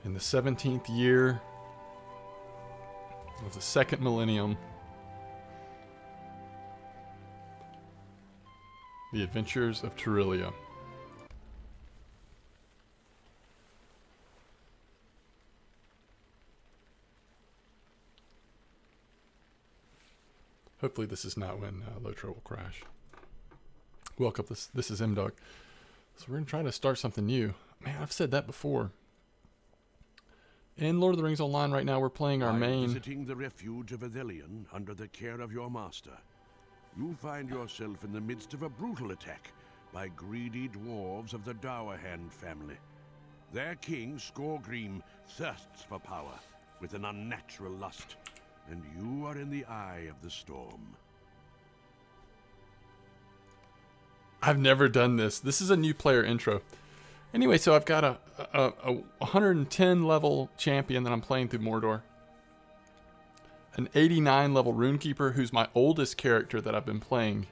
in the 17th year of the second millennium, the adventures of Tiryllia. Hopefully this is not when LOTRO will crash. Welcome, this is M-Dog. So we're going to try to start something new. Man, I've said that before. In Lord of the Rings Online right now, we're playing our main... Visiting the refuge of Ithilien under the care of your master, you find yourself in the midst of a brutal attack by greedy dwarves of the Dowerhand family. Their king, Skorgrim, thirsts for power with an unnatural lust, and you are in the eye of the storm. I've never done this. This is a new player intro. Anyway, so I've got a 110 level champion that I'm playing through Mordor. An 89 level Runekeeper, who's my oldest character that I've been playing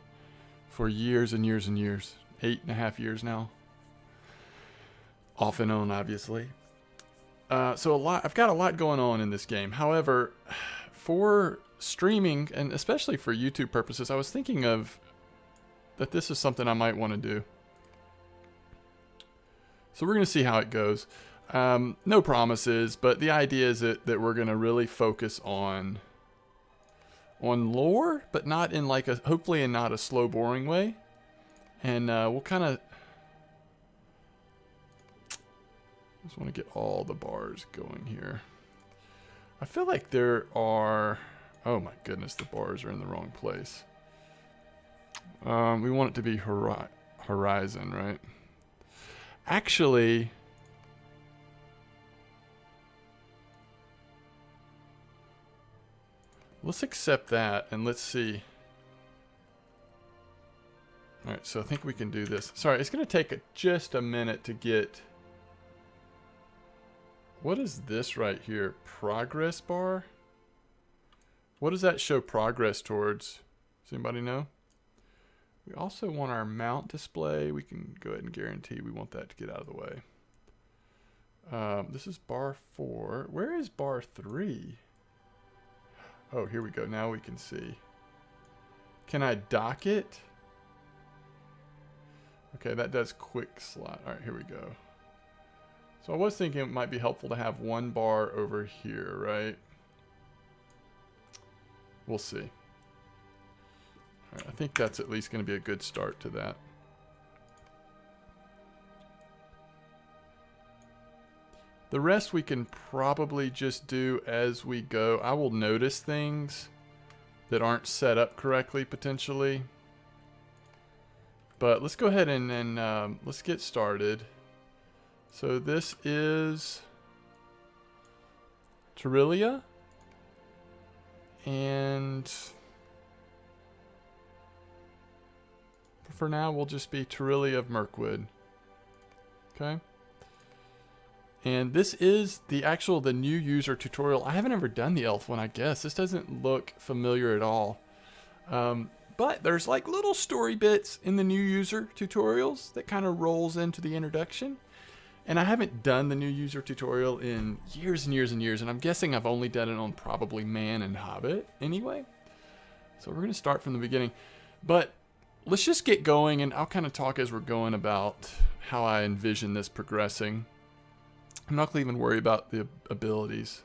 for years and years and years. 8.5 years now. Off and on, obviously. So I've got a lot going on in this game. However, for streaming, and especially for YouTube purposes, I was thinking of that this is something I might want to do. So we're going to see how it goes. No promises, but the idea is that we're going to really focus on lore, but not in like a, hopefully in not a slow, boring way. And we'll kind of just want to get all the bars going here. I feel like there are, oh my goodness, the bars are in the wrong place. We want it to be horizon, right? Actually, let's accept that and let's see. All right, so I think we can do this. Sorry, it's going to take just a minute to get... What is this right here? Progress bar? What does that show progress towards? Does anybody know? We also want our mount display. We can go ahead and guarantee we want that to get out of the way. This is bar 4. Where is bar 3? Oh, here we go. Now we can see. Can I dock it? Okay, that does quick slot. All right, here we go. So I was thinking it might be helpful to have one bar over here, right? We'll see. All right, I think that's at least going to be a good start to that. The rest we can probably just do as we go. I will notice things that aren't set up correctly potentially. But let's go ahead and let's get started. So this is Tiryllia, and for now we'll just be Tiryllia of Mirkwood. Okay. And this is the new user tutorial. I haven't ever done the elf one, I guess. This doesn't look familiar at all. But there's like little story bits in the new user tutorials that kind of rolls into the introduction. And I haven't done the new user tutorial in years and years and years. And I'm guessing I've only done it on probably Man and Hobbit anyway. So we're going to start from the beginning. But let's just get going, and I'll kind of talk as we're going about how I envision this progressing. I'm not going to even worry about the abilities.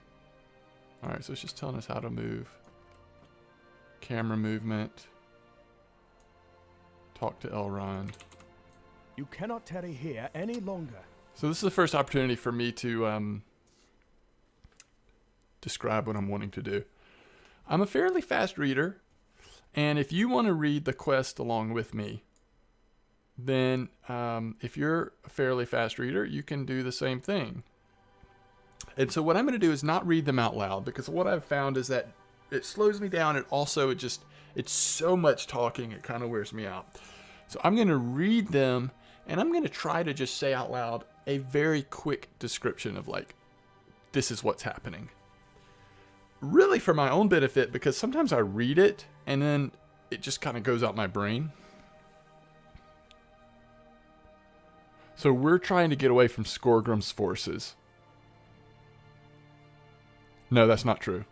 All right, so it's just telling us how to move. Camera movement. Talk to Elrond. You cannot tarry here any longer. So this is the first opportunity for me to describe what I'm wanting to do. I'm a fairly fast reader, and if you want to read the quest along with me, then if you're a fairly fast reader, you can do the same thing. And so what I'm going to do is not read them out loud, because what I've found is that it slows me down, and also it's so much talking, it kind of wears me out. So I'm going to read them, and I'm going to try to just say out loud a very quick description of like, this is what's happening. Really for my own benefit, because sometimes I read it and then it just kind of goes out my brain. So we're trying to get away from Skorgrim's forces. No, that's not true.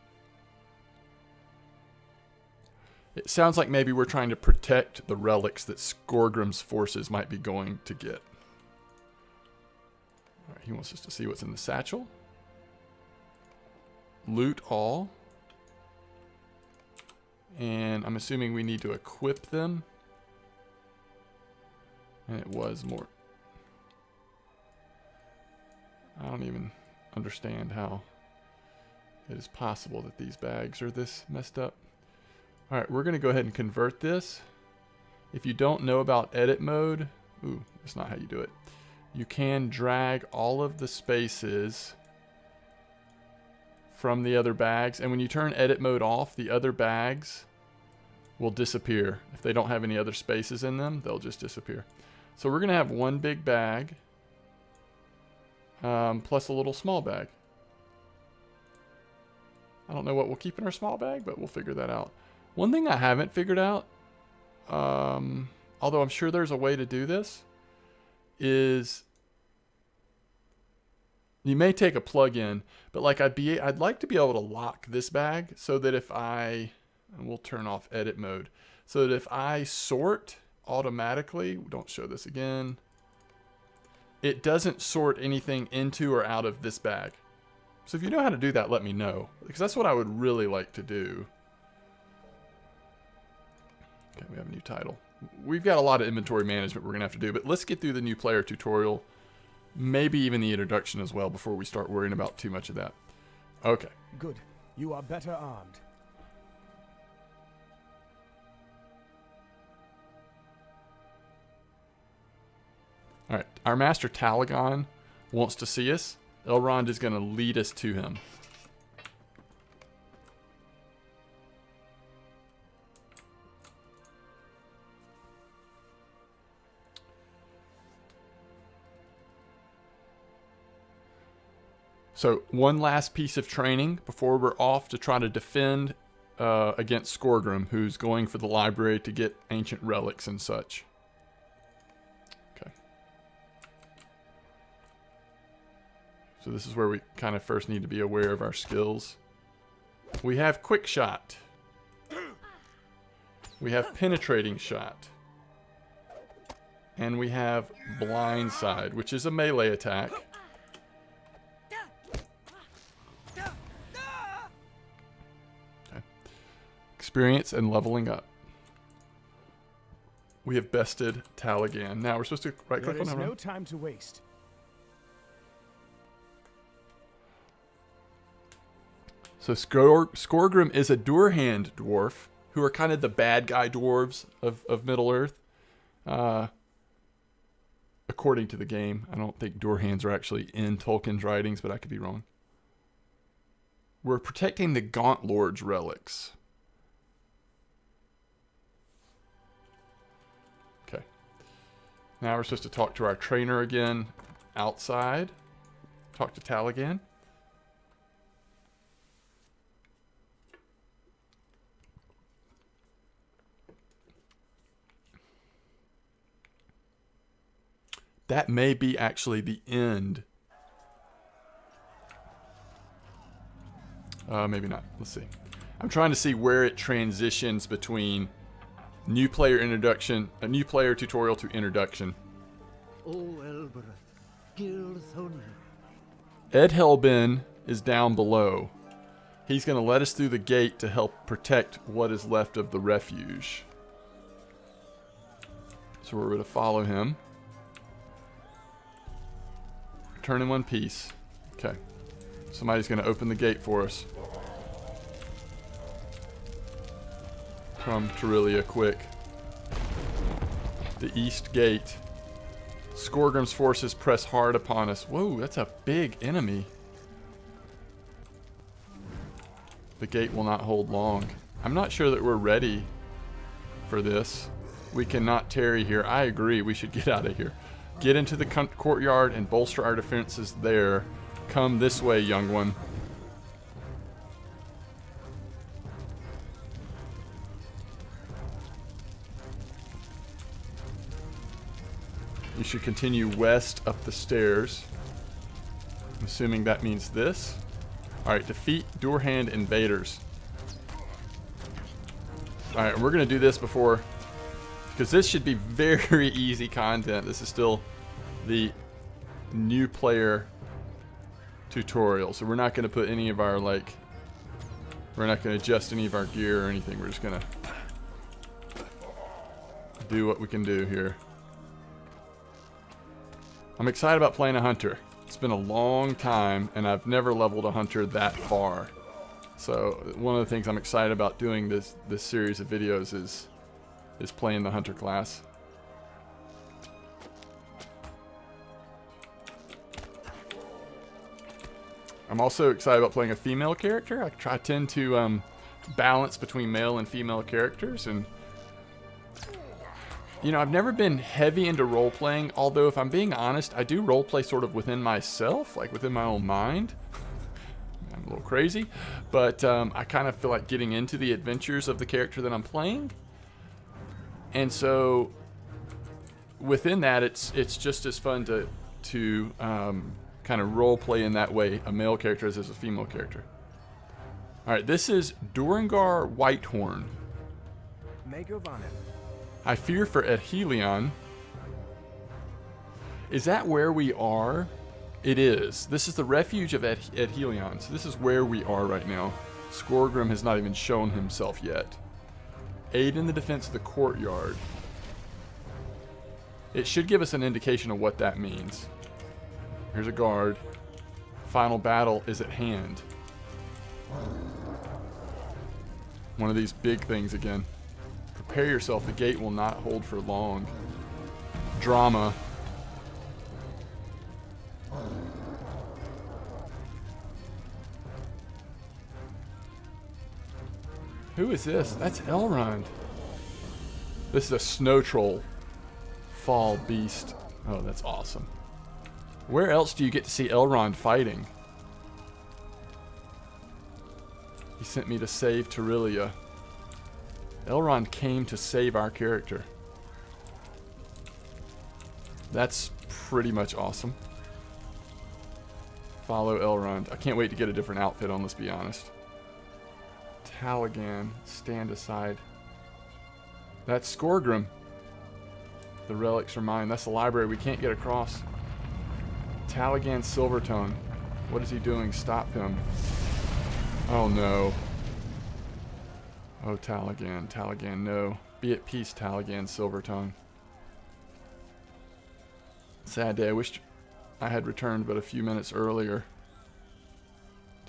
It sounds like maybe we're trying to protect the relics that Skorgrim's forces might be going to get. All right, he wants us to see what's in the satchel. Loot all. And I'm assuming we need to equip them. And it was more. I don't even understand how it is possible that these bags are this messed up. All right, we're going to go ahead and convert this. If you don't know about edit mode, ooh, that's not how you do it. You can drag all of the spaces from the other bags. And when you turn edit mode off, the other bags will disappear. If they don't have any other spaces in them, they'll just disappear. So we're going to have one big bag plus a little small bag. I don't know what we'll keep in our small bag, but we'll figure that out. One thing I haven't figured out, although I'm sure there's a way to do this, is you may take a plug-in, but like I'd like to be able to lock this bag so that if and we'll turn off edit mode, so that if I sort automatically, don't show this again, it doesn't sort anything into or out of this bag. So if you know how to do that, let me know, because that's what I would really like to do. Okay, we have a new title. We've got a lot of inventory management we're going to have to do, but let's get through the new player tutorial, maybe even the introduction as well, before we start worrying about too much of that. Okay. Good. You are better armed. All right. Our master Talagon wants to see us. Elrond is going to lead us to him. So one last piece of training before we're off to try to defend against Skorgrim, who's going for the library to get ancient relics and such. Okay. So this is where we kind of first need to be aware of our skills. We have quick shot. We have penetrating shot. And we have blindside, which is a melee attack. Experience and leveling up. We have bested Talagan. Now we're supposed to right click on him. There is no time to waste. So Skorgrim is a Durhand dwarf, who are kind of the bad guy dwarves of Middle-earth. According to the game. I don't think Durhands are actually in Tolkien's writings, but I could be wrong. We're protecting the Gaunt Lord's relics. Okay. Now we're supposed to talk to our trainer again outside. Talk to Talagan. That may be actually the end. Maybe not. Let's see. I'm trying to see where it transitions between new player introduction, a new player tutorial to introduction. Ed Helbin is down below. He's going to let us through the gate to help protect what is left of the refuge. So we're going to follow him. Turn in one piece. Okay. Somebody's going to open the gate for us. From Tiryllia, quick. The east gate. Skorgrim's forces press hard upon us. Whoa, that's a big enemy. The gate will not hold long. I'm not sure that we're ready for this. We cannot tarry here. I agree, we should get out of here. Get into the courtyard and bolster our defenses there. Come this way, young one. You should continue west up the stairs. I'm assuming that means this. Alright, defeat Durhand invaders. Alright, we're going to do this before, because this should be very easy content. This is still the new player tutorial, so we're not going to put any of our, like, we're not going to adjust any of our gear or anything. We're just going to do what we can do here. I'm excited about playing a hunter. It's been a long time, and I've never leveled a hunter that far. So one of the things I'm excited about doing this series of videos is playing the hunter class. I'm also excited about playing a female character. I tend to balance between male and female characters, and you know, I've never been heavy into role-playing, although if I'm being honest, I do role-play sort of within myself, like within my own mind. I'm a little crazy, but I kind of feel like getting into the adventures of the character that I'm playing. And so within that, it's just as fun to kind of role-play in that way, a male character as a female character. Alright, this is Durangar Whitehorn. I fear for Edhelion. Is that where we are? It is. This is the refuge of Edhelion. So this is where we are right now. Skorgrim has not even shown himself yet. Aid in the defense of the courtyard. It should give us an indication of what that means. Here's a guard. Final battle is at hand. One of these big things again. Prepare yourself, the gate will not hold for long. Drama. Who is this? That's Elrond. This is a snow troll. Fall beast. Oh, that's awesome. Where else do you get to see Elrond fighting? He sent me to save Tiryllia. Elrond came to save our character. That's pretty much awesome. Follow Elrond. I can't wait to get a different outfit on, let's be honest. Taligan, stand aside. That's Skorgrim. The relics are mine. That's the library we can't get across. Taligan Silvertongue. What is he doing? Stop him. Oh no. Oh, Taligan. Taligan, no. Be at peace, Taligan Silvertongue. Sad day. I wished I had returned but a few minutes earlier.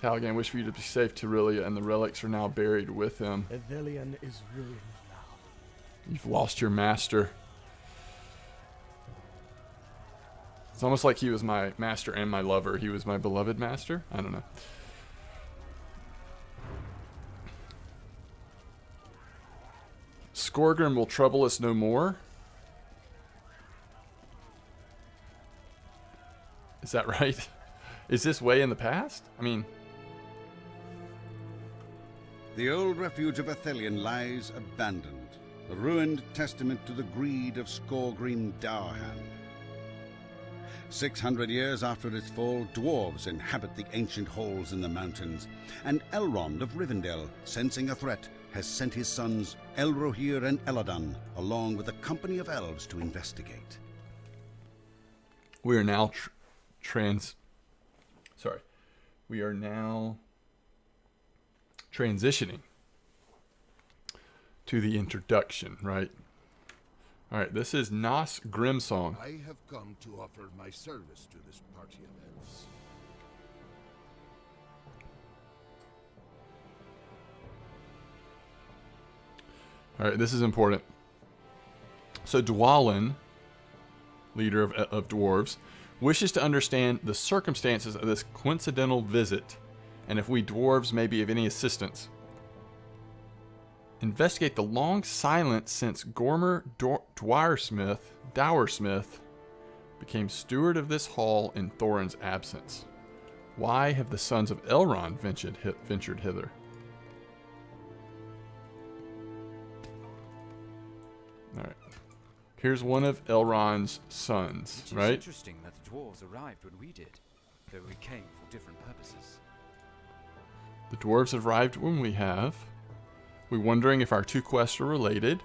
Taligan, wish for you to be safe, Tiryllia, and the relics are now buried with him. Edhelion is ruined now. You've lost your master. It's almost like he was my master and my lover. He was my beloved master? I don't know. Skorgrim will trouble us no more. Is that right? Is this way in the past? I mean... The old refuge of Edhelion lies abandoned, a ruined testament to the greed of Skorgrim Dourhand. 600 years after its fall, dwarves inhabit the ancient halls in the mountains, and Elrond of Rivendell, sensing a threat, has sent his sons Elrohir and Elladan, along with a company of elves to investigate. We are now we are now transitioning to the introduction, right? All right, this is Nas Grimsong. I have come to offer my service to this party of elves. All right, this is important. So Dwalin, leader of dwarves, wishes to understand the circumstances of this coincidental visit, and if we dwarves may be of any assistance. Investigate the long silence since Gormer Dwyersmith became steward of this hall in Thorin's absence. Why have the sons of Elrond ventured hither? Alright. Here's one of Elrond's sons, It's right? interesting that the dwarves arrived when we did, though we came for different purposes. The dwarves have arrived when we have. We're wondering if our two quests are related.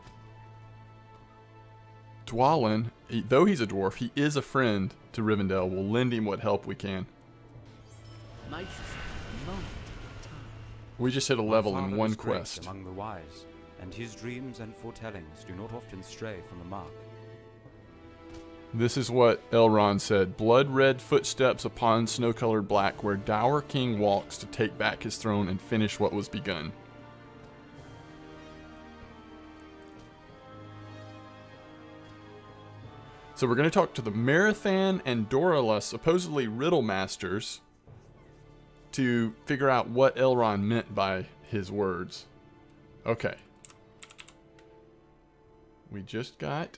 Dwalin, though he's a dwarf, he is a friend to Rivendell. We'll lend him what help we can. We just hit a level in one quest. Among the wise, and his dreams and foretellings do not often stray from the mark. This is what Elrond said. Blood-red footsteps upon snow-colored black, where Dour King walks to take back his throne and finish what was begun. So we're going to talk to the Marathan and Dorala, supposedly riddle masters, to figure out what Elrond meant by his words. Okay. We just got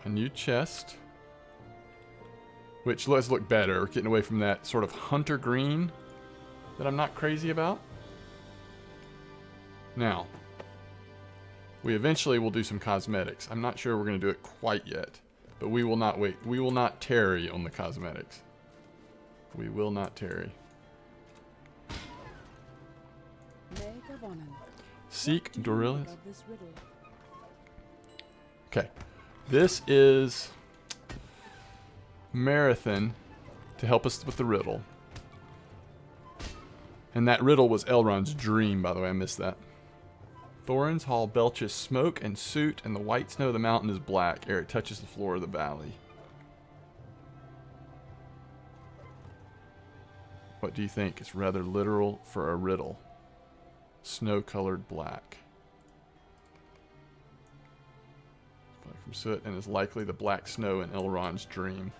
a new chest, which does look better. We're getting away from that sort of hunter green that I'm not crazy about. Now, we eventually will do some cosmetics. I'm not sure we're going to do it quite yet, but we will not wait. We will not tarry on the cosmetics. We will not tarry. Seek Tiryllia. Okay. This is Marathon to help us with the riddle. And that riddle was Elrond's dream, by the way. I missed that. Thorin's Hall belches smoke and soot, and the white snow of the mountain is black ere it touches the floor of the valley. What do you think? It's rather literal for a riddle. Snow-colored black. Black from soot, and is likely the black snow in Elrond's dream.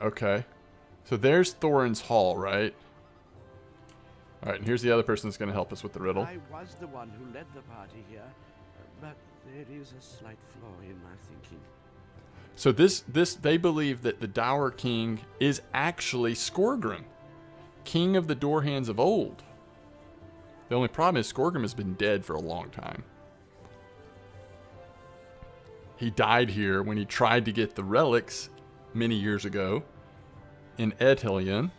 Okay. So there's Thorin's Hall, right? Alright, and here's the other person that's going to help us with the riddle. I was the one who led the party here, but there is a slight flaw in my thinking. So they believe that the Dour King is actually Skorgrim, king of the Doorhands of old. The only problem is Skorgrim has been dead for a long time. He died here when he tried to get the relics many years ago in Edhillion.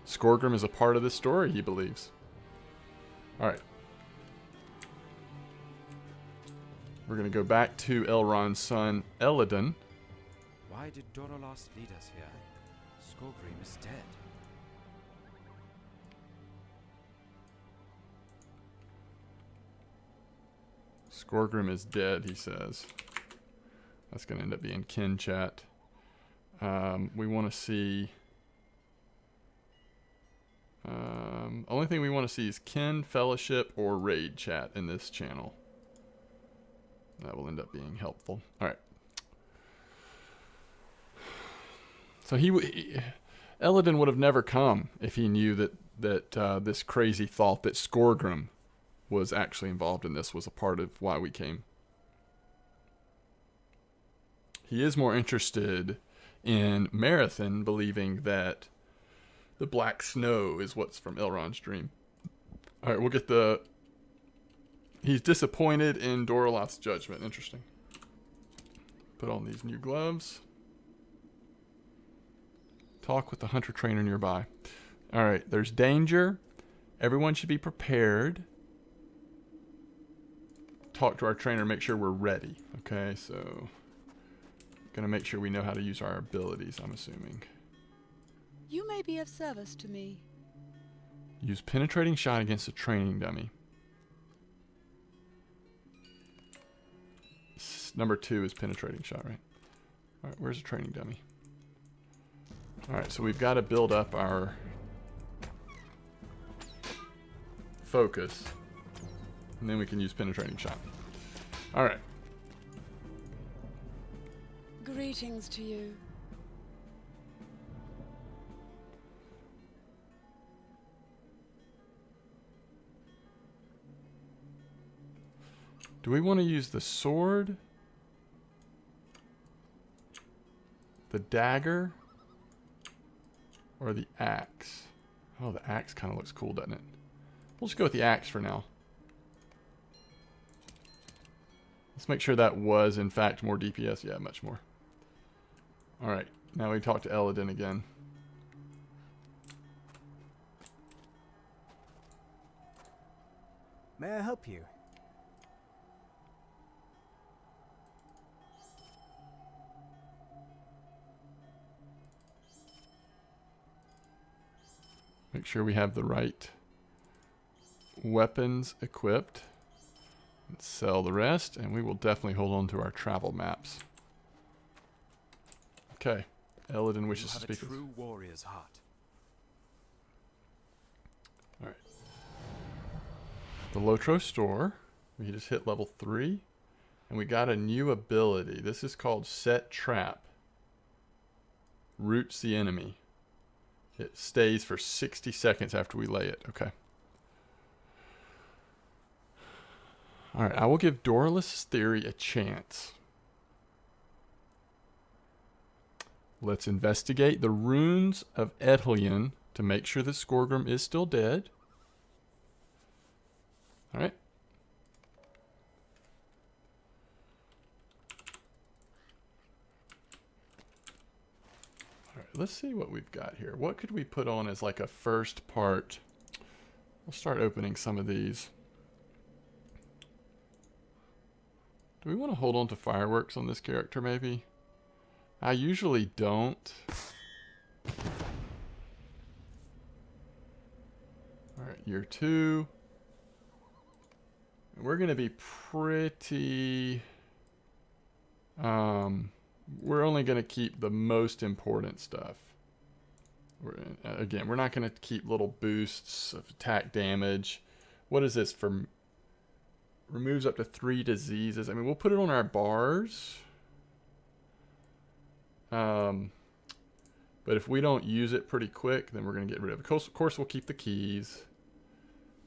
Skorgrim is a part of this story, he believes. Alright. We're going to go back to Elrond's son, Elladan. Why did Dorolas lead us here? Skorgrim is dead. Skorgrim is dead, he says. That's going to end up being kin chat. We want to see... only thing we want to see is kin, fellowship, or raid chat in this channel. That will end up being helpful. Alright. So Elladan would have never come if he knew that this crazy thought that Skorgrim was actually involved in this was a part of why we came. He is more interested in Marathon believing that the black snow is what's from Elrond's dream. Alright, we'll get the... He's disappointed in Doroloth's judgment. Interesting. Put on these new gloves. Talk with the hunter trainer nearby. Alright, there's danger. Everyone should be prepared. Talk to our trainer, make sure we're ready. Okay, so... Gonna make sure we know how to use our abilities, I'm assuming. You may be of service to me. Use penetrating shot against a training dummy. Number 2 is penetrating shot, right? Alright, where's the training dummy? Alright, so we've got to build up our focus. And then we can use penetrating shot. Alright. Greetings to you. Do we want to use the sword? The dagger? Or the axe? Oh, the axe kind of looks cool, doesn't it? We'll just go with the axe for now. Let's make sure that was, in fact, more DPS. Yeah, much more. Alright. Now we talk to Eladin again. May I help you? Make sure we have the right weapons equipped. Let's sell the rest, and we will definitely hold on to our travel maps. Okay. Eladin wishes to speak with us. True warrior's heart. Alright. The LOTRO store. We just hit level 3. And we got a new ability. This is called Set Trap. Roots the enemy. It stays for 60 seconds after we lay it. Okay. Alright, I will give Doralus' theory a chance. Let's investigate the runes of Edhelion to make sure that Skorgrim is still dead. Alright. Alright, let's see what we've got here. What could we put on as like a first part? We'll start opening some of these. Do we want to hold on to fireworks on this character maybe? I usually don't. Alright, year 2. We're going to be pretty... we're only going to keep the most important stuff. Again, we're not going to keep little boosts of attack damage. What is this for? Removes up to 3 diseases. I mean, we'll put it on our bars. But if we don't use it pretty quick, then we're going to get rid of it. Of course, we'll keep the keys.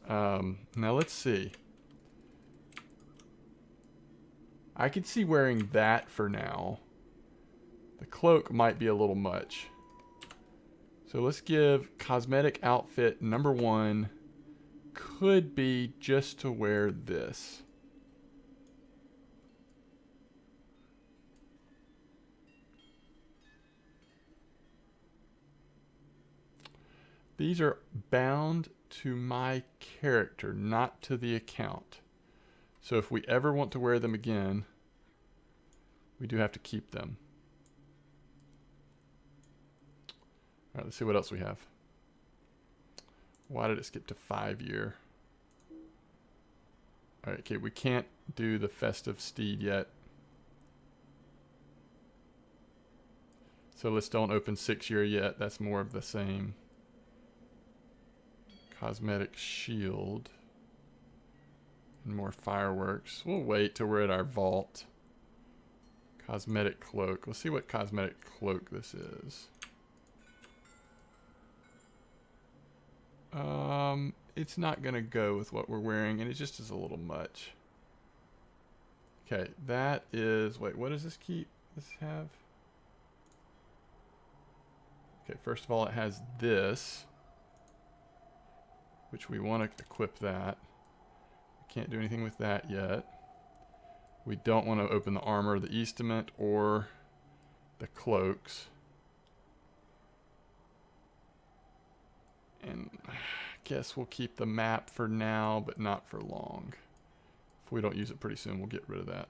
Now, let's see. I could see wearing that for now. The cloak might be a little much. So let's give cosmetic outfit number 1. Could be just to wear this. These are bound to my character, not to the account. So if we ever want to wear them again, we do have to keep them. All right, let's see what else we have. Why did it skip to 5-year? All right, okay, we can't do the festive steed yet. So let's don't open 6-year yet. That's more of the same. Cosmetic shield. And more fireworks. We'll wait till we're at our vault. Cosmetic cloak. Let's see what cosmetic cloak this is. It's not gonna go with what we're wearing, and it just is a little much. Okay, that is... Wait, what does this have? Okay, first of all, it has this, which we want to equip that. We can't do anything with that yet. We don't want to open the armor, the Eastament, or the cloaks. And I guess we'll keep the map for now, but not for long. If we don't use it pretty soon, we'll get rid of that.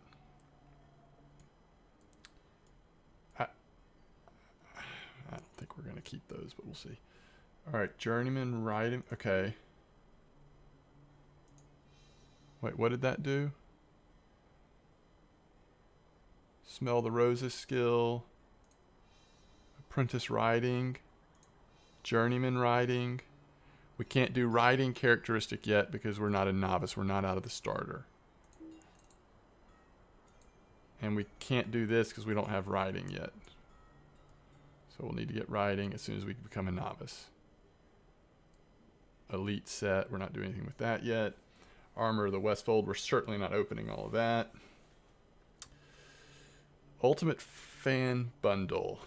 I don't think we're going to keep those, but we'll see. Alright, Journeyman Riding. Okay. Wait, what did that do? Smell the Roses skill. Apprentice Riding. Journeyman Riding. We can't do Riding characteristic yet because we're not a novice. We're not out of the starter. And we can't do this because we don't have Riding yet. So we'll need to get Riding as soon as we become a novice. Elite set. We're not doing anything with that yet. Armor of the Westfold. We're certainly not opening all of that. Ultimate Fan Bundle.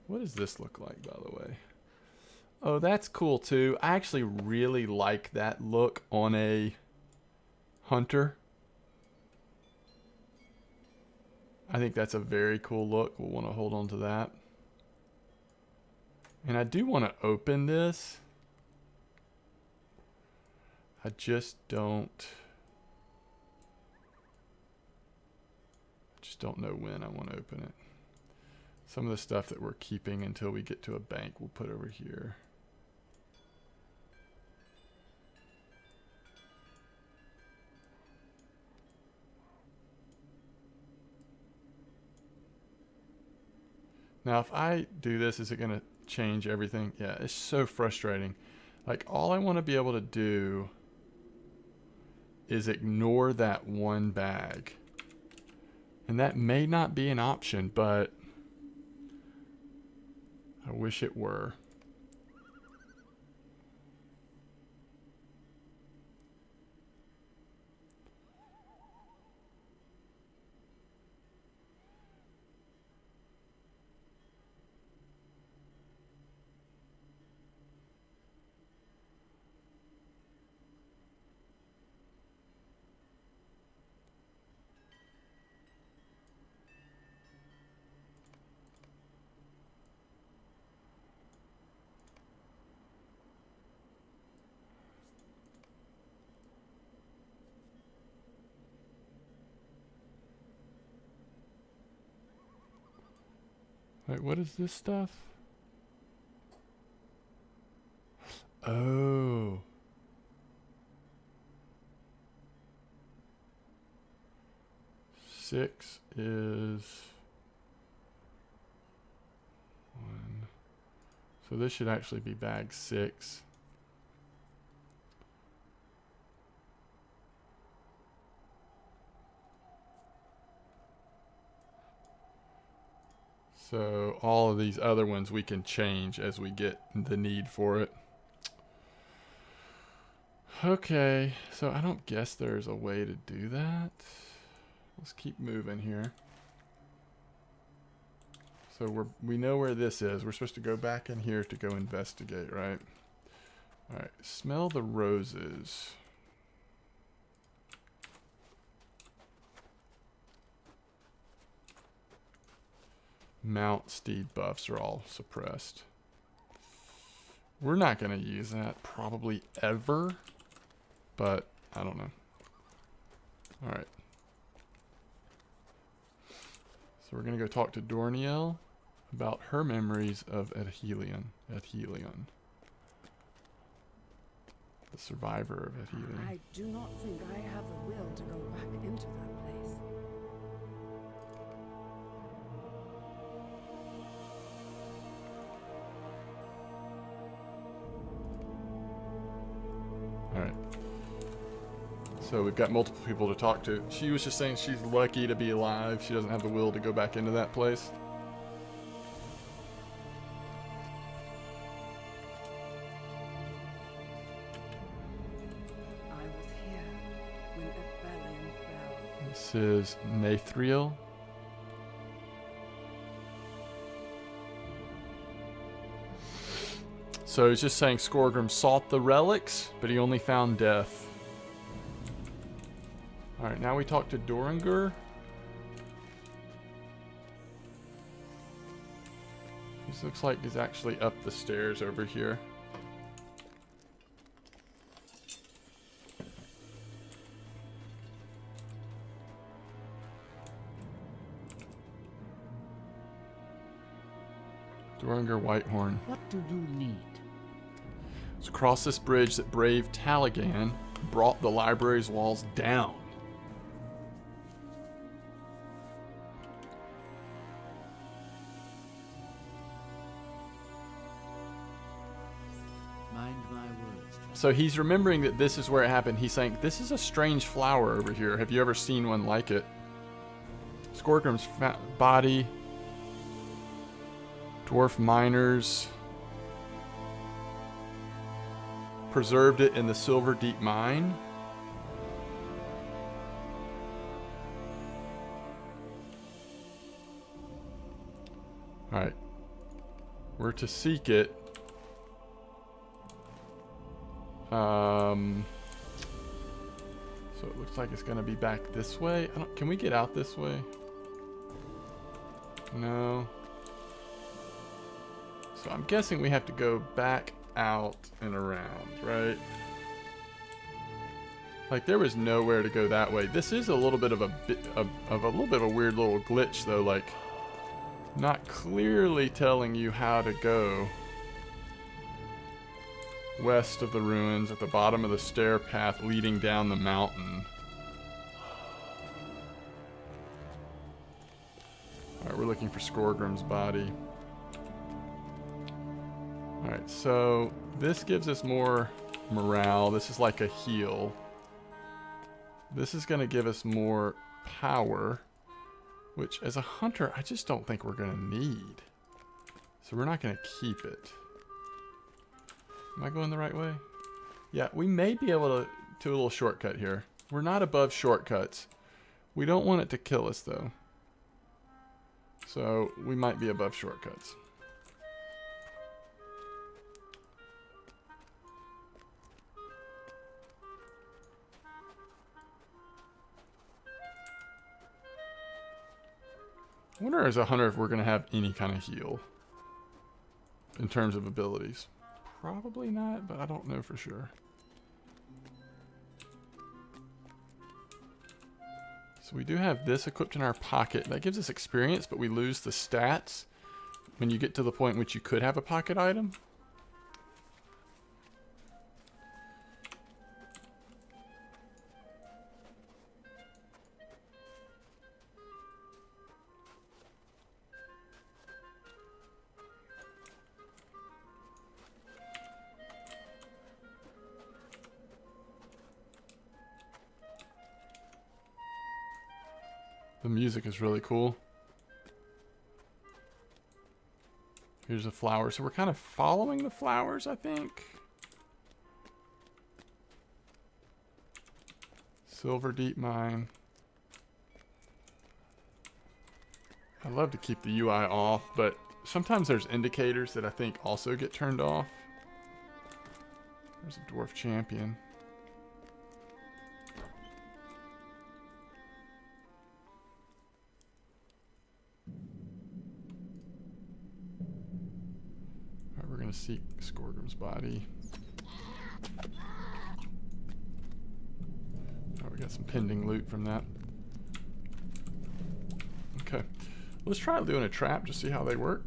What does this look like, by the way? Oh, that's cool too. I actually really like that look on a hunter. I think that's a very cool look. We'll want to hold on to that. And I do want to open this. I just don't know when I want to open it. Some of the stuff that we're keeping until we get to a bank, we'll put over here. Now, if I do this, is it going to change everything? Yeah, it's so frustrating. Like, all I want to be able to do is ignore that one bag. And that may not be an option, but I wish it were. Wait, what is this stuff? Oh. Six is 1. So this should actually be bag 6. So all of these other ones we can change as we get the need for it. Okay, so I don't guess there's a way to do that. Let's keep moving here. So we know where this is. We're supposed to go back in here to go investigate, right? All right, smell the roses. Mount steed buffs are all suppressed. We're not going to use that probably ever, but I don't know. All right. So we're going to go talk to Dorniel about her memories of Adhelion. The survivor of Adhelion. I do not think I have the will to go back into that place. Alright. So we've got multiple people to talk to. She was just saying she's lucky to be alive. She doesn't have the will to go back into that place. I was here when Rebellion fell. This is Nathriel. So he's just saying Skorgrim sought the relics, but he only found death. Alright, now we talk to Doringur. This looks like he's actually up the stairs over here. Doringur Whitehorn. What do you need? It's across this bridge that brave Taligan brought the library's walls down. Mind my words. So he's remembering that this is where it happened. He's saying, this is a strange flower over here. Have you ever seen one like it? Skorgrim's body. Dwarf miners preserved it in the Silver Deep Mine. Alright. We're to seek it. So it looks like it's going to be back this way. Can we get out this way? No. So I'm guessing we have to go back out and around, right? Like there was nowhere to go that way. This is a little bit of a weird little glitch though, like not clearly telling you how to go west of the ruins at the bottom of the stair path leading down the mountain. Alright, we're looking for Skorgrim's body. Alright, so this gives us more morale. This is like a heal. This is going to give us more power, which as a hunter, I just don't think we're going to need. So we're not going to keep it. Am I going the right way? Yeah, we may be able to do a little shortcut here. We're not above shortcuts. We don't want it to kill us though. So we might be above shortcuts. I wonder as a hunter if we're going to have any kind of heal in terms of abilities. Probably not, but I don't know for sure. So we do have this equipped in our pocket. That gives us experience, but we lose the stats when you get to the point in which you could have a pocket item. The music is really cool. Here's a flower. So we're kind of following the flowers, I think. Silver Deep Mine. I love to keep the UI off, but sometimes there's indicators that I think also get turned off. There's a dwarf champion. Alright, we're gonna seek Skorgrim's body. Oh, we got some pending loot from that. Okay. Let's try doing a trap to see how they work.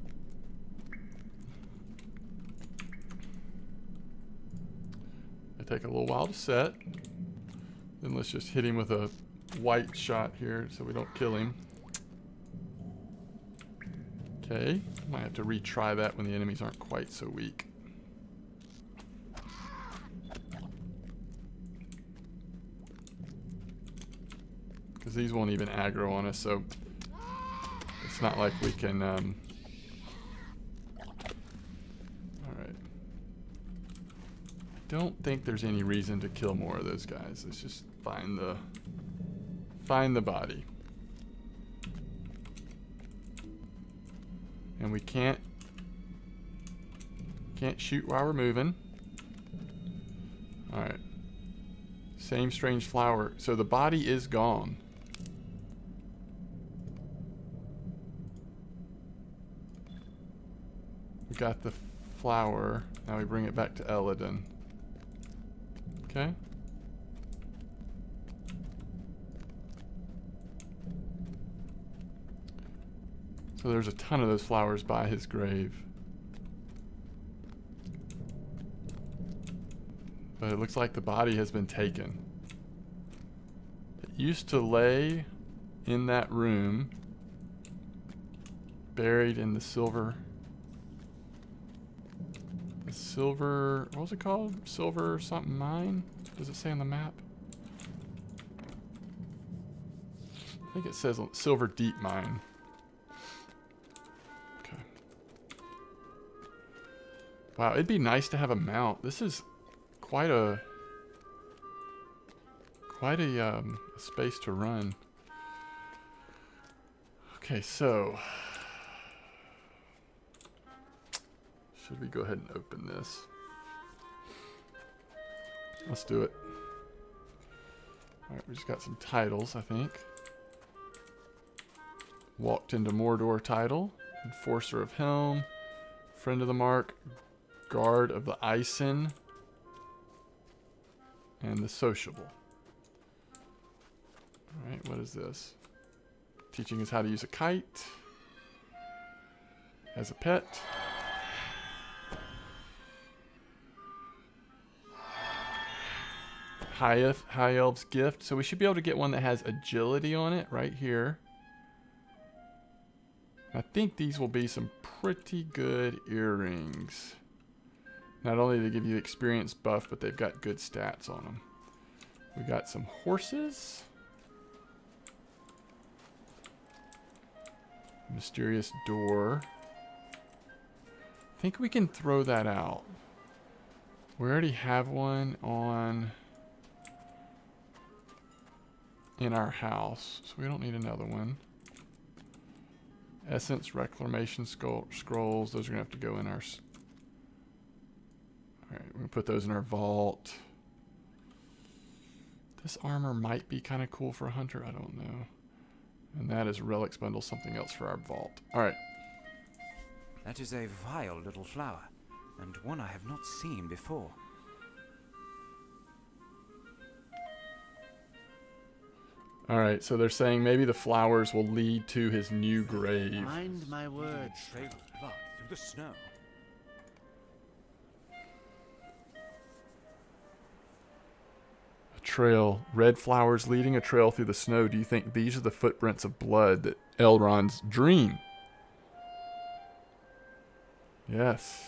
They take a little while to set. Then let's just hit him with a white shot here so we don't kill him. Okay. Might have to retry that when the enemies aren't quite so weak. Because these won't even aggro on us, so it's not like we can, alright. I don't think there's any reason to kill more of those guys. Let's just find the body. And we can't shoot while we're moving. Alright. Same strange flower. So the body is gone. We got the flower. Now we bring it back to Eladin. Okay. So there's a ton of those flowers by his grave. But it looks like the body has been taken. It used to lay in that room, buried in the silver, what was it called? Silver something mine? Does it say on the map? I think it says Silver Deep Mine. Okay. Wow, it'd be nice to have a mount. This is quite a space to run. Okay, so should we go ahead and open this? Let's do it. Alright, we just got some titles, I think. Walked into Mordor title. Enforcer of Helm. Friend of the Mark. Guard of the Ison. And the Sociable. Alright, what is this? Teaching us how to use a kite. As a pet. High Elf's Gift. So we should be able to get one that has agility on it right here. I think these will be some pretty good earrings. Not only do they give you experience buff, but they've got good stats on them. We got some horses. Mysterious door. I think we can throw that out. We already have one on in our house, so we don't need another one. Essence, Reclamation Scrolls. Those are going to have to go in our... Alright, we're going to put those in our vault. This armor might be kind of cool for a hunter. I don't know. And that is Relics Bundle, something else for our vault. Alright. That is a vile little flower, and one I have not seen before. Alright, so they're saying maybe the flowers will lead to his new grave. Mind my words. Trail of blood through the snow. A trail. Red flowers leading a trail through the snow. Do you think these are the footprints of blood that Elrond's dream? Yes.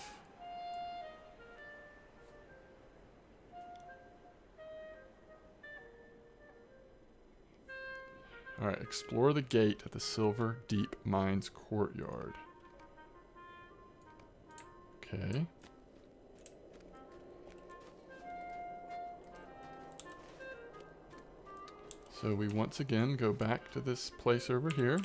Alright, explore the gate at the Silver Deep Mines courtyard. Okay. So we once again go back to this place over here.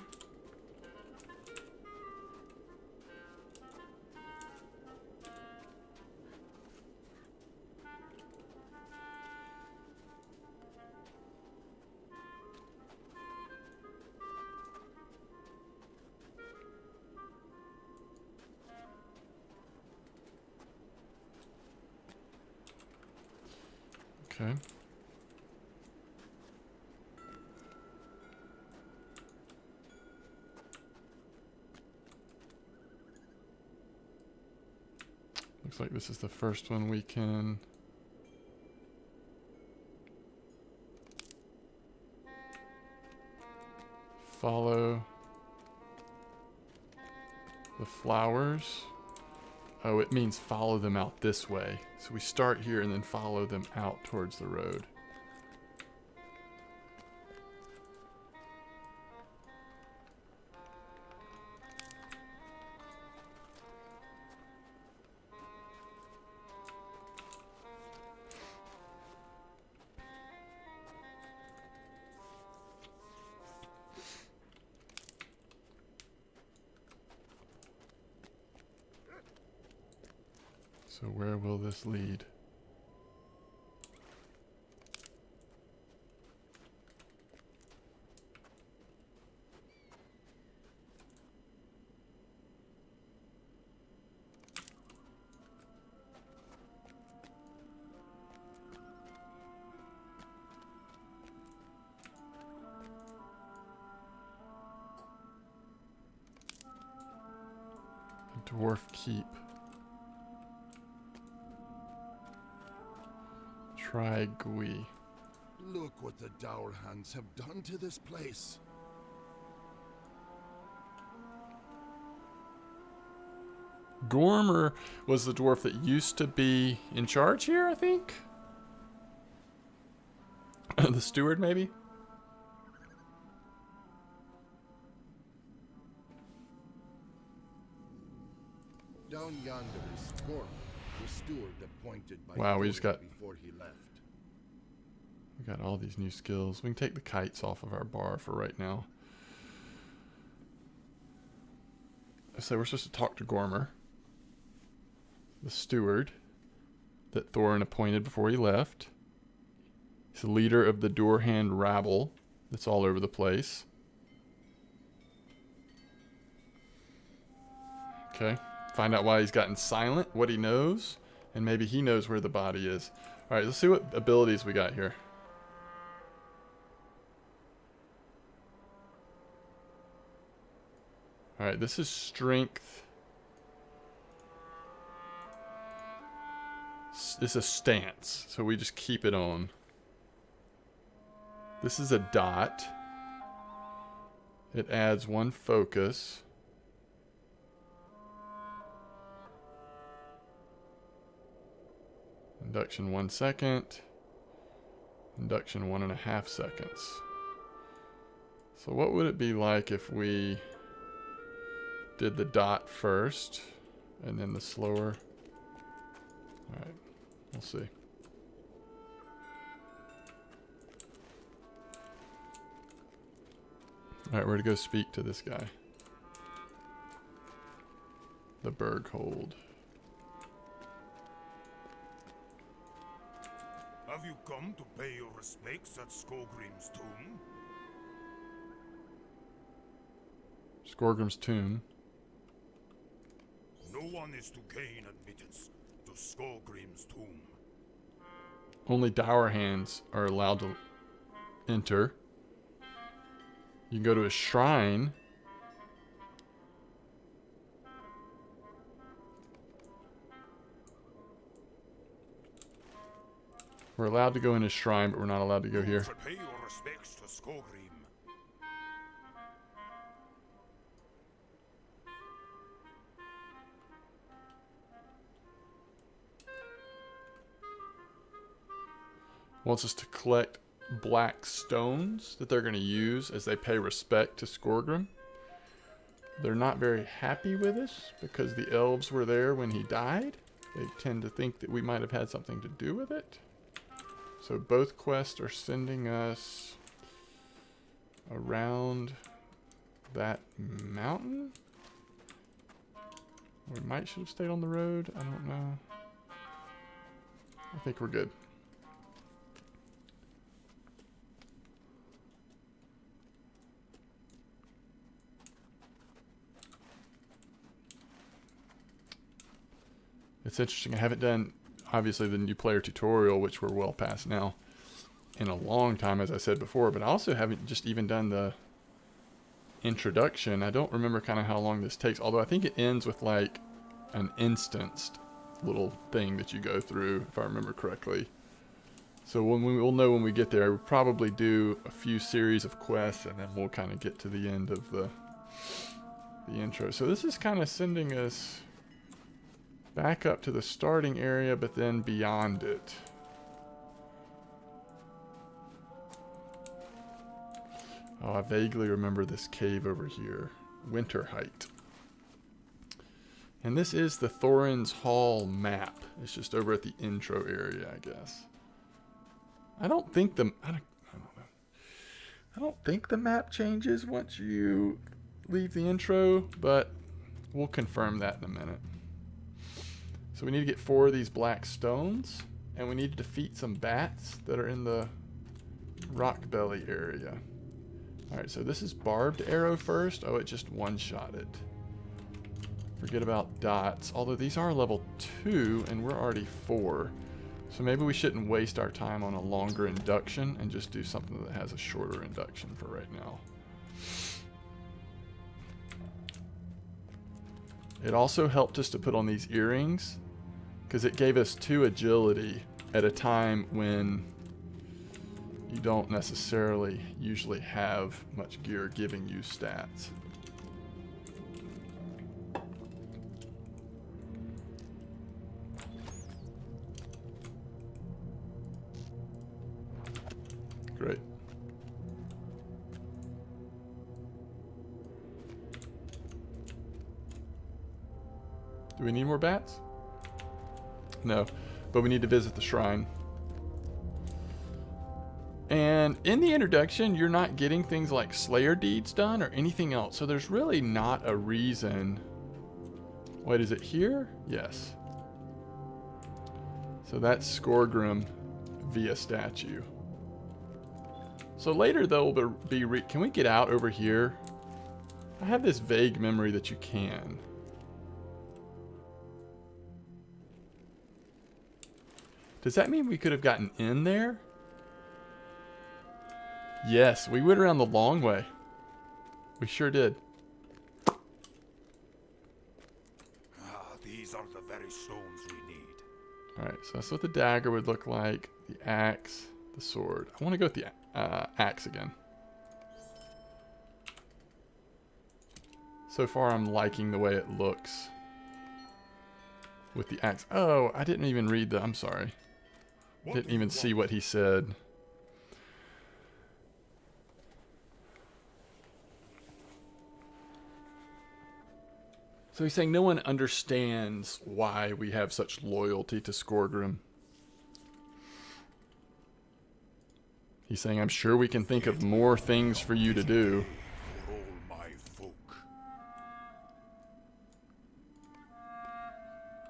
Okay. Looks like this is the first one we can follow the flowers. Oh, it means follow them out this way. So we start here and then follow them out towards the road. So where will this lead? Dwarf Keep. Try Gui. Look what the Dour Hands have done to this place. Gormer was the dwarf that used to be in charge here, I think. The steward, maybe? Down yonder is Gorm, the steward appointed by Wow, we just got... before he left. We got all these new skills. We can take the kites off of our bar for right now. So we're supposed to talk to Gormer, the steward that Thorin appointed before he left. He's the leader of the Doorhand rabble that's all over the place. Okay. Find out why he's gotten silent, what he knows, and maybe he knows where the body is. Alright, let's see what abilities we got here. Alright, this is strength. This is a stance, so we just keep it on. This is a dot. It adds 1 focus. Induction 1 second. Induction 1.5 seconds. So what would it be like if we did the dot first and then the slower? Alright, we'll see. Alright, we're to go speak to this guy. The Berghold. Have you come to pay your respects at Skogrim's tomb? Skorgrim's tomb. No one is to gain admittance to Skogrim's tomb. Only dour hands are allowed to enter. You can go to a shrine. We're allowed to go in a shrine, but we're not allowed to go here. Pay your respects to Skogrim. Wants us to collect black stones that they're going to use as they pay respect to Skorgrim. They're not very happy with us because the elves were there when he died. They tend to think that we might have had something to do with it. So both quests are sending us around that mountain. We might should have stayed on the road. I don't know. I think we're good. It's interesting. I haven't done, obviously, the new player tutorial, which we're well past now, in a long time, as I said before. But I also haven't just even done the introduction. I don't remember kind of how long this takes. Although I think it ends with like an instanced little thing that you go through, if I remember correctly. So we'll know when we get there. We'll probably do a few series of quests, and then we'll kind of get to the end of the intro. So this is kind of sending us back up to the starting area, but then beyond it. Oh, I vaguely remember this cave over here. Winter Height. And this is the Thorin's Hall map. It's just over at the intro area, I guess. I don't think the map changes once you leave the intro, but we'll confirm that in a minute. So we need to get 4 of these black stones, and we need to defeat some bats that are in the rock belly area. Alright, so this is barbed arrow first. Oh, it just one-shot it. Forget about dots. Although these are level 2, and we're already 4. So maybe we shouldn't waste our time on a longer induction and just do something that has a shorter induction for right now. It also helped us to put on these earrings, because it gave us 2 agility at a time when you don't necessarily usually have much gear giving you stats. Great. Do we need more bats? No, but we need to visit the shrine. And in the introduction, you're not getting things like Slayer deeds done or anything else. So there's really not a reason. Wait, is it here? Yes. So that's Skorgrim via statue. So later there'll be can we get out over here? I have this vague memory that you can. Does that mean we could have gotten in there? Yes, we went around the long way. We sure did. These are the very stones we need. Alright, so that's what the dagger would look like. The axe, the sword. I want to go with the axe again. So far, I'm liking the way it looks with the axe. Oh, I didn't even read the... I'm sorry. Didn't even see what he said. So he's saying no one understands why we have such loyalty to Skorgrim. He's saying, I'm sure we can think of more things for you to do. For all my folk.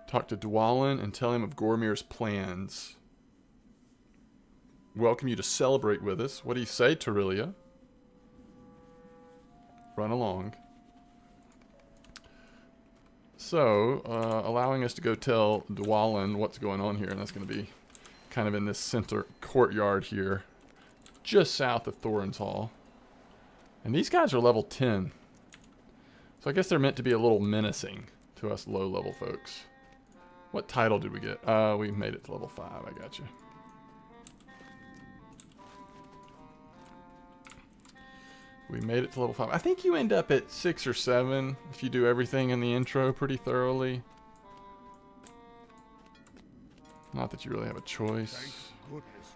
Talk to Dwalin and tell him of Gormir's plans. Welcome you to celebrate with us. What do you say, Tiryllia? Run along. So, allowing us to go tell Dwalin what's going on here, and that's going to be kind of in this center courtyard here, just south of Thorin's Hall. And these guys are level 10. So I guess they're meant to be a little menacing to us low-level folks. What title did we get? We made it to level 5, I got you. We made it to level 5. I think you end up at 6 or 7 if you do everything in the intro pretty thoroughly. Not that you really have a choice. Thank goodness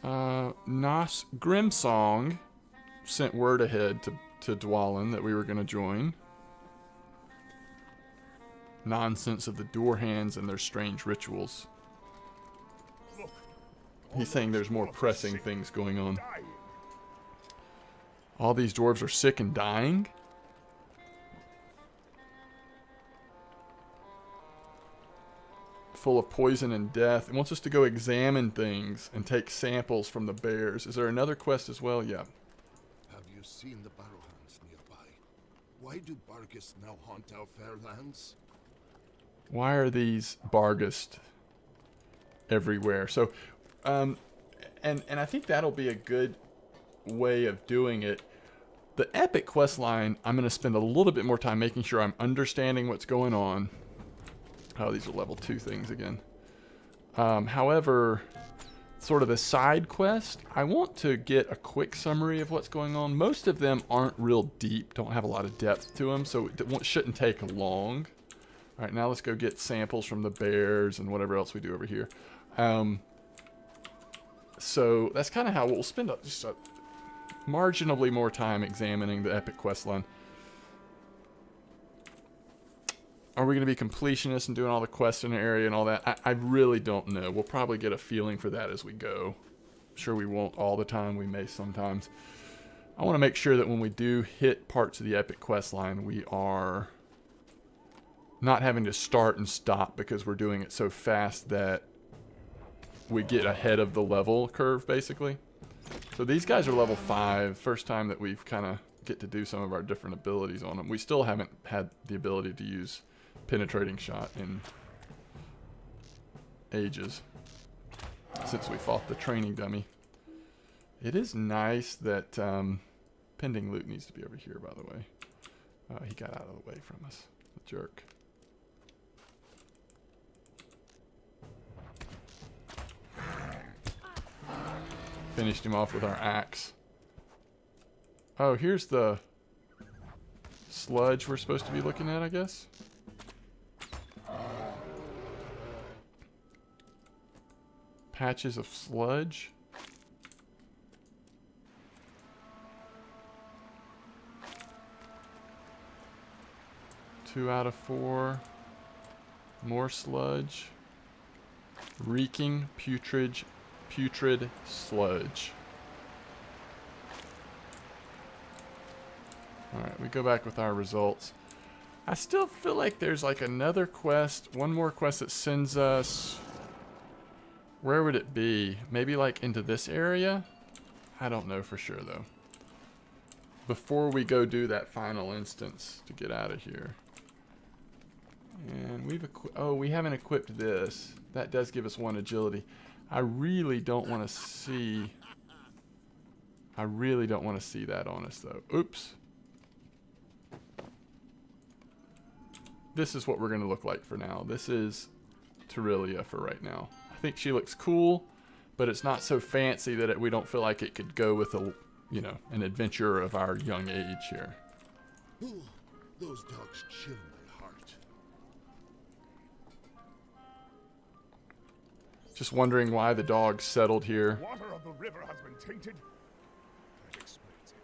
you're here. Nas Grimsong sent word ahead to Dwalin that we were going to join. Nonsense of the door hands and their strange rituals. He's saying there's more pressing things going on. All these dwarves are sick and dying? Full of poison and death. It wants us to go examine things and take samples from the bears. Is there another quest as well? Yeah. Have you seen the Barrowlands nearby? Why do Barghest now haunt our fair lands? Why are these Barghest everywhere? So, and I think that'll be a good way of doing it. The epic quest line, I'm going to spend a little bit more time making sure I'm understanding what's going on. Oh, these are level 2 things again. However, sort of the side quest, I want to get a quick summary of what's going on. Most of them aren't real deep, don't have a lot of depth to them, so it shouldn't take long. All right, now let's go get samples from the bears and whatever else we do over here. So that's kind of how we'll spend just marginally more time examining the epic quest line. Are we going to be completionists and doing all the quests in the area and all that? I really don't know. We'll probably get a feeling for that as we go. I'm sure we won't all the time. We may sometimes. I want to make sure that when we do hit parts of the epic quest line, we are not having to start and stop because we're doing it so fast that we get ahead of the level curve, basically. So these guys are level 5. First time that we've kind of get to do some of our different abilities on them. We still haven't had the ability to use penetrating shot in ages since we fought the training dummy. It is nice that pending loot needs to be over here, by the way. He got out of the way from us, the jerk. Finished him off with our axe. Oh, here's the sludge we're supposed to be looking at, I guess. Patches of sludge. Two out of 4. More sludge. Reeking, putrid sludge. Alright, we go back with our results. I still feel like there's like another quest, one more quest that sends us... Where would it be? Maybe like into this area? I don't know for sure though. Before we go do that final instance to get out of here. And we haven't equipped this. That does give us 1 agility. I really don't want to see that on us though. Oops. This is what we're going to look like for now. This is Tiryllia for right now. I think she looks cool, but it's not so fancy that we don't feel like it could go with a, you know, an adventurer of our young age here. Ooh, those dogs chill my heart. Just wondering why the dog settled here. Water of the river has been tainted. That explains it.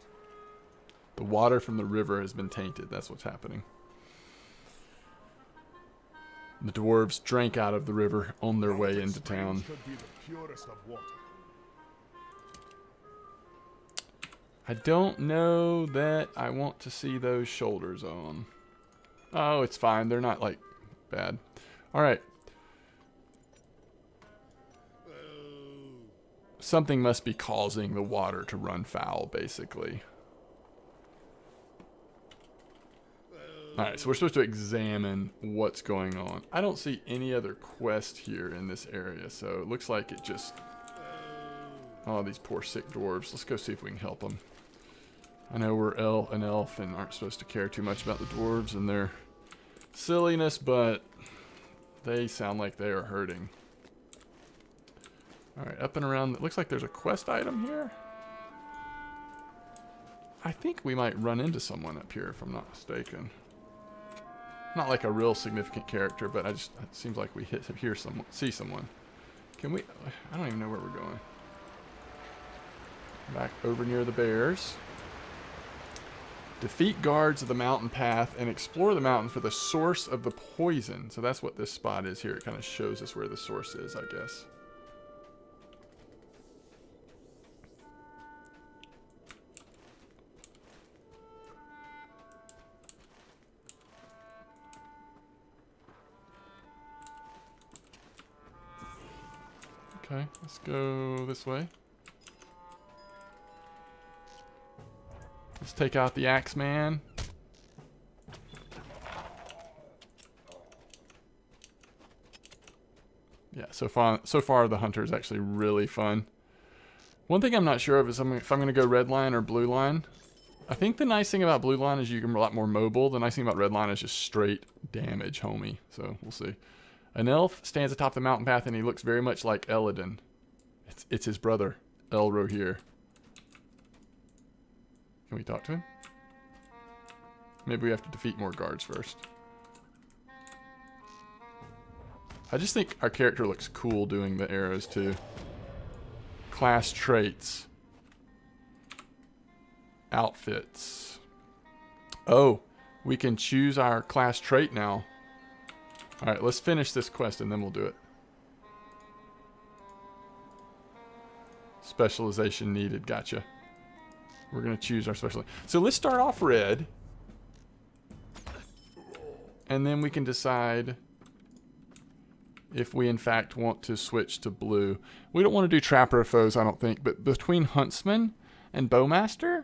The water from the river has been tainted. That's what's happening. The dwarves drank out of the river on their way into town. Should be the purest of water. I don't know that I want to see those shoulders on. Oh, it's fine. They're not, like, bad. All right. Something must be causing the water to run foul, basically. Alright, so we're supposed to examine what's going on. I don't see any other quest here in this area, so it looks like it just... Oh, these poor sick dwarves. Let's go see if we can help them. I know we're an elf and aren't supposed to care too much about the dwarves and their silliness, but they sound like they are hurting. Alright, up and around. It looks like there's a quest item here. I think we might run into someone up here, if I'm not mistaken. Not like a real significant character, but it seems like we see someone. Can we? I don't even know where we're going. Back over near the bears. Defeat guards of the mountain path and explore the mountain for the source of the poison. So that's what this spot is here. It kind of shows us where the source is, I guess. Okay, let's go this way. Let's take out the Axeman. Yeah, so far the hunter is actually really fun. One thing I'm not sure of is if I'm going to go red line or blue line. I think the nice thing about blue line is you can be a lot more mobile. The nice thing about red line is just straight damage, homie. So we'll see. An elf stands atop the mountain path and he looks very much like Eladin. It's his brother, LOTRO here. Can we talk to him? Maybe we have to defeat more guards first. I just think our character looks cool doing the arrows too. Class traits. Outfits. Oh, we can choose our class trait now. Alright, let's finish this quest and then we'll do it. Specialization needed. Gotcha. We're going to choose our special. So let's start off red. And then we can decide if we in fact want to switch to blue. We don't want to do Trapper of Foes, I don't think. But between Huntsman and Bowmaster,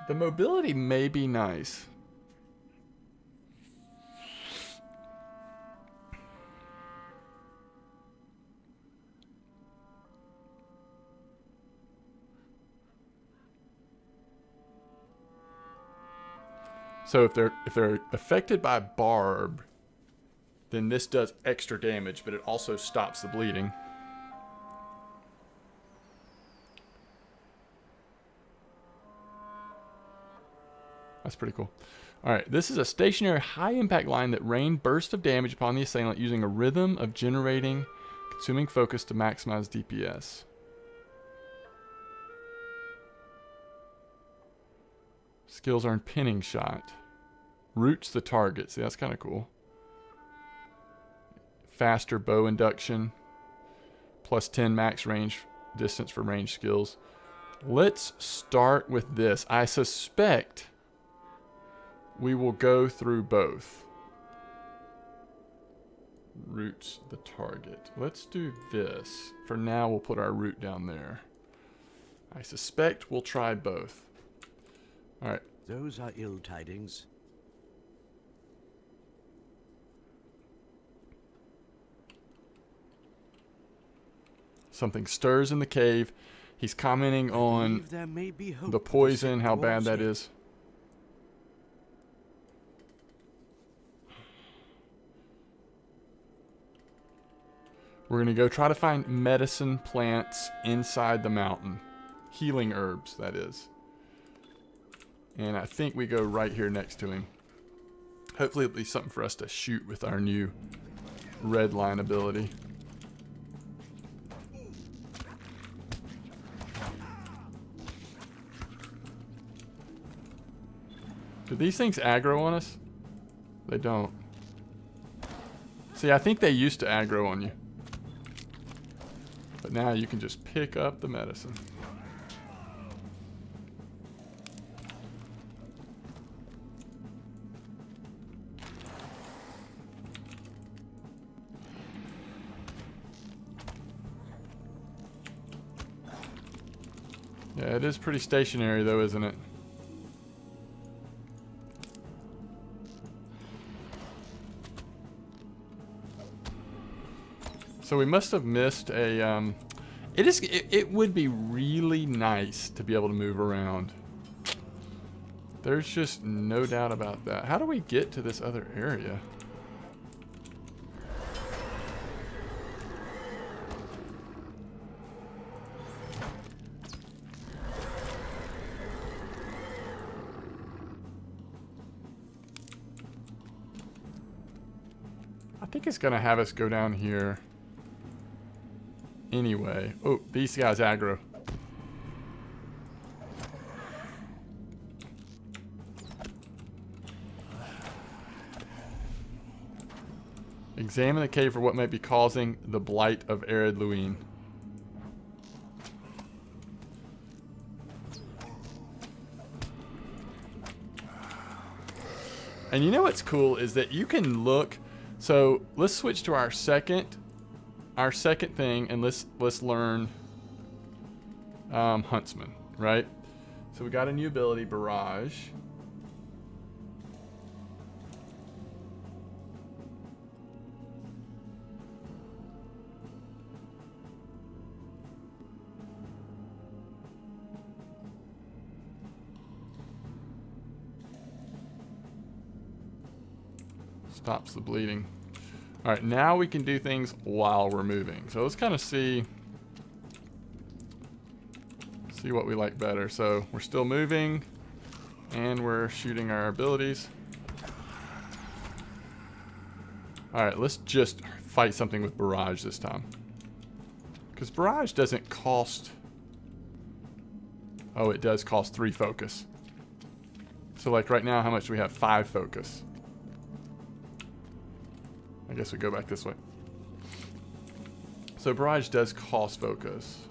the mobility may be nice. So if they're affected by barb, then this does extra damage, but it also stops the bleeding. That's pretty cool. Alright, this is a stationary high-impact line that rain bursts of damage upon the assailant using a rhythm of generating consuming focus to maximize DPS. Skills earn pinning shot. Roots the target. See, that's kind of cool. Faster bow induction. Plus 10 max range distance for range skills. Let's start with this. I suspect we will go through both. Roots the target. Let's do this. For now, we'll put our root down there. I suspect we'll try both. Alright. Those are ill tidings. Something stirs in the cave. He's commenting on There may be hope the for poison, sick how bad dwarves that here. is. We're going to go try to find medicine plants inside the mountain. Healing herbs, that is. And I think we go right here next to him. Hopefully it'll be something for us to shoot with our new red line ability. Do these things aggro on us? They don't. See, I think they used to aggro on you. But now you can just pick up the medicine. Yeah, it is pretty stationary though, isn't it? So we must have missed a, it would be really nice to be able to move around. There's just no doubt about that. How do we get to this other area? I think it's gonna have us go down here anyway. Oh, these guys aggro. Examine the cave for what might be causing the blight of Arid Luine. And you know what's cool is that you can look. So let's switch to our second thing, and let's learn Huntsman, right? So we got a new ability, Barrage. Stops the bleeding. All right, now we can do things while we're moving. So let's kind of see what we like better. So we're still moving and we're shooting our abilities. All right, let's just fight something with Barrage this time. Because Barrage doesn't cost... Oh, it does cost 3 focus. So like right now, how much do we have? 5 focus. I guess we go back this way. So Barrage does cost focus.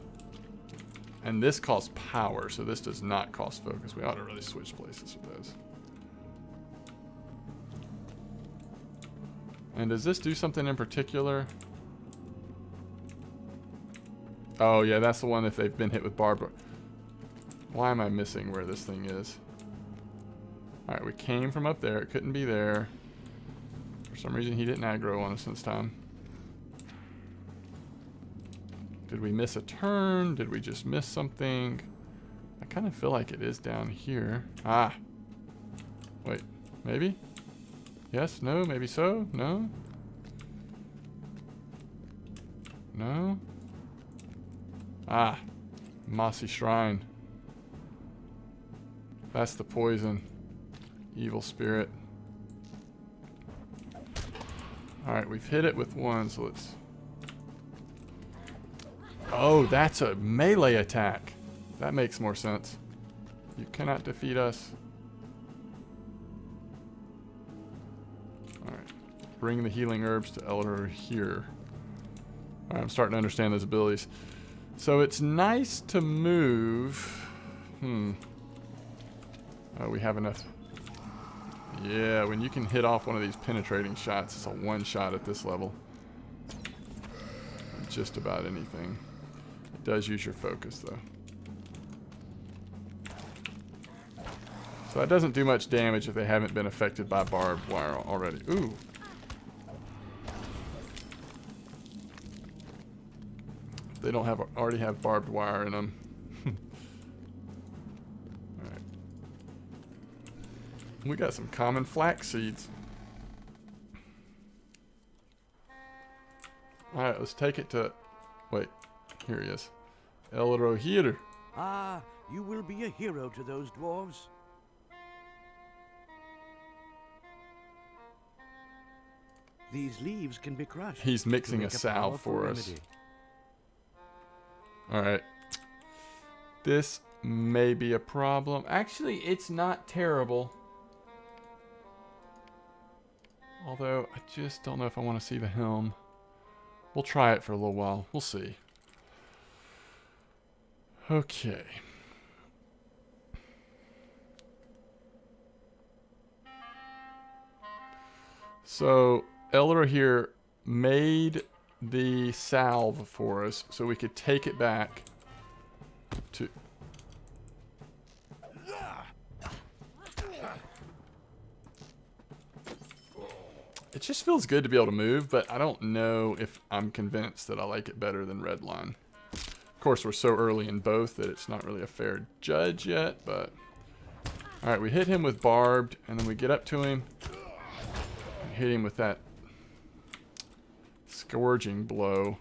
And this costs power, so this does not cost focus. We ought to really switch places with those. And does this do something in particular? Oh yeah, that's the one if they've been hit with barbed wire. Why am I missing where this thing is? Alright, we came from up there. It couldn't be there. For some reason, he didn't aggro on us this time. Did we miss a turn? Did we just miss something? I kind of feel like it is down here. Ah. Wait. Maybe? Yes? No? Maybe so? No? No? Ah. Mossy Shrine. That's the poison. Evil spirit. Alright, we've hit it with one, so let's... Oh, that's a melee attack. That makes more sense. You cannot defeat us. Alright. Bring the healing herbs to Elder here. Alright, I'm starting to understand those abilities. So it's nice to move. Oh, we have enough... Yeah, when you can hit off one of these penetrating shots, it's a one shot at this level. Just about anything. It does use your focus though. So that doesn't do much damage if they haven't been affected by barbed wire already. Ooh. they don't have already have barbed wire in them. Alright. We got some common flax seeds. Alright, let's take it to... Wait, here he is. LOTRO here. Ah, you will be a hero to those dwarves. These leaves can be crushed. He's mixing to a make salve powerful for us. remedy. Alright. This may be a problem. Actually, it's not terrible. Although, I just don't know if I want to see the helm. We'll try it for a little while. We'll see. Okay. So, LOTRO here made the salve for us so we could take it back to... It just feels good to be able to move, but I don't know if I'm convinced that I like it better than Redline. Of course, we're so early in both that it's not really a fair judge yet, but... Alright, we hit him with barbed, and then we get up to him and hit him with that scourging blow.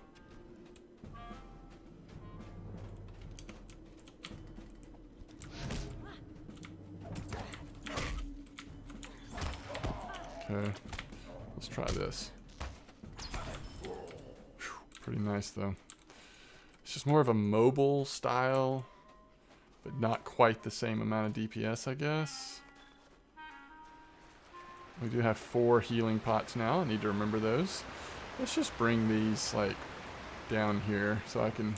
Okay. Let's try this. Whew, pretty nice though. It's just more of a mobile style, but not quite the same amount of DPS, I guess. We do have 4 healing pots now. I need to remember those. Let's just bring these like down here so I can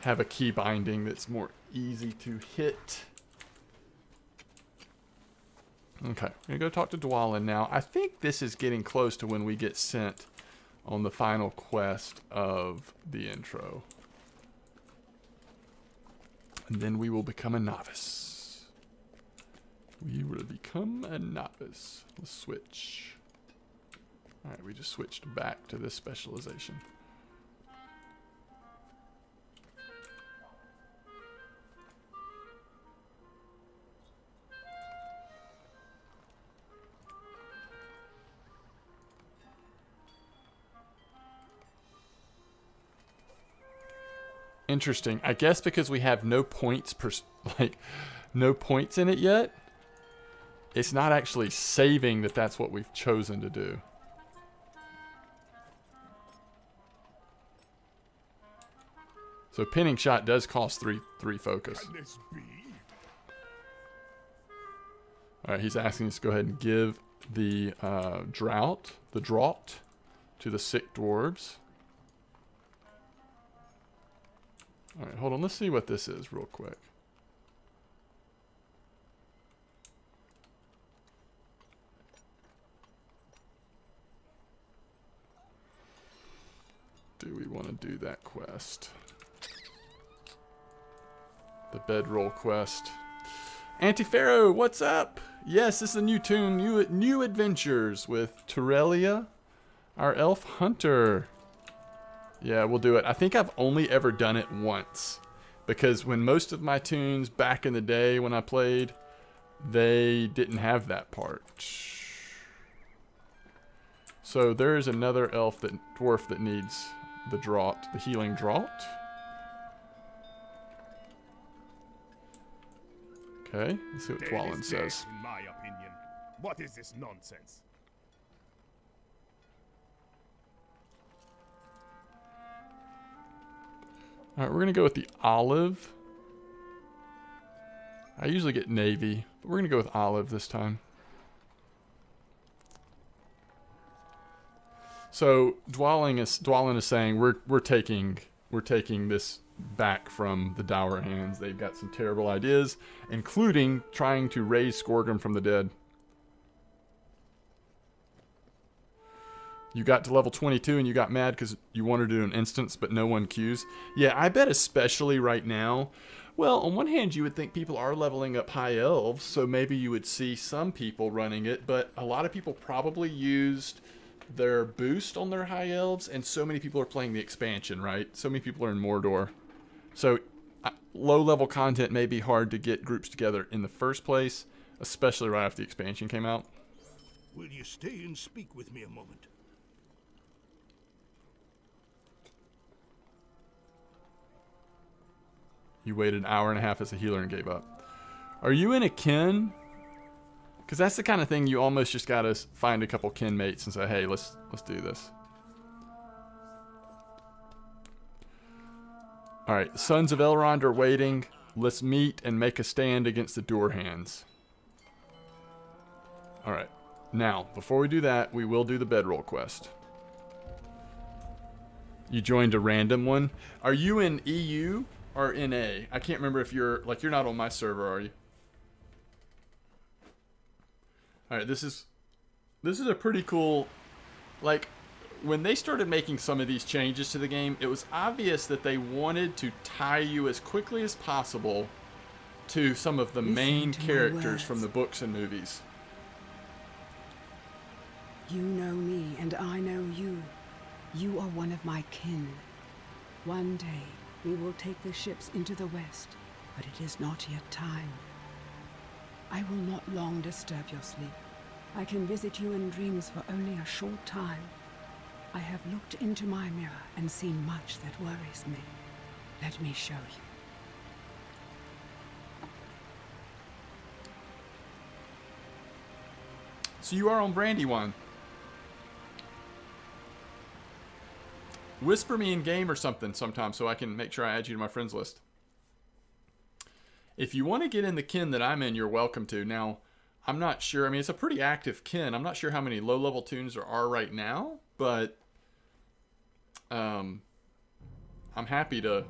have a key binding that's more easy to hit. Okay, I'm going to go talk to Dwalin now. I think this is getting close to when we get sent on the final quest of the intro. And then we will become a novice. We will become a novice. Let's switch. Alright, we just switched back to this specialization. Interesting. I guess because we have no points per, like, no points in it yet, it's not actually saving that that's what we've chosen to do. So pinning shot does cost three focus. Can this be? Alright, he's asking us to go ahead and give the draught to the sick dwarves. Alright, hold on. Let's see what this is real quick. Do we want to do that quest? The bedroll quest. Antipharaoh, what's up? Yes, this is a new tune. New adventures with Tiryllia, our elf hunter. Yeah, we'll do it. I think I've only ever done it once. Because when most of my tunes back in the day when I played, they didn't have that part. So there's another dwarf that needs the draught, the healing draught. Okay, let's see what Dwalin says. In my opinion, what is this nonsense? Alright, we're going to go with the olive. I usually get navy, but we're going to go with olive this time. So Dwalin is saying we're taking this back from the Dour Hands. They've got some terrible ideas, including trying to raise Skorgrim from the dead. You got to level 22 and you got mad because you wanted to do an instance, but no one queues. Yeah, I bet especially right now. Well, on one hand, you would think people are leveling up high elves, so maybe you would see some people running it, but a lot of people probably used their boost on their high elves, and so many people are playing the expansion, right? So many people are in Mordor. So low-level content may be hard to get groups together in the first place, especially right after the expansion came out. Will you stay and speak with me a moment? You waited an hour and a half as a healer and gave up. Are you in a kin? Because that's the kind of thing you almost just gotta find a couple kin mates and say, hey, let's do this. Alright, Sons of Elrond are waiting. Let's meet and make a stand against the Doorhands. Alright, now, before we do that, we will do the bedroll quest. You joined a random one. Are you in EU or NA? I can't remember if you're not on my server, are you? Alright, this is a pretty cool, like, when they started making some of these changes to the game, it was obvious that they wanted to tie you as quickly as possible to some of the main characters from the books and movies. You know me, and I know you. You are one of my kin. One day, we will take the ships into the west, but it is not yet time. I will not long disturb your sleep. I can visit you in dreams for only a short time. I have looked into my mirror and seen much that worries me. Let me show you. So you are on Brandywine. Whisper me in game or something sometime so I can make sure I add you to my friends list. If you want to get in the kin that I'm in, you're welcome to. Now, I'm not sure. I mean, it's a pretty active kin. I'm not sure how many low-level tunes there are right now, but I'm happy to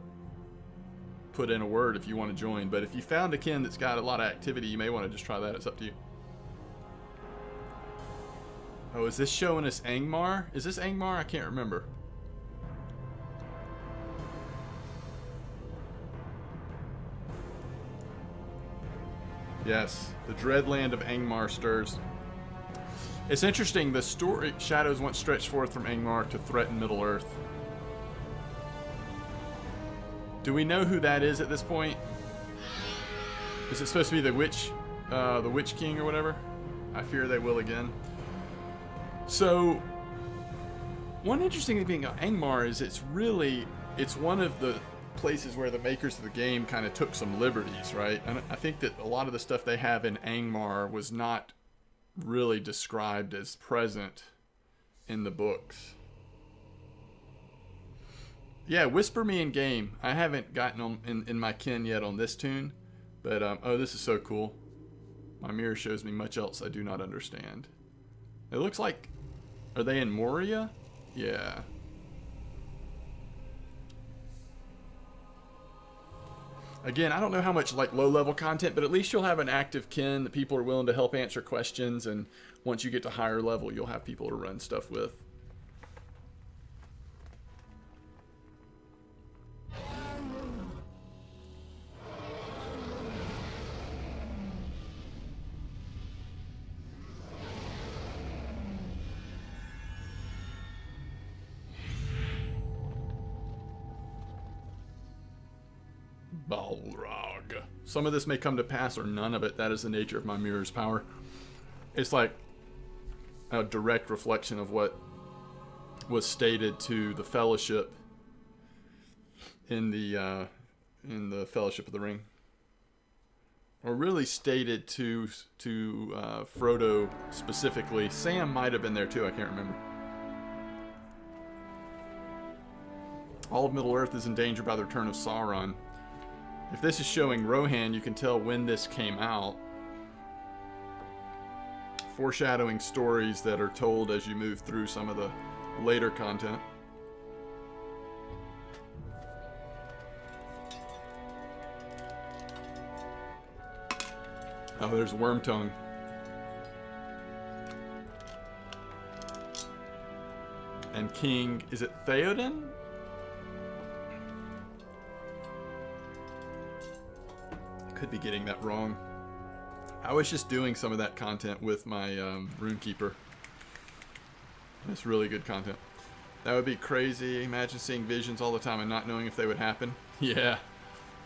put in a word if you want to join. But if you found a kin that's got a lot of activity, you may want to just try that. It's up to you. Oh, is this showing us Angmar? Is this Angmar? I can't remember. Yes, the dreadland of Angmar stirs. It's interesting, the story shadows once stretched forth from Angmar to threaten Middle-earth. Do we know who that is at this point? Is it supposed to be the Witch King or whatever? I fear they will again. So, one interesting thing about Angmar is it's one of the places where the makers of the game kind of took some liberties, right? And I think that a lot of the stuff they have in Angmar was not really described as present in the books. Yeah, whisper me in game. I haven't gotten on in my kin yet on this tune, but oh, this is so cool. My mirror shows me much else I do not understand. It looks like, are they in Moria? Yeah. Again, I don't know how much like low-level content, but at least you'll have an active kin that people are willing to help answer questions, and once you get to higher level, you'll have people to run stuff with. Balrog. Some of this may come to pass or none of it. That is the nature of my mirror's power. It's like a direct reflection of what was stated to the Fellowship in the Fellowship of the Ring, or really stated to Frodo specifically. Sam might have been there too. I can't remember. All of Middle-earth is in danger by the return of Sauron. If this is showing Rohan, you can tell when this came out. Foreshadowing stories that are told as you move through some of the later content. Oh, there's Wormtongue. And King, is it Theoden? Could be getting that wrong. I was just doing some of that content with my Runekeeper. That's really good content. That would be crazy. Imagine seeing visions all the time and not knowing if they would happen. Yeah,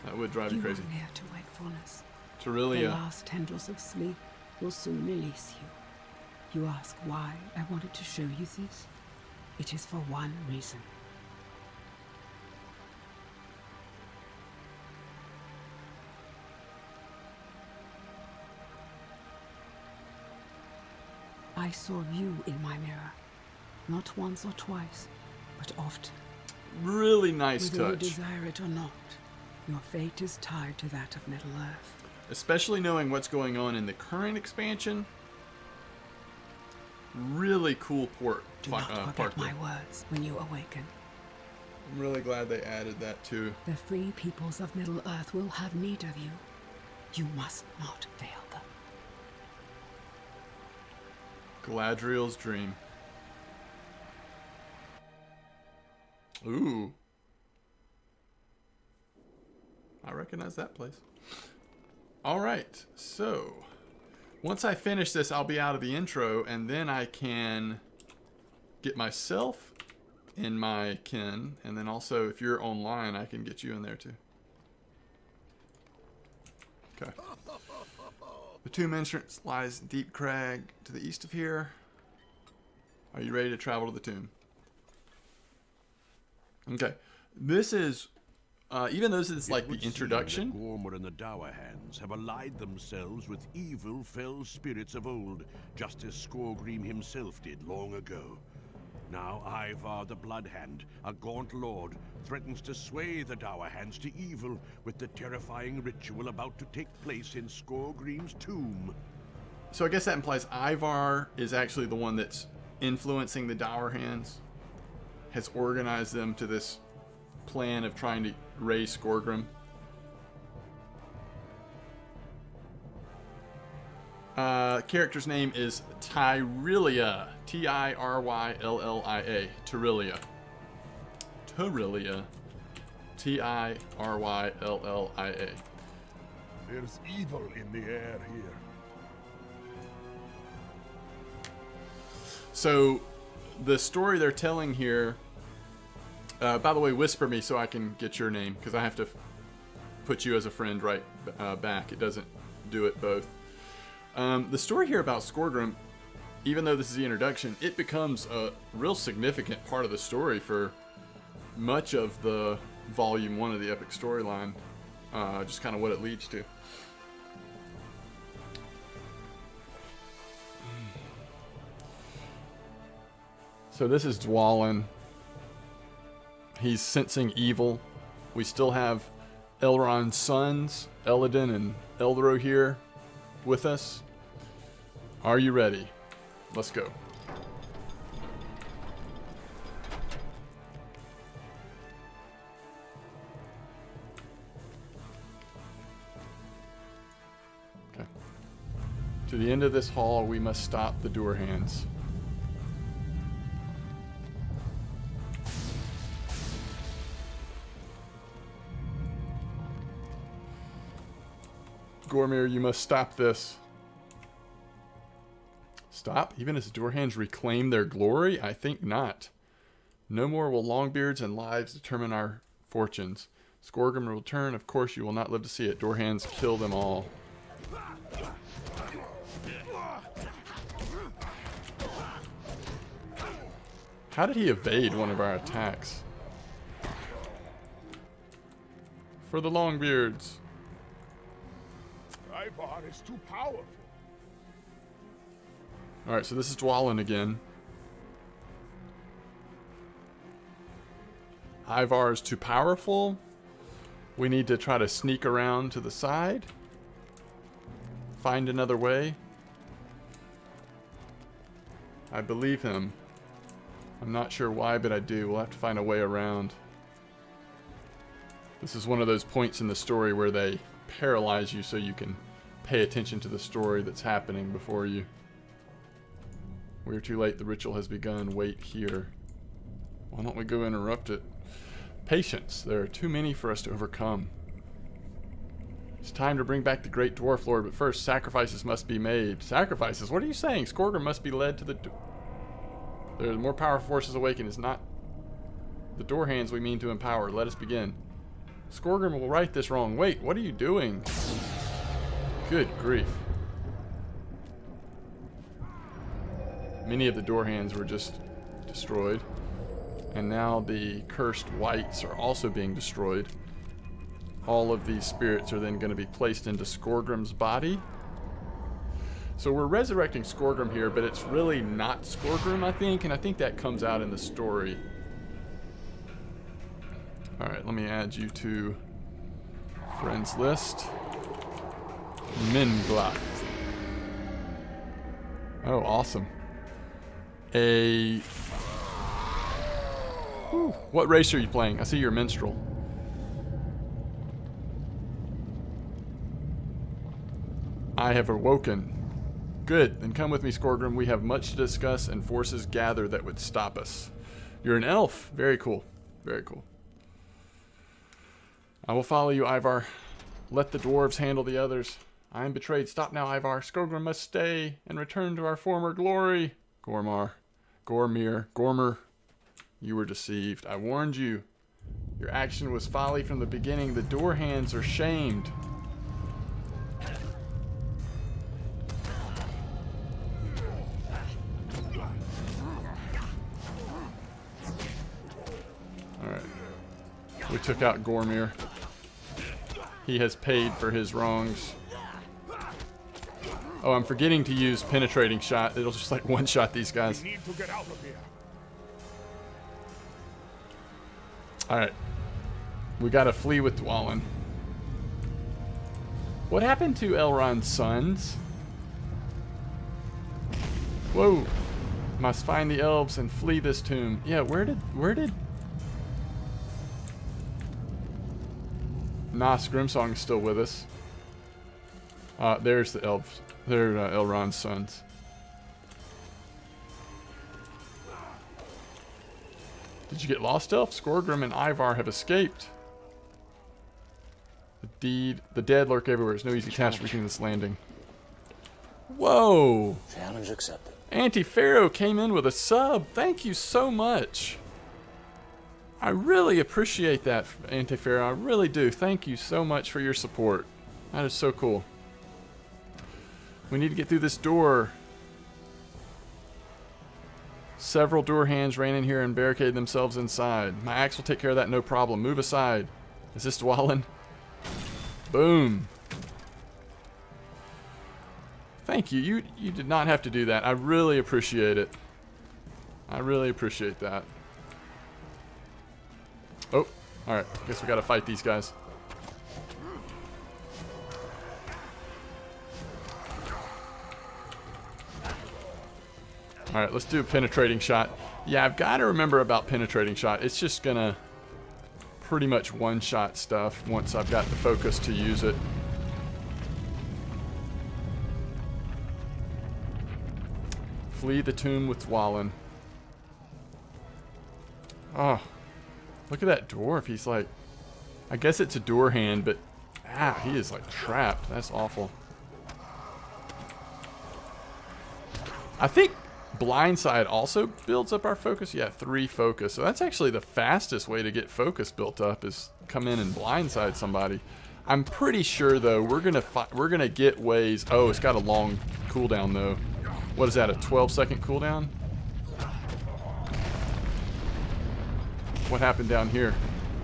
that would drive you crazy. You are near to wakefulness. The Tiryllia. last tendrils of sleep will soon release you. You ask why I wanted to show you this? It is for one reason. I saw you in my mirror. Not once or twice, but often. Really nice Whether you touch. desire it or not, your fate is tied to that of Middle-earth. Especially knowing what's going on in the current expansion. Really cool part. Do not forget my words when you awaken. I'm really glad they added that too. The free peoples of Middle-earth will have need of you. You must not fail them. Galadriel's dream. Ooh. I recognize that place. Alright, so once I finish this, I'll be out of the intro, and then I can get myself in my kin, and then also if you're online, I can get you in there too. Okay. The tomb entrance lies deep crag to the east of here. Are you ready to travel to the tomb? Okay. This is, even though this is like the introduction. The Gormor and the Dour Hands have allied themselves with evil, fell spirits of old, just as Skorgrim himself did long ago. Now Ivar the Bloodhand, a gaunt lord, threatens to sway the Dour Hands to evil with the terrifying ritual about to take place in Skorgrim's tomb. So I guess that implies Ivar is actually the one that's influencing the Dour Hands, has organized them to this plan of trying to raise Skorgrim. Character's name is Tiryllia. Tiryllia. Tiryllia. Tiryllia. Tiryllia. There's evil in the air here. So, the story they're telling here. By the way, whisper me so I can get your name, because I have to put you as a friend right back. It doesn't do it both. The story here about Skorgrim, even though this is the introduction, it becomes a real significant part of the story for much of the Volume 1 of the epic storyline. Just kind of what it leads to. So this is Dwalin. He's sensing evil. We still have Elrond's sons, Elladan and Eldro here with us. Are you ready? Let's go. Okay. To the end of this hall, we must stop the door hands. Gormir, you must stop this. Stop? Even as door hands reclaim their glory? I think not. No more will Longbeards and lives determine our fortunes. Skorgrim will return. Of course, you will not live to see it. Door hands kill them all. How did he evade one of our attacks? For the Longbeards. Ivar is too powerful. Alright, so this is Dwalin again. Ivar is too powerful. We need to try to sneak around to the side. Find another way. I believe him. I'm not sure why, but I do. We'll have to find a way around. This is one of those points in the story where they paralyze you so you can pay attention to the story that's happening before you. We're too late. The ritual has begun. Wait here. Why don't we go interrupt it? Patience. There are too many for us to overcome. It's time to bring back the Great Dwarf Lord, but first sacrifices must be made. Sacrifices? What are you saying? Skorgrim must be led to the... There are more powerful forces awakened. It's not the door hands we mean to empower. Let us begin. Skorgrim will right this wrong. Wait, what are you doing? Good grief. Many of the door hands were just destroyed. And now the cursed wights are also being destroyed. All of these spirits are then going to be placed into Skorgrim's body. So we're resurrecting Skorgrim here, but it's really not Skorgrim, I think, and I think that comes out in the story. Alright, let me add you to friends list. Minglath. Oh, awesome. What race are you playing? I see you're a minstrel. I have awoken. Good, then come with me, Skorgrim. We have much to discuss and forces gather that would stop us. You're an elf. Very cool. Very cool. I will follow you, Ivar. Let the dwarves handle the others. I am betrayed. Stop now, Ivar. Skorgrim must stay and return to our former glory. Gormir. You were deceived. I warned you. Your action was folly from the beginning. The door hands are shamed. Alright. We took out Gormir. He has paid for his wrongs. Oh, I'm forgetting to use penetrating shot. It'll just like one-shot these guys. We need to get out of here. Alright. We gotta flee with Dwalin. What happened to Elrond's sons? Whoa. Must find the elves and flee this tomb. Yeah, where did Nas Grimsong is still with us. There's the elves. They're Elrond's sons. Did you get lost, elf? Skorgrim and Ivar have escaped. The dead lurk everywhere. It's no easy task reaching this landing. Whoa! Challenge accepted. Anti-Pharaoh came in with a sub. Thank you so much. I really appreciate that, Anti-Pharaoh. I really do. Thank you so much for your support. That is so cool. We need to get through this door. Several door hands ran in here and barricaded themselves inside. My axe will take care of that, no problem. Move aside. Is this Dwalin? Boom. Thank you. You did not have to do that. I really appreciate it. I really appreciate that. Oh, alright. Guess we gotta fight these guys. Alright, let's do a penetrating shot. Yeah, I've got to remember about penetrating shot. It's just gonna pretty much one-shot stuff once I've got the focus to use it. Flee the tomb with Dwalin. Oh, look at that dwarf. He's like, I guess it's a door hand, but he is like trapped. That's awful. I think Blindside also builds up our focus. Yeah, 3 focus. So that's actually the fastest way to get focus built up, is come in and blindside somebody. I'm pretty sure though we're gonna get ways. Oh, it's got a long cooldown though. What is that? A 12-second cooldown? What happened down here?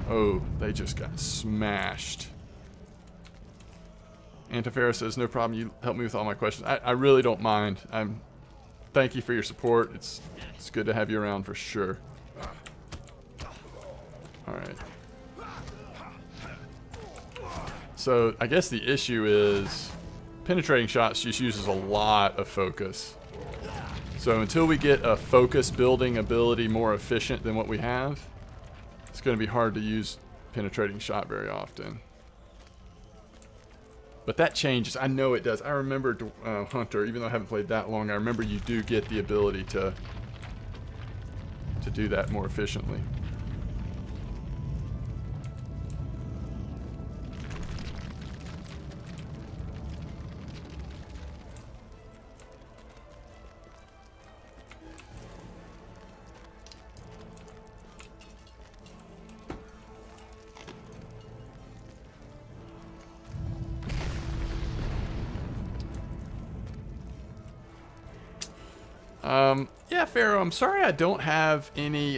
Oh, they just got smashed. Antiphara says, no problem. You help me with all my questions. I really don't mind. Thank you for your support. It's good to have you around for sure. Alright. So, I guess the issue is penetrating shots just uses a lot of focus. So until we get a focus building ability more efficient than what we have, it's going to be hard to use penetrating shot very often. But that changes. I know it does. I remember Hunter, even though I haven't played that long, I remember you do get the ability to do that more efficiently. Yeah, Pharaoh, I'm sorry I don't have any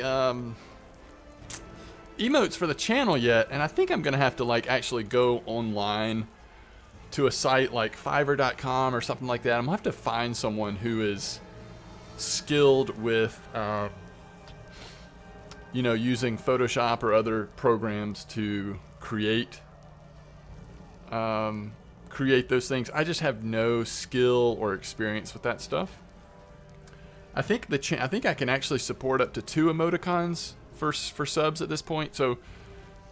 emotes for the channel yet, and I think I'm gonna have to like actually go online to a site like Fiverr.com or something like that. I'm gonna have to find someone who is skilled with you know, using Photoshop or other programs to create those things. I just have no skill or experience with that stuff. I think I think I can actually support up to 2 emoticons for subs at this point. So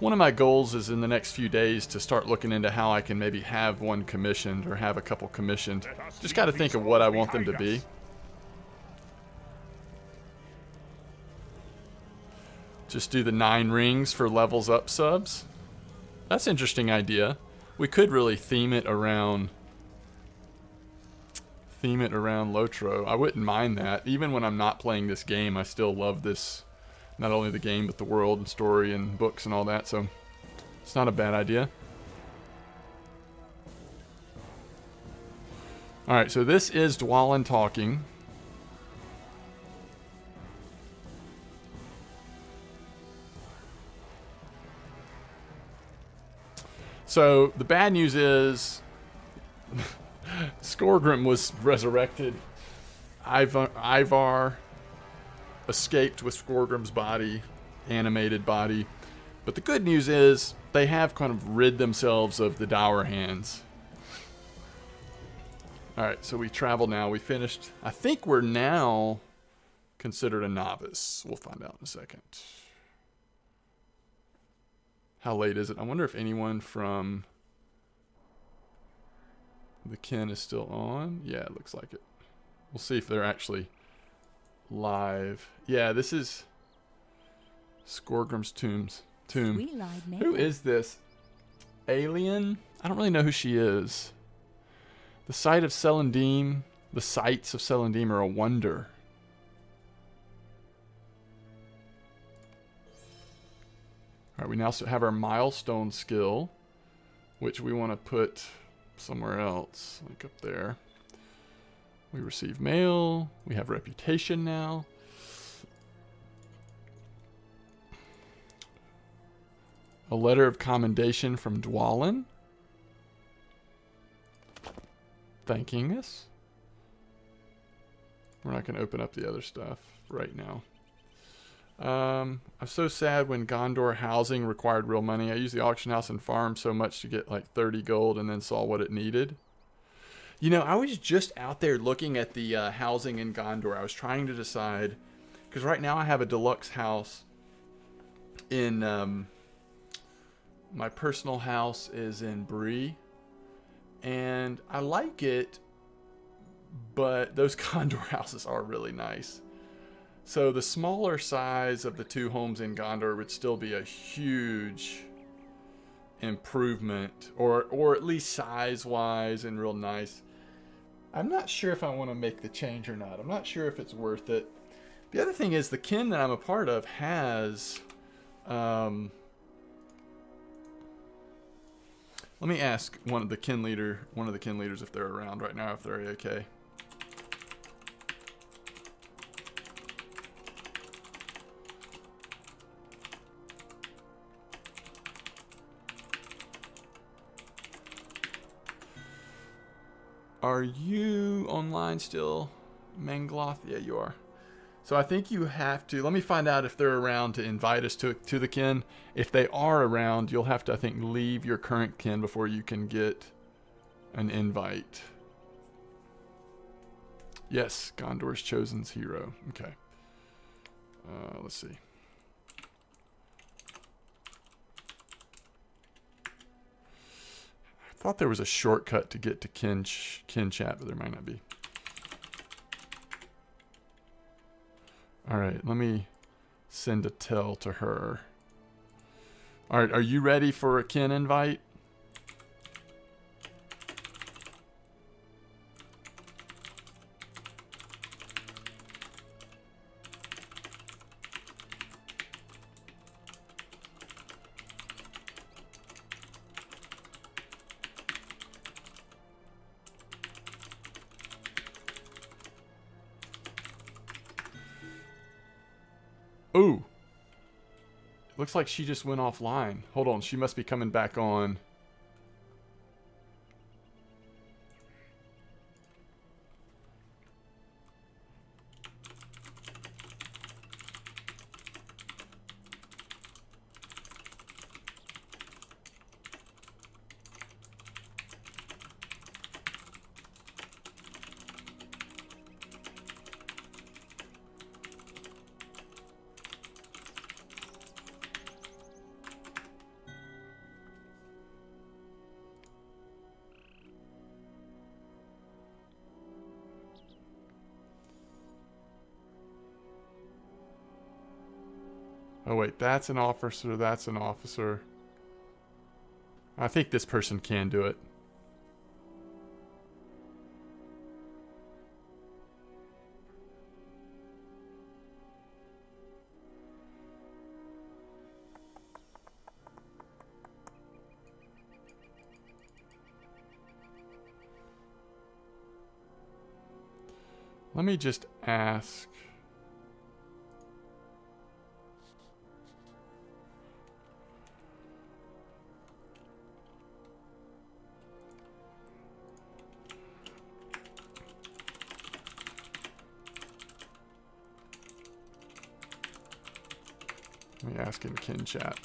one of my goals is in the next few days to start looking into how I can maybe have one commissioned or have a couple commissioned. Just got to think of what I want them to be. Just do the 9 rings for levels up subs. That's an interesting idea. We could really theme it around LOTRO. I wouldn't mind that. Even when I'm not playing this game, I still love this, not only the game, but the world and story and books and all that, so it's not a bad idea. Alright, so this is Dwalin talking. So, the bad news is Skorgrim was resurrected. Ivar escaped with Skorgrim's body, animated body. But the good news is they have kind of rid themselves of the Dour Hands. Alright, so we travel now. We finished. I think we're now considered a novice. We'll find out in a second. How late is it? I wonder if anyone from the kin is still on. Yeah, it looks like it. We'll see if they're actually live. Yeah, this is Skorgrim's tomb. Who is this? Alien? I don't really know who she is. The sight of Celandine, the sights of Celandine are a wonder. Alright, we now have our milestone skill, which we want to put somewhere else, like up there. We receive mail. We have reputation now. A letter of commendation from Dwalin, thanking us. We're not going to open up the other stuff right now. I'm so sad when Gondor housing required real money. I used the auction house and farm so much to get like 30 gold and then saw what it needed. You know, I was just out there looking at the housing in Gondor. I was trying to decide, because right now I have a deluxe house in, my personal house is in Bree, and I like it, but those Gondor houses are really nice. So the smaller size of the 2 homes in Gondor would still be a huge improvement, or at least size-wise and real nice. I'm not sure if I want to make the change or not. I'm not sure if it's worth it. The other thing is the kin that I'm a part of has... let me ask one of the kin leaders if they're around right now, if they're okay. Are you online still, Mangloth? Yeah, you are. So I think you have to, let me find out if they're around to invite us to the kin. If they are around, you'll have to, I think, leave your current kin before you can get an invite. Yes, Gondor's chosen's hero. Okay. Let's see. I thought there was a shortcut to get to kin chat, but there might not be. All right, let me send a tell to her. All right, are you ready for a kin invite? Ooh. Looks like she just went offline. Hold on, she must be coming back on. Oh wait, that's an officer, that's an officer. I think this person can do it. Let me just ask. Let me ask in kin chat.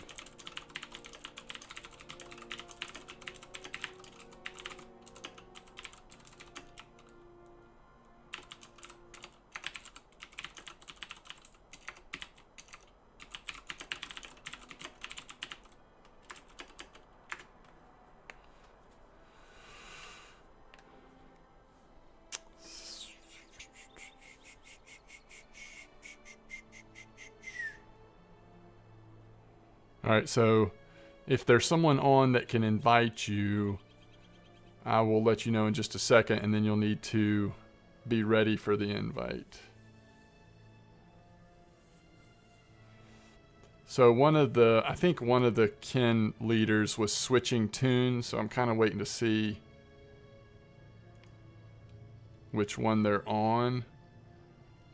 Alright, so if there's someone on that can invite you, I will let you know in just a second, and then you'll need to be ready for the invite. So I think one of the kin leaders was switching tunes, so I'm kind of waiting to see which one they're on.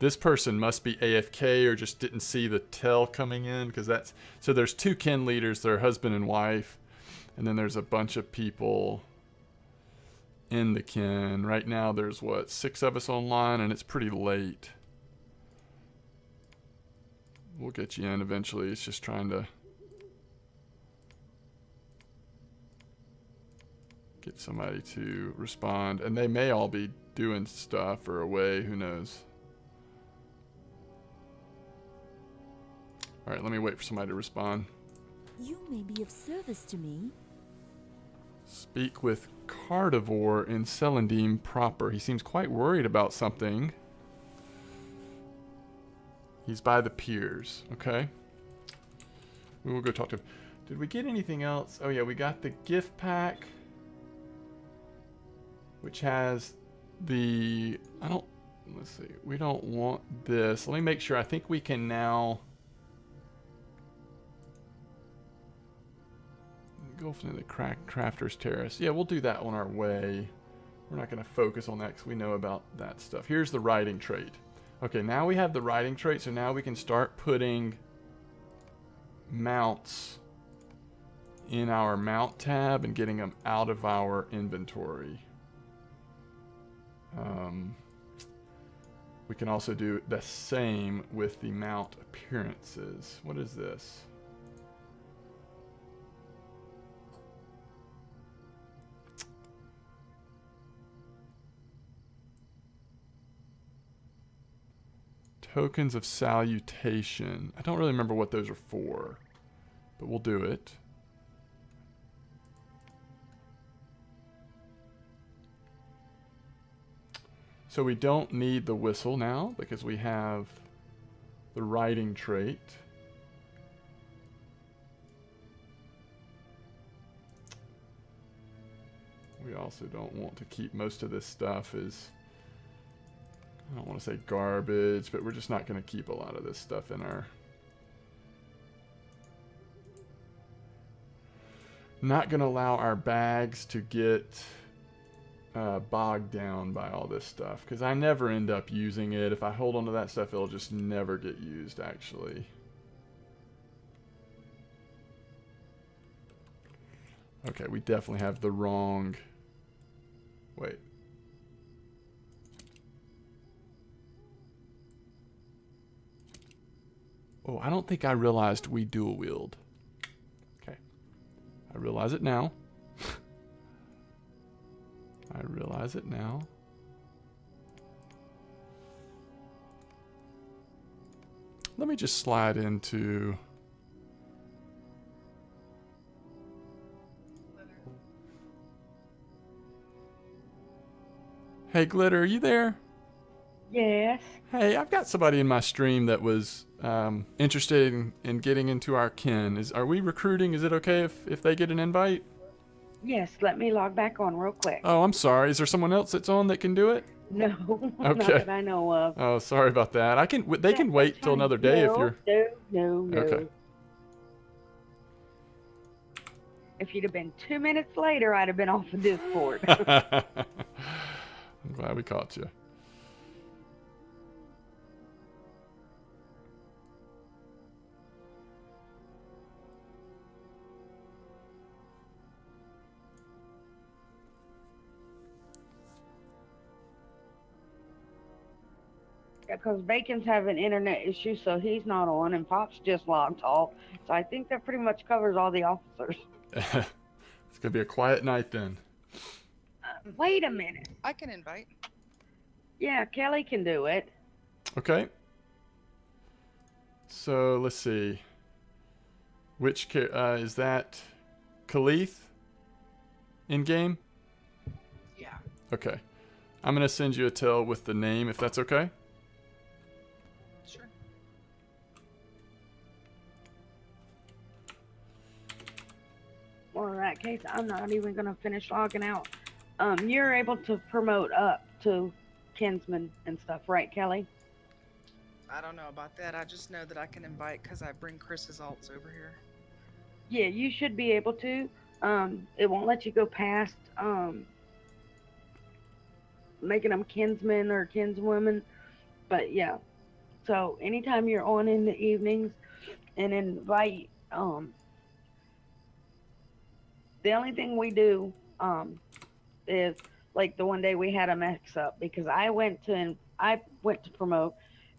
This person must be AFK or just didn't see the tell coming in, because that's... So there's two kin leaders, they're husband and wife, and then there's a bunch of people in the kin. Right now there's, what, 6 of us online, and it's pretty late. We'll get you in eventually. It's just trying to get somebody to respond. And they may all be doing stuff or away, who knows. Alright, let me wait for somebody to respond. You may be of service to me. Speak with Carnivore in Celandine proper. He seems quite worried about something. He's by the piers. Okay. We will go talk to him. Did we get anything else? Oh yeah, we got the gift pack, which has the... Let's see. We don't want this. Let me make sure. I think we can now... Go into the Crafter's Terrace. Yeah, we'll do that on our way. We're not going to focus on that because we know about that stuff. Here's the riding trait. Okay, now we have the riding trait, so now we can start putting mounts in our mount tab and getting them out of our inventory. We can also do the same with the mount appearances. What is this? Tokens of salutation. I don't really remember what those are for, but we'll do it. So we don't need the whistle now because we have the riding trait. We also don't want to keep most of this stuff as... I don't want to say garbage, but we're just not going to keep a lot of this stuff in our... Not going to allow our bags to get bogged down by all this stuff, because I never end up using it. If I hold on to that stuff, it'll just never get used, actually. Okay, we definitely have the wrong... Wait. Oh, I don't think I realized we dual wield. Okay. I realize it now. I realize it now. Let me just slide into... Hey, Glitter, are you there? Yes. Hey, I've got somebody in my stream that was interested in getting into our kin. Are we recruiting? Is it okay if they get an invite? Yes, let me log back on real quick. Oh, I'm sorry. Is there someone else that's on that can do it? No, Okay. not that I know of. Oh, sorry about that. They can wait till another day if you're... No. Okay. If you'd have been 2 minutes later, I'd have been off of Discord. I'm glad we caught you. Because Bacon's having internet issues, so he's not on, and Pop's just logged off. So I think that pretty much covers all the officers. It's going to be a quiet night then. Wait a minute. I can invite. Yeah, Kelly can do it. Okay. So, let's see. Which is that Khalith in-game? Yeah. Okay. I'm going to send you a tell with the name, if that's okay. Sure. Well, in that case, I'm not even going to finish logging out. You're able to promote up to kinsmen and stuff, right, Kelly? I don't know about that. I just know that I can invite because I bring Chris's alts over here. Yeah, you should be able to. It won't let you go past making them kinsmen or kinswomen, but yeah. So anytime you're on in the evenings and invite, the only thing we do is like the one day we had a mix up because I went to promote.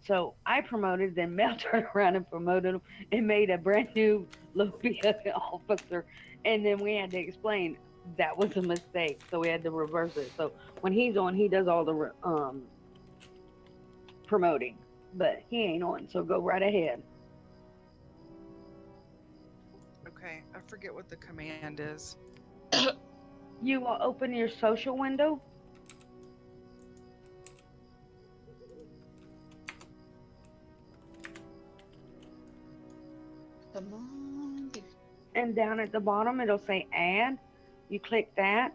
So I promoted, then Mel turned around and promoted him and made a brand new Lobia officer. And then we had to explain that was a mistake. So we had to reverse it. So when he's on, he does all the promoting. But he ain't on, so go right ahead. Okay, I forget what the command is. You will open your social window. Come on. And down at the bottom, it'll say add. You click that.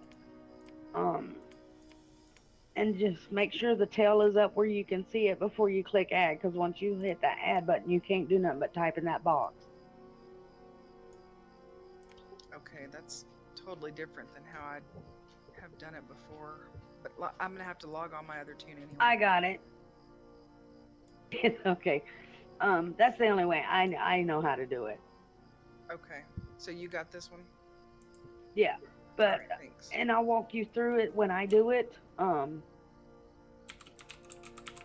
And just make sure the tail is up where you can see it before you click add. Because once you hit that add button, you can't do nothing but type in that box. Okay, that's totally different than how I have done it before. But I'm going to have to log on my other tune anyway. I got it. It's okay. That's the only way I know how to do it. Okay, so you got this one? Yeah, but Right, thanks. and I'll walk you through it when I do it.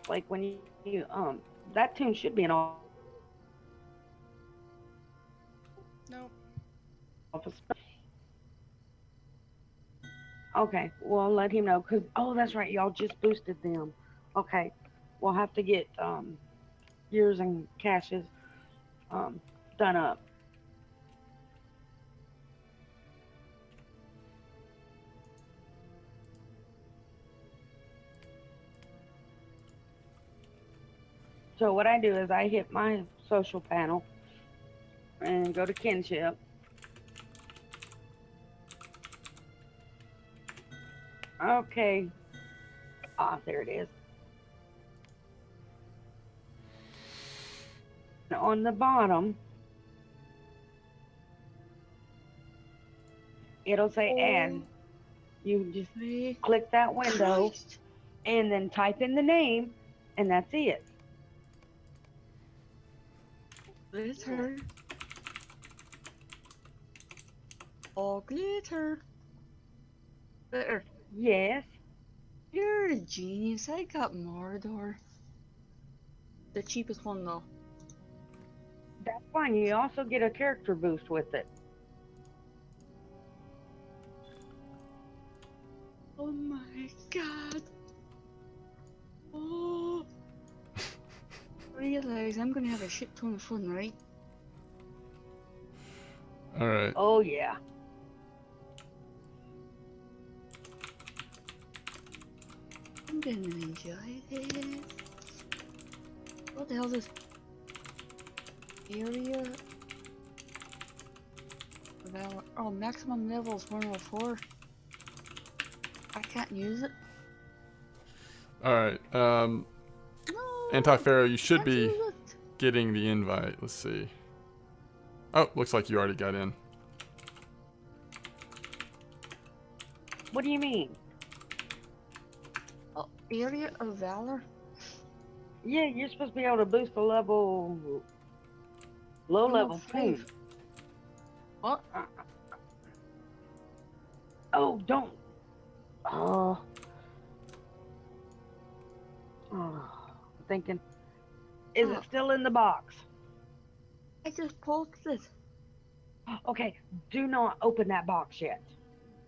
Like when you that tune should be in all Nope. office. Okay, well let him know because that's right, y'all just boosted them. Okay, we'll have to get yours and Cash's done up. So what I do is I hit my social panel and go to kinship. Okay. There it is. On the bottom, it'll say add. You just click that window and then type in the name, and that's it. It's her. Oh, Glitter. Glitter. Yes. You're a genius. I got Mordor. The cheapest one, though. That's fine. You also get a character boost with it. Oh my god. Oh. Realize I'm gonna have a shit ton of fun, right? Alright. Oh, yeah. I'm gonna enjoy this. What the hell is this? Area? Oh, maximum level is 104. I can't use it. Alright. No, Anti-Pharaoh, you should can't be use it. getting the invite. Let's see. Oh, looks like you already got in. What do you mean? Oh, Area of Valor? Yeah, you're supposed to be able to boost the level. Low level too. What? Oh, don't. Oh. Thinking. Is it still in the box? I just poked it. Okay, do not open that box yet.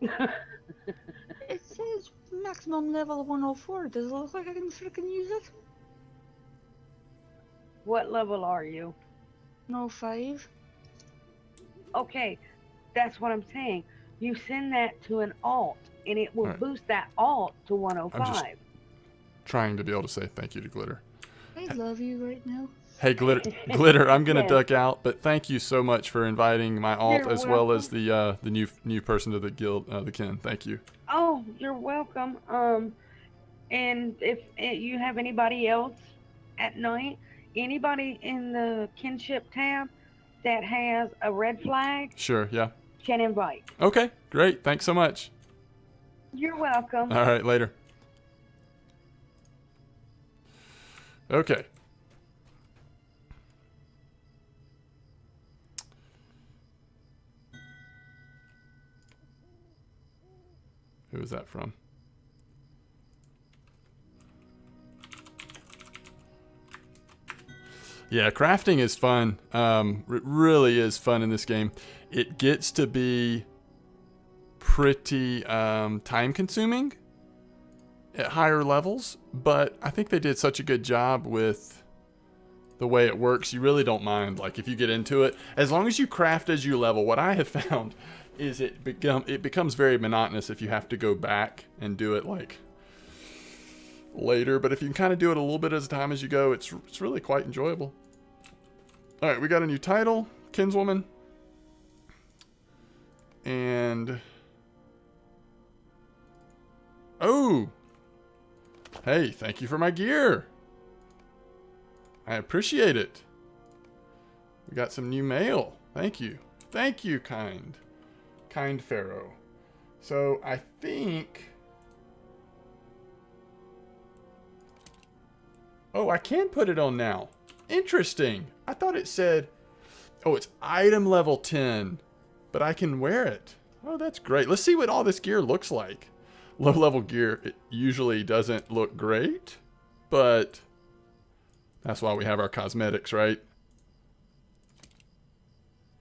It says maximum level 104. Does it look like I can freaking use it? What level are you? No 5. Okay, that's what I'm saying. You send that to an alt, and it will boost that alt to 105. I'm just trying to be able to say thank you to Glitter. I love you right now. Hey, Glitter, I'm gonna Yes. duck out, but thank you so much for inviting my alt You're as well welcome. as the new person to the guild, the kin. Thank you. Oh, you're welcome. And if you have anybody else at night, anybody in the kinship tab that has a red flag Sure, yeah. can invite. Okay, great. Thanks so much. You're welcome. All right, later. Okay. Who is that from? Yeah, crafting is fun. It really is fun in this game. It gets to be pretty time-consuming at higher levels, but I think they did such a good job with the way it works. You really don't mind, like, if you get into it. As long as you craft as you level, what I have found is it becomes very monotonous if you have to go back and do it, like, later. But if you can kind of do it a little bit at a time as you go, it's really quite enjoyable. All right, we got a new title, Kinswoman. And... oh! Hey, thank you for my gear. I appreciate it. We got some new mail. Thank you. Thank you, kind Pharaoh. So I think... oh, I can put it on now. Interesting. I thought it said... oh, it's item level 10. But I can wear it. Oh, that's great. Let's see what all this gear looks like. Low level gear, it usually doesn't look great. But that's why we have our cosmetics, right?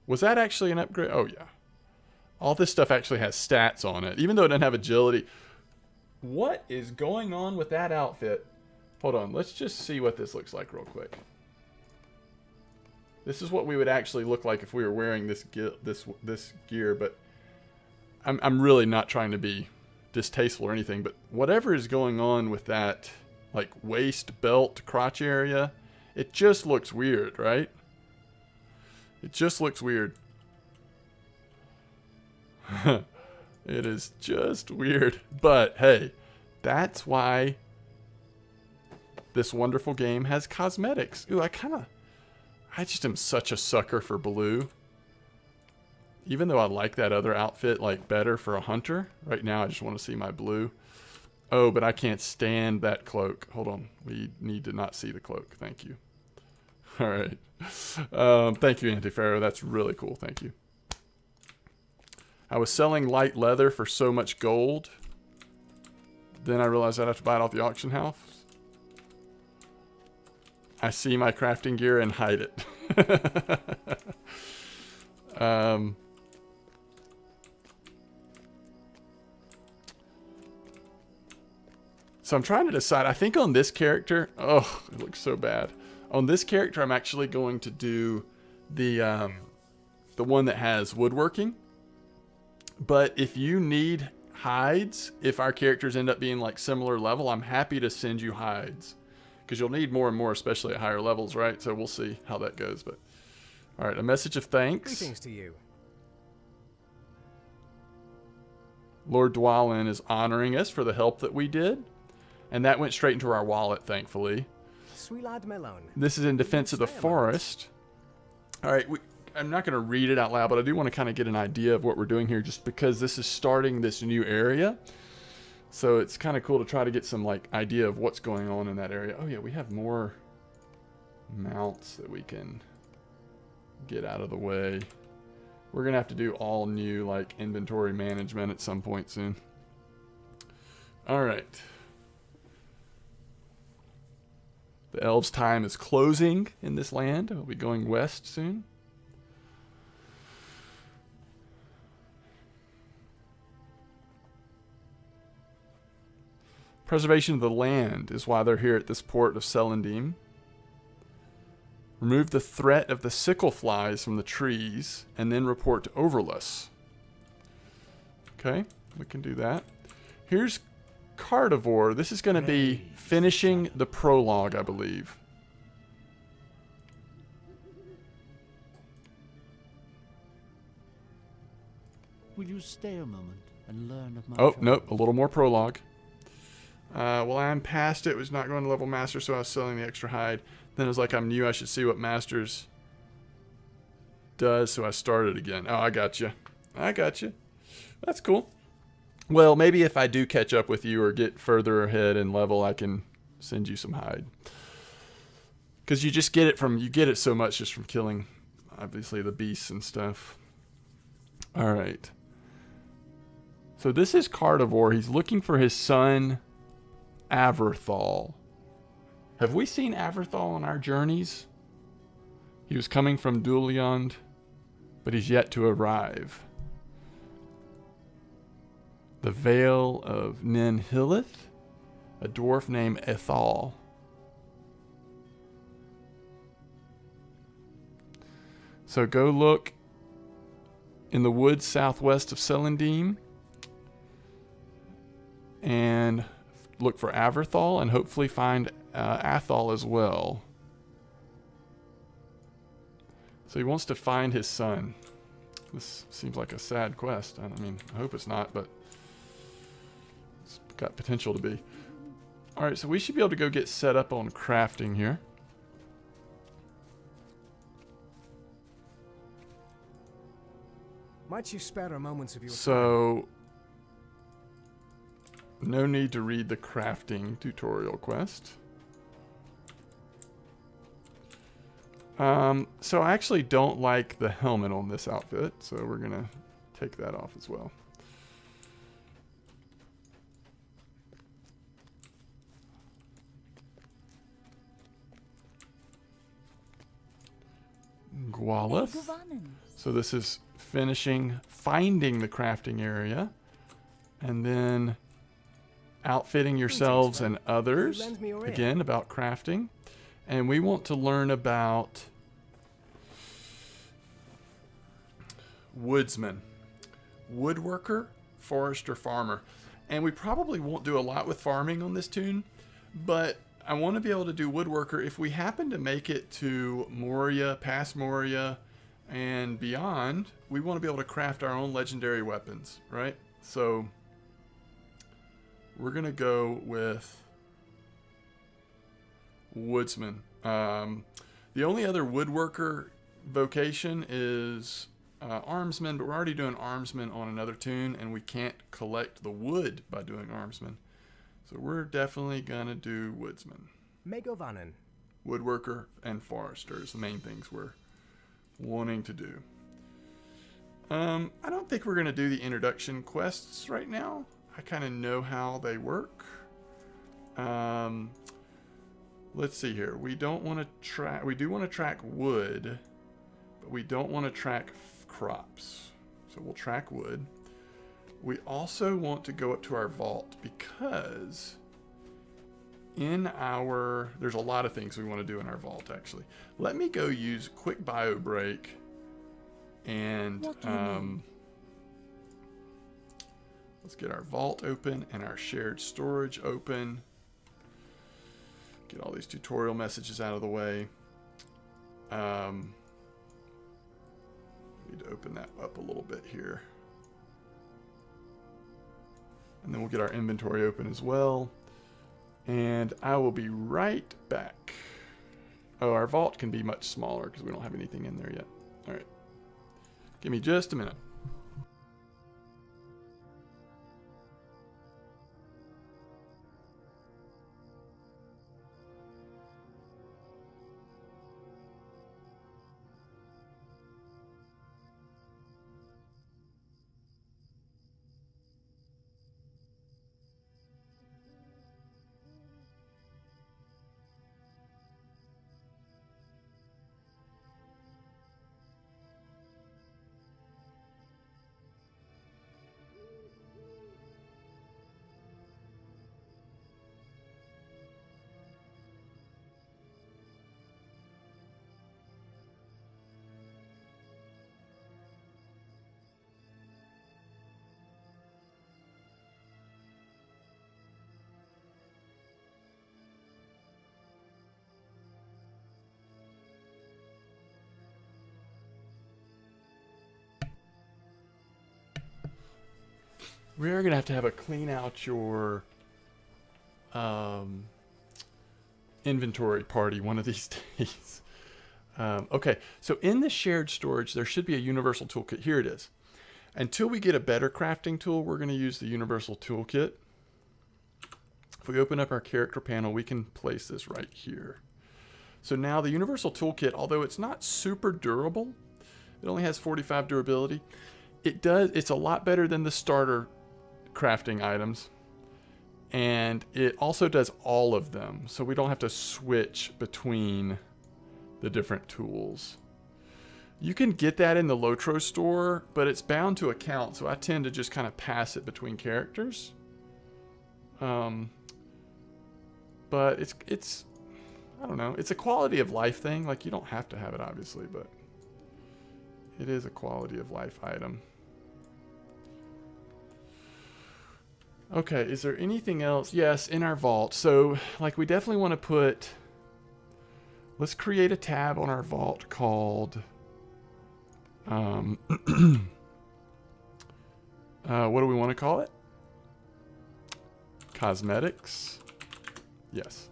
Was that actually an upgrade? Oh, yeah. All this stuff actually has stats on it, even though it doesn't have agility. What is going on with that outfit? Hold on, let's just see what this looks like real quick. This is what we would actually look like if we were wearing this gear, but I'm really not trying to be distasteful or anything, but whatever is going on with that, like, waist, belt, crotch area, it just looks weird, right? It just looks weird. It is just weird. But, hey, that's why this wonderful game has cosmetics. Ooh, I just am such a sucker for blue. Even though I like that other outfit, like, better for a hunter, right now I just want to see my blue. Oh, but I can't stand that cloak. Hold on. We need to not see the cloak. Thank you. All right. Thank you, Anti-Pharaoh. That's really cool. Thank you. I was selling light leather for so much gold. Then I realized I'd have to buy it off the auction house. I see my crafting gear and hide it. So I'm trying to decide. I think on this character, oh, it looks so bad. On this character, I'm actually going to do the one that has woodworking. But if you need hides, if our characters end up being like similar level, I'm happy to send you hides. Because you'll need more and more, especially at higher levels, right? So we'll see how that goes. But all right, a message of thanks. Greetings to you. Lord Dwalin is honoring us for the help that we did. And that went straight into our wallet, thankfully. Sweet lad Melon. This is in defense of the forest. All right, I'm not going to read it out loud, but I do want to kind of get an idea of what we're doing here just because this is starting this new area. So it's kind of cool to try to get some like idea of what's going on in that area. Oh yeah, we have more mounts that we can get out of the way. We're going to have to do all new like inventory management at some point soon. All right. The elves' time is closing in this land. We'll be going west soon. Preservation of the land is why they're here at this port of Celandine. Remove the threat of the sickle flies from the trees and then report to Overless. Okay, we can do that. Here's Carnivore. This is going to be finishing the prologue, I believe. Will you stay a moment and learn of my Oh, nope, a little more prologue. Well, I'm past it. It was not going to level master, so I was selling the extra hide. Then it was like I'm new. I should see what masters does, so I started again. Oh, I got you. I got you. That's cool. Well, maybe if I do catch up with you or get further ahead in level, I can send you some hide. Because you just get it from, you get it so much just from killing, obviously, the beasts and stuff. All right. So this is Carnivore. He's looking for his son, Averthal. Have we seen Averthal on our journeys? He was coming from Duliond, but he's yet to arrive. The Vale of Ninhillith, a dwarf named Ethal. So go look in the woods southwest of Celandine and look for Averthal and hopefully find Athal as well. So he wants to find his son. This seems like a sad quest. I mean, I hope it's not, but it's got potential to be. Alright, so we should be able to go get set up on crafting here. Might you spare a moment of your time? So, no need to read the crafting tutorial quest. So I actually don't like the helmet on this outfit, so we're gonna take that off as well. Gwalith. So this is finding the crafting area, and then outfitting yourselves and others, again, about crafting. And we want to learn about woodsman, woodworker, forester, farmer. And we probably won't do a lot with farming on this tune, but I want to be able to do woodworker if we happen to make it to Moria, past Moria, and beyond. We want to be able to craft our own legendary weapons, right? So we're going to go with woodsman. The only other woodworker vocation is armsman, but we're already doing armsman on another tune, and we can't collect the wood by doing armsman. So we're definitely going to do woodsman. Megovanen. Woodworker and forester is the main things we're wanting to do. I don't think we're going to do the introduction quests right now. I kind of know how they work. Let's see here. We don't want to track... We do want to track wood, but we don't want to track crops. So we'll track wood. We also want to go up to our vault because in our... There's a lot of things we want to do in our vault, actually. Let me go use quick bio break and let's get our vault open and our shared storage open. Get all these tutorial messages out of the way. Need to open that up a little bit here. And then we'll get our inventory open as well. And I will be right back. Oh, our vault can be much smaller because we don't have anything in there yet. All right. Give me just a minute. We are going to have a clean out your inventory party one of these days. Okay, so in the shared storage, there should be a universal toolkit. Here it is. Until we get a better crafting tool, we're going to use the universal toolkit. If we open up our character panel, we can place this right here. So now the universal toolkit, although it's not super durable, it only has 45 durability. It's a lot better than the starter crafting items, and it also does all of them, so we don't have to switch between the different tools. You can get that in the LOTRO store, but it's bound to account, so I tend to just kind of pass it between characters. But it's I don't know, it's a quality of life thing. Like, you don't have to have it, obviously, but it is a quality of life item. Okay, is there anything else? Yes, in our vault. So, like, we definitely want to put... Let's create a tab on our vault called... what do we want to call it? Cosmetics. Yes.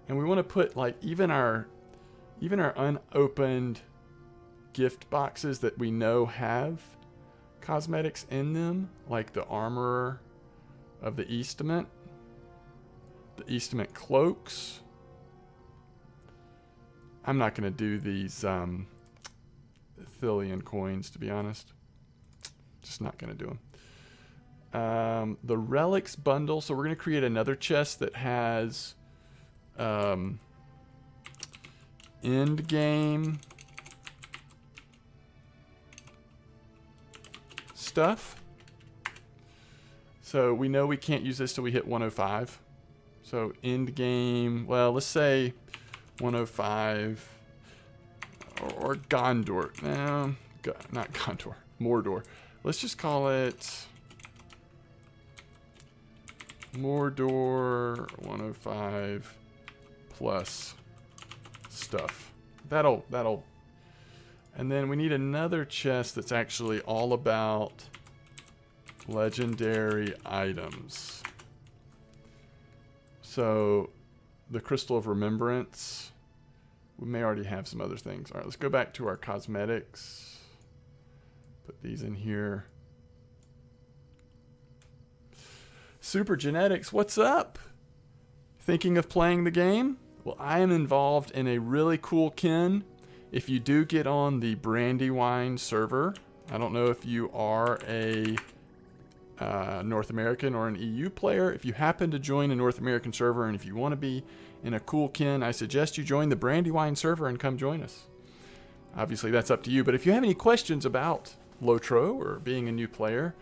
And we want to put, like, even our unopened gift boxes that we know have cosmetics in them, like the Armorer of the Eastament cloaks. I'm not going to do these Thillian coins, to be honest. Just not going to do them. The relics bundle. So we're going to create another chest that has end game stuff. So we know we can't use this till we hit 105. So end game, well, let's say 105 or Gondor. No, not Gondor, Mordor. Let's just call it Mordor 105 plus stuff. That'll. And then we need another chest that's actually all about legendary items. So the Crystal of Remembrance. We may already have some other things. All right, let's go back to our cosmetics. Put these in here. Super Genetics, what's up? Thinking of playing the game? Well, I am involved in a really cool kin. If you do get on the Brandywine server, I don't know if you are a North American or an EU player. If you happen to join a North American server and if you want to be in a cool kin, I suggest you join the Brandywine server and come join us. Obviously, that's up to you. But if you have any questions about LOTRO or being a new player,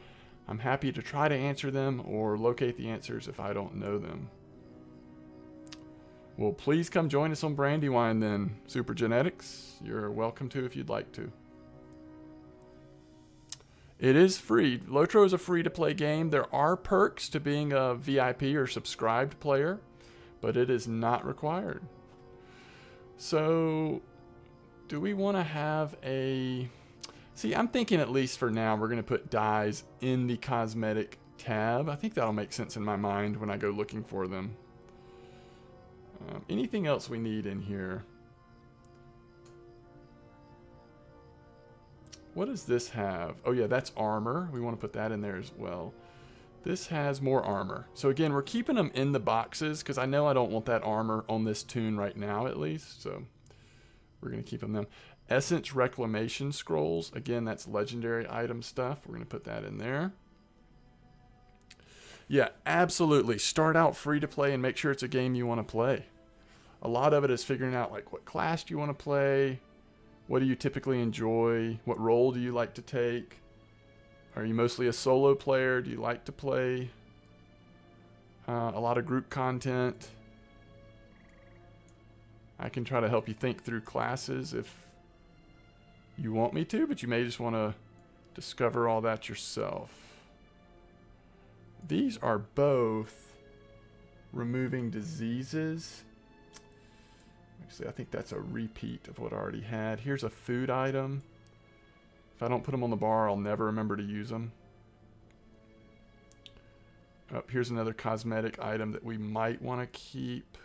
I'm happy to try to answer them or locate the answers if I don't know them. Well, please come join us on Brandywine then, Super Genetics. You're welcome to if you'd like to. It is free. LOTRO is a free-to-play game. There are perks to being a VIP or subscribed player, but it is not required. So, do we want to have a... See, I'm thinking at least for now we're going to put dyes in the cosmetic tab. I think that'll make sense in my mind when I go looking for them. Anything else we need in here? What does this have? Oh yeah, that's armor. We want to put that in there as well. This has more armor. So again, we're keeping them in the boxes because I know I don't want that armor on this tune right now at least. So we're going to keep them there. Essence Reclamation Scrolls. Again, that's legendary item stuff. We're going to put that in there. Yeah, absolutely. Start out free to play and make sure it's a game you want to play. A lot of it is figuring out like what class do you want to play? What do you typically enjoy? What role do you like to take? Are you mostly a solo player? Do you like to play a lot of group content? I can try to help you think through classes if you want me to, but you may just want to discover all that yourself. These are both removing diseases. Actually, I think that's a repeat of what I already had. Here's a food item. If I don't put them on the bar, I'll never remember to use them. Oh, here's another cosmetic item that we might want to keep.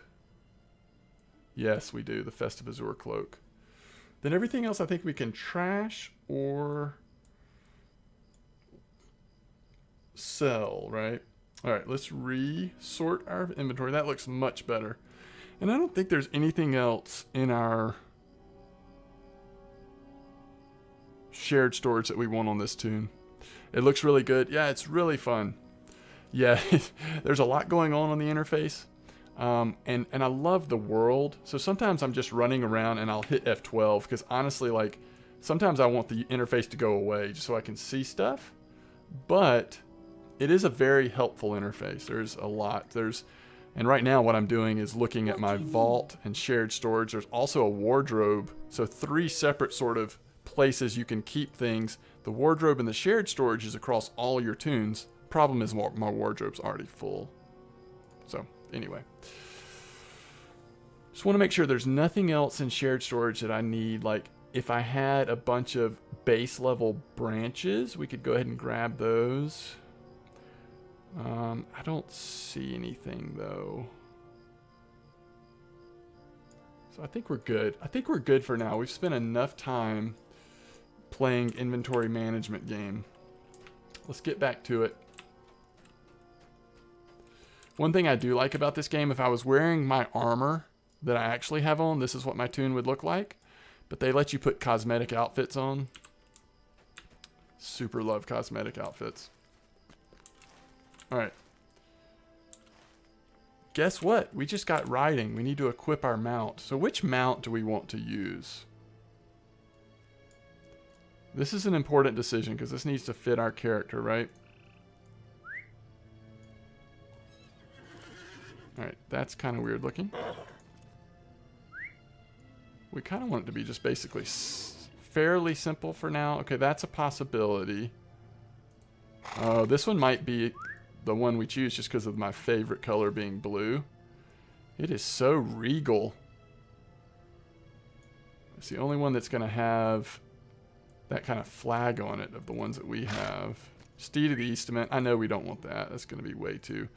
Yes, we do. The Festive Azure Cloak. Then everything else I think we can trash or sell, right? All right, let's resort our inventory. That looks much better. And I don't think there's anything else in our shared storage that we want on this tune. It looks really good. Yeah, it's really fun. Yeah, there's a lot going on the interface. And I love the world. So sometimes I'm just running around and I'll hit F12 because honestly, like, sometimes I want the interface to go away just so I can see stuff. But it is a very helpful interface. There's a lot. And right now what I'm doing is looking at my vault and shared storage. There's also a wardrobe. So 3 separate sort of places you can keep things. The wardrobe and the shared storage is across all your tunes. Problem is my wardrobe's already full. So anyway. Just want to make sure there's nothing else in shared storage that I need. Like if I had a bunch of base level branches, we could go ahead and grab those. I don't see anything though. So I think we're good. I think we're good for now. We've spent enough time playing inventory management game. Let's get back to it. One thing I do like about this game, if I was wearing my armor that I actually have on, this is what my tune would look like. But they let you put cosmetic outfits on. Super love cosmetic outfits. Alright. Guess what? We just got riding. We need to equip our mount. So which mount do we want to use? This is an important decision because this needs to fit our character, right? Alright, that's kind of weird looking. We kind of want it to be just basically fairly simple for now. Okay, that's a possibility. This one might be the one we choose just because of my favorite color being blue. It is so regal. It's the only one that's going to have that kind of flag on it of the ones that we have. Steed of the Eastman. I know we don't want that. That's going to be way too...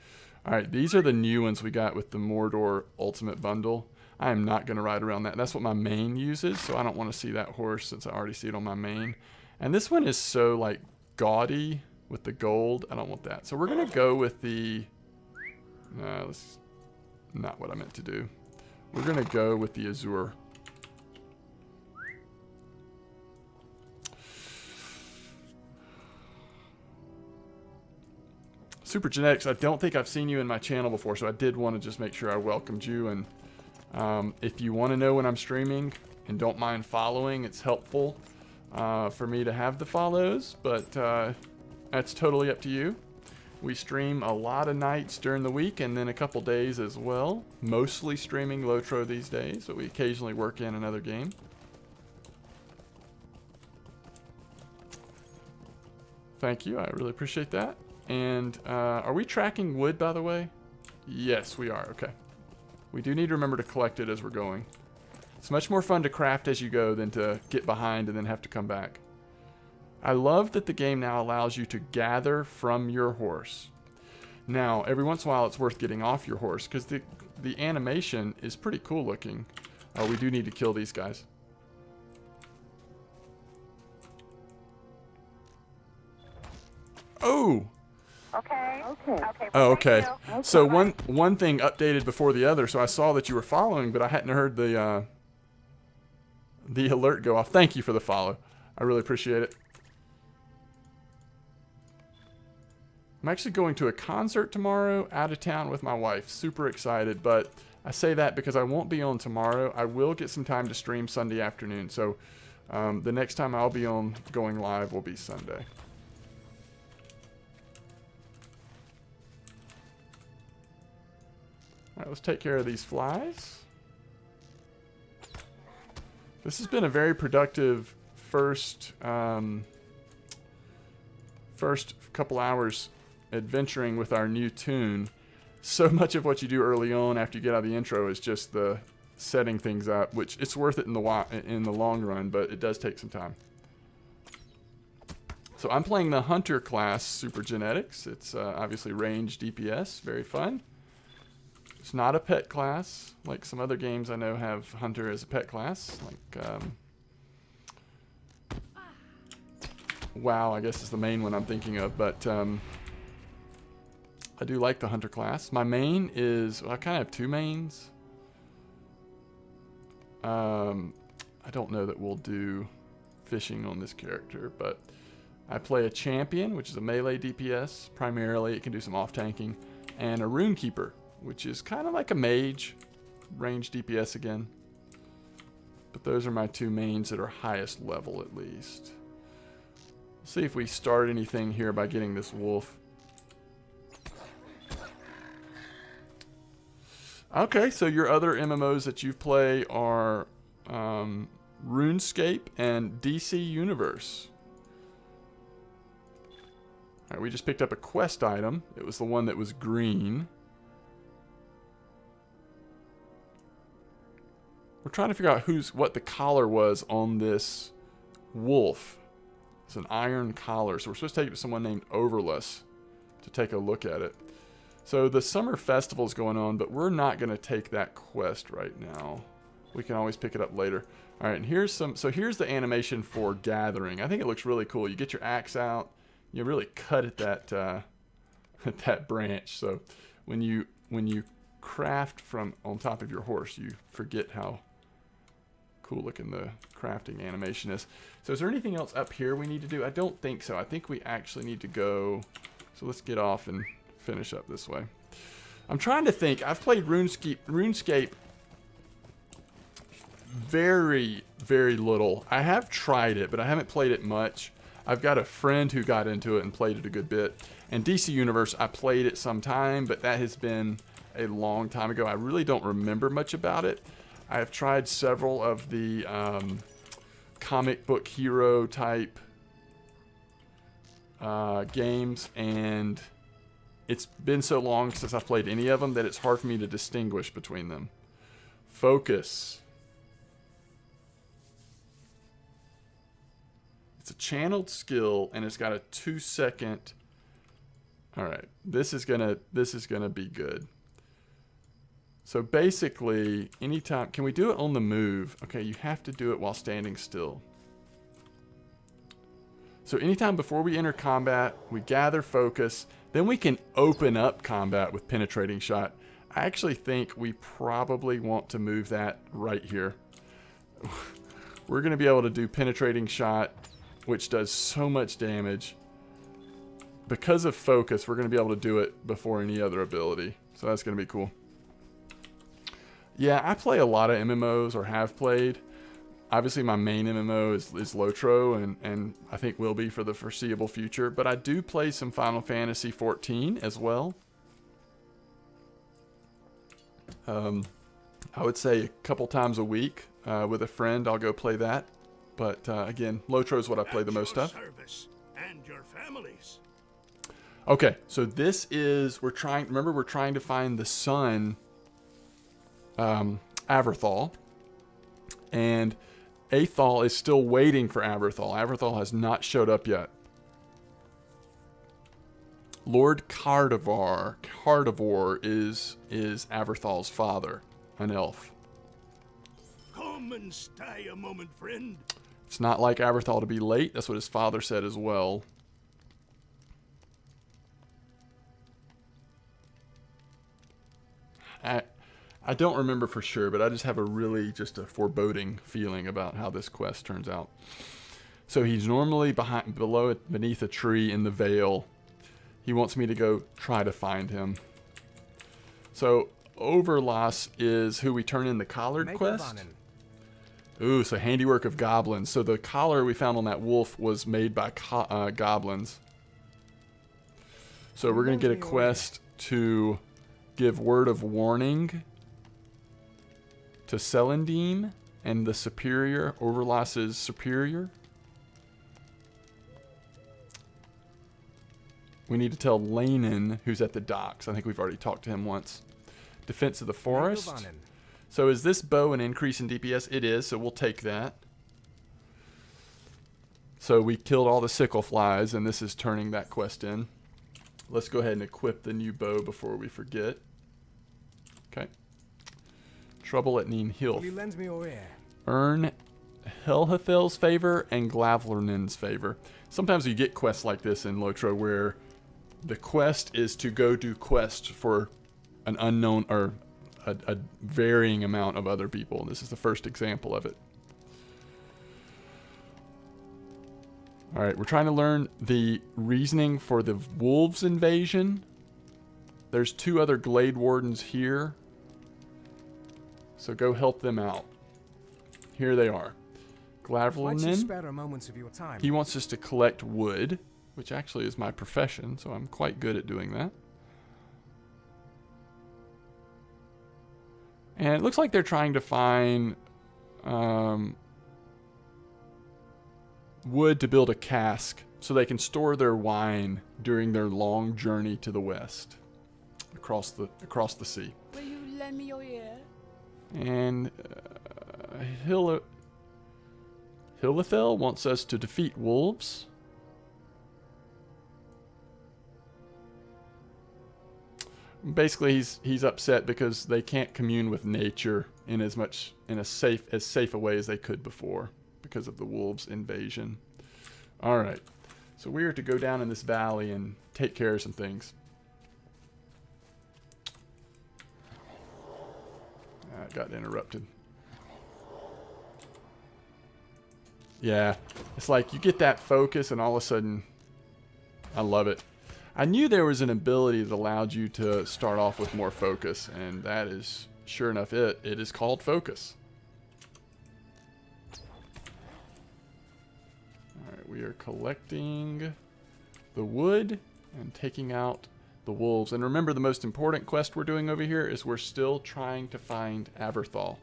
Alright, these are the new ones we got with the Mordor Ultimate Bundle. I am not going to ride around that. That's what my main uses, so I don't want to see that horse since I already see it on my main. And this one is so, like, gaudy with the gold. I don't want that. So we're going to go with the... No, that's not what I meant to do. We're going to go with the Azure. Super Genetics, I don't think I've seen you in my channel before, so I did want to just make sure I welcomed you. And if you want to know when I'm streaming and don't mind following, it's helpful for me to have the follows, but that's totally up to you. We stream a lot of nights during the week and then a couple days as well. Mostly streaming LOTRO these days, but we occasionally work in another game. Thank you, I really appreciate that. And are we tracking wood, by the way? Yes, we are. Okay. We do need to remember to collect it as we're going. It's much more fun to craft as you go than to get behind and then have to come back. I love that the game now allows you to gather from your horse. Now, every once in a while, it's worth getting off your horse because the animation is pretty cool looking. Oh, we do need to kill these guys. Oh! Okay. Oh, okay. So one thing updated before the other, so I saw that you were following, but I hadn't heard the alert go off. Thank you for the follow. I really appreciate it. I'm actually going to a concert tomorrow, out of town with my wife. Super excited, but I say that because I won't be on tomorrow. I will get some time to stream Sunday afternoon, so the next time I'll be on going live will be Sunday. Alright, let's take care of these flies. This has been a very productive first couple hours adventuring with our new tune. So much of what you do early on after you get out of the intro is just the setting things up, which it's worth it in the long run, but it does take some time. So I'm playing the Hunter class Super Genetics. It's obviously range DPS, very fun. It's not a pet class, like some other games I know have Hunter as a pet class, like WoW, I guess is the main one I'm thinking of, but I do like the Hunter class. My main is, well, I kind of have two mains. I don't know that we'll do fishing on this character, but I play a champion, which is a melee DPS, primarily. It can do some off-tanking, and a rune keeper, which is kind of like a mage, range DPS again. But those are my two mains that are highest level at least. Let's see if we start anything here by getting this wolf. Okay, so your other MMOs that you play are RuneScape and DC Universe. Alright, we just picked up a quest item. It was the one that was green. We're trying to figure out what the collar was on this wolf. It's an iron collar. So we're supposed to take it to someone named Overless to take a look at it. So the summer festival is going on, but we're not going to take that quest right now. We can always pick it up later. All right, and here's the animation for gathering. I think it looks really cool. You get your axe out, you really cut at that at that branch. So when you craft from on top of your horse, you forget how cool looking the crafting animation is. So is there anything else up here we need to do? I don't think so. I think we actually need to go. So let's get off and finish up this way. I'm trying to think. I've played RuneScape very, very little. I have tried it, but I haven't played it much. I've got a friend who got into it and played it a good bit. And DC Universe, I played it sometime, but that has been a long time ago. I really don't remember much about it. I have tried several of the comic book hero type games, and it's been so long since I've played any of them that it's hard for me to distinguish between them. Focus. It's a channeled skill, and it's got a 2-second. All right, this is gonna be good. So basically, anytime, can we do it on the move? Okay, you have to do it while standing still. So anytime before we enter combat, we gather focus, then we can open up combat with penetrating shot. I actually think we probably want to move that right here. We're going to be able to do penetrating shot, which does so much damage. because of focus, we're going to be able to do it before any other ability. So that's going to be cool. Yeah, I play a lot of MMOs, or have played. Obviously, my main MMO is LOTRO, and I think will be for the foreseeable future. But I do play some Final Fantasy XIV as well. I would say a couple times a week with a friend, I'll go play that. But again, LOTRO is what I play the most of. Service and your families. Okay, so this is, we're trying to find the sun, Averthal. And Athal is still waiting for Averthal. Averthal has not showed up yet. Lord Cardivore is Averthal's father, an elf. Come and stay a moment, friend. It's not like Averthal to be late. That's what his father said as well. I don't remember for sure, but I just have just a foreboding feeling about how this quest turns out. So he's normally beneath a tree in the Vale. He wants me to go try to find him. So Overlass is who we turn in the collared quest. Ooh, so handiwork of goblins. So the collar we found on that wolf was made by goblins. So we're going to get a quest to give word of warning to Celandine and the superior, Overlass's superior. We need to tell Lanin, who's at the docks. I think we've already talked to him once. Defense of the forest. So is this bow an increase in DPS? It is, so we'll take that. So we killed all the sickle flies, and this is turning that quest in. Let's go ahead and equip the new bow before we forget. Okay. Trouble at Neen Hill. Will you lend me your ear? Earn Helhathel's favor and Glavlernin's favor. Sometimes you get quests like this in LOTRO where the quest is to go do quests for an unknown or a varying amount of other people. This is the first example of it. Alright, we're trying to learn the reasoning for the wolves invasion. There's 2 other Glade Wardens here. So go help them out. Here they are. Glavlernin. He wants us to collect wood, which actually is my profession, so I'm quite good at doing that. And it looks like they're trying to find wood to build a cask so they can store their wine during their long journey to the west across the sea. Will you lend me your ear? And Hilithel wants us to defeat wolves. Basically, he's upset because they can't commune with nature in as safe a way as they could before because of the wolves' invasion. All right, so we are to go down in this valley and take care of some things. I got interrupted. Yeah, it's like you get that focus and all of a sudden, I love it. I knew there was an ability that allowed you to start off with more focus, and that is, sure enough, it. It is called focus. Alright, we are collecting the wood and taking out the wolves. And remember, the most important quest we're doing over here is we're still trying to find Averthal.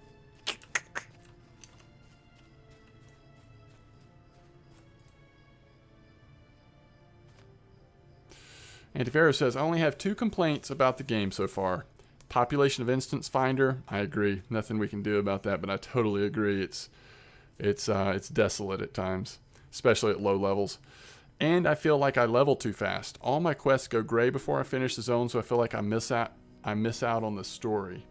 Antipharaoh says, I only have 2 complaints about the game so far. Population of Instance Finder, I agree. Nothing we can do about that, but I totally agree. It's desolate at times, especially at low levels. And I feel like I level too fast. All my quests go gray before I finish the zone, so I feel like I miss out on the story.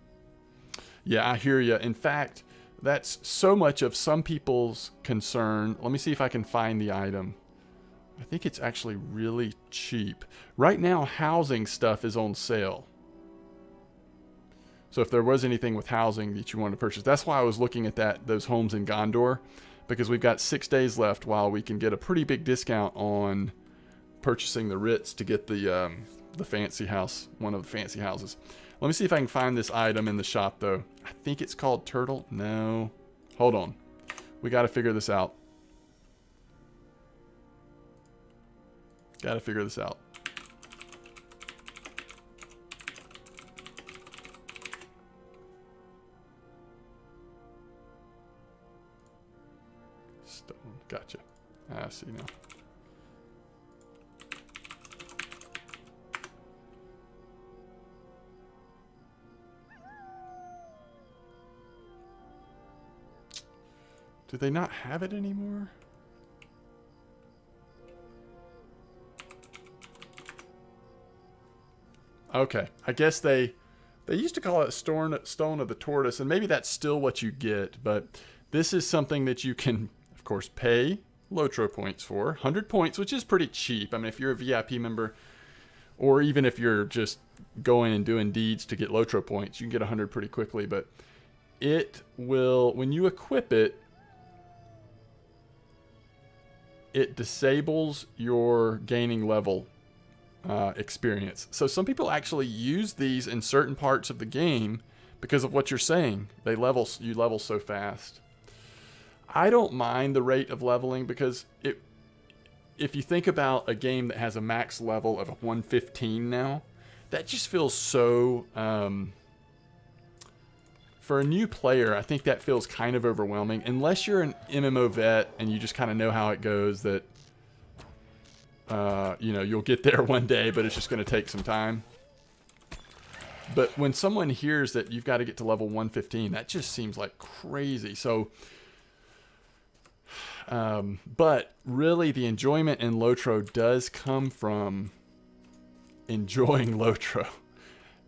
Yeah, I hear you. In fact, that's so much of some people's concern. Let me see if I can find the item. I think it's actually really cheap. Right now, housing stuff is on sale. So if there was anything with housing that you wanted to purchase, that's why I was looking at those homes in Gondor, because we've got 6 days left while we can get a pretty big discount on purchasing the Ritz to get the fancy house, one of the fancy houses. Let me see if I can find this item in the shop, though. I think it's called turtle. No. Hold on. We got to figure this out. Got to figure this out. Stone. Gotcha. I see now. Do they not have it anymore? Okay, I guess they used to call it Stone of the Tortoise, and maybe that's still what you get, but this is something that you can, of course, pay LOTRO points for. 100 points, which is pretty cheap. I mean, if you're a VIP member, or even if you're just going and doing deeds to get LOTRO points, you can get 100 pretty quickly, but it will, when you equip it, it disables your gaining level experience. So some people actually use these in certain parts of the game because of what you're saying. You level so fast. I don't mind the rate of leveling because if you think about a game that has a max level of 115 now, that just feels so for a new player, I think that feels kind of overwhelming. Unless you're an MMO vet and you just kind of know how it goes, that you know, you'll get there one day, but it's just going to take some time. But when someone hears that you've got to get to level 115, that just seems like crazy. So, but really the enjoyment in LOTRO does come from enjoying LOTRO.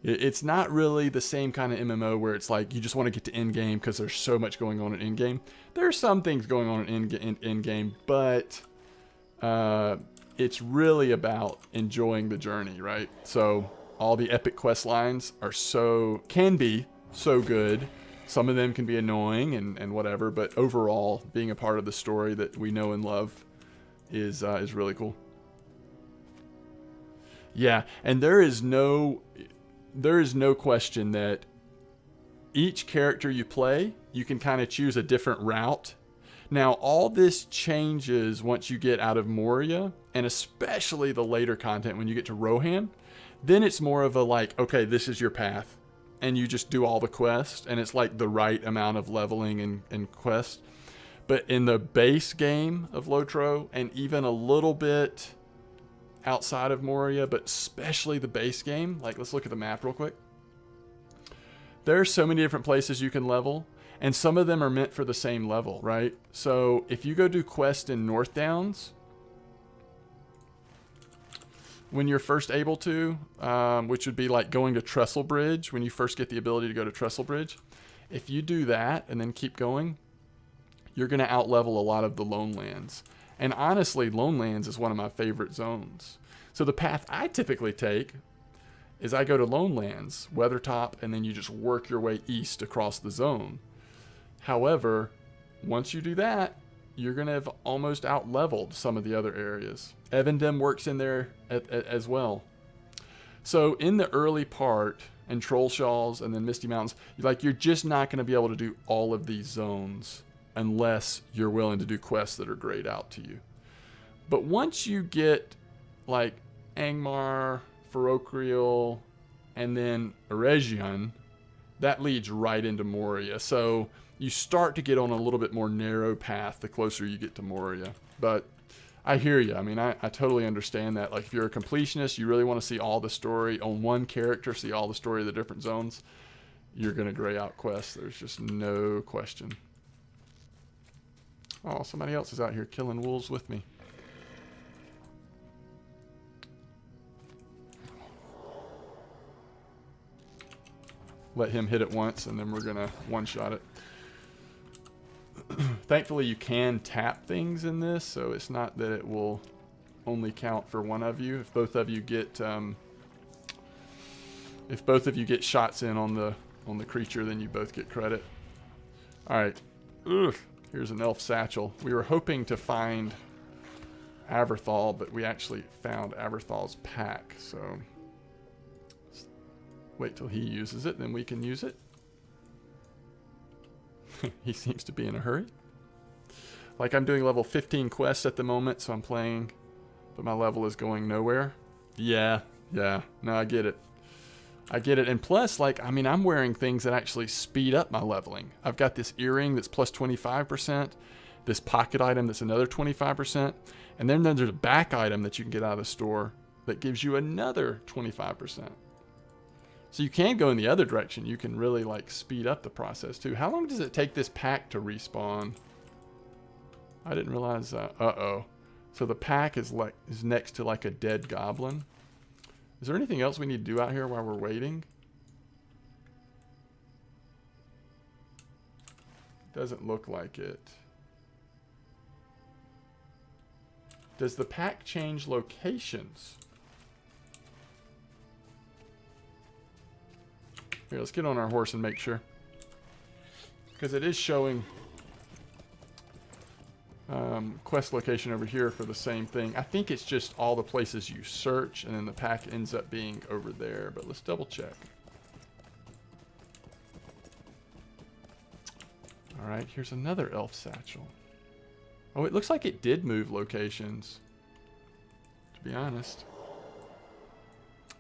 It's not really the same kind of MMO where it's like you just want to get to end game because there's so much going on in end game. There are some things going on in end game, but it's really about enjoying the journey, right? So all the epic quest lines are can be so good. Some of them can be annoying and whatever, but overall, being a part of the story that we know and love is really cool. Yeah, and there is no question that each character you play, you can kind of choose a different route. Now, all this changes once you get out of Moria, and especially the later content when you get to Rohan. Then it's more of a like, okay, this is your path, and you just do all the quests, and it's like the right amount of leveling and quest. But in the base game of LOTRO, and even a little bit outside of Moria, but especially the base game, like let's look at the map real quick. There are so many different places you can level, and some of them are meant for the same level, right? So if you go do quest in North Downs, when you're first able to, which would be like going to Trestle Bridge, when you first get the ability to go to Trestle Bridge, if you do that and then keep going, you're going to outlevel a lot of the Lone Lands. And honestly, Lone Lands is one of my favorite zones. So the path I typically take is I go to Lone Lands, Weathertop, and then you just work your way east across the zone. However, once you do that, you're going to have almost out-leveled some of the other areas. Evandem works in there as well. So in the early part, and Trollshaws, and then Misty Mountains, you're just not going to be able to do all of these zones unless you're willing to do quests that are grayed out to you. But once you get like Angmar, Ferrocrial, and then Eregion, that leads right into Moria. So you start to get on a little bit more narrow path the closer you get to Moria. But I hear you. I mean, I totally understand that. Like if you're a completionist, you really want to see all the story on one character, see all the story of the different zones, you're going to gray out quests. There's just no question. Oh, somebody else is out here killing wolves with me. Let him hit it once, and then we're going to one-shot it. Thankfully, you can tap things in this, so it's not that it will only count for one of you. If both of you get shots in on the creature, then you both get credit. All right. Ugh. Here's an elf satchel. We were hoping to find Aberthal, but we actually found Aberthal's pack, so wait till he uses it, then we can use it. He seems to be in a hurry. Like, I'm doing level 15 quests at the moment, so I'm playing, but my level is going nowhere. Yeah, no, I get it. And plus, like, I mean, I'm wearing things that actually speed up my leveling. I've got this earring that's plus 25%, this pocket item that's another 25%, and then there's a back item that you can get out of the store that gives you another 25%. So you can go in the other direction. You can really, like, speed up the process too. How long does it take this pack to respawn? I didn't realize that. Uh-oh. So the pack is next to like a dead goblin. Is there anything else we need to do out here while we're waiting? Doesn't look like it. Does the pack change locations? Here, let's get on our horse and make sure. Because it is showing quest location over here for the same thing. I think it's just all the places you search, and then the pack ends up being over there. But let's double check. Alright, here's another elf satchel. Oh, it looks like it did move locations, to be honest.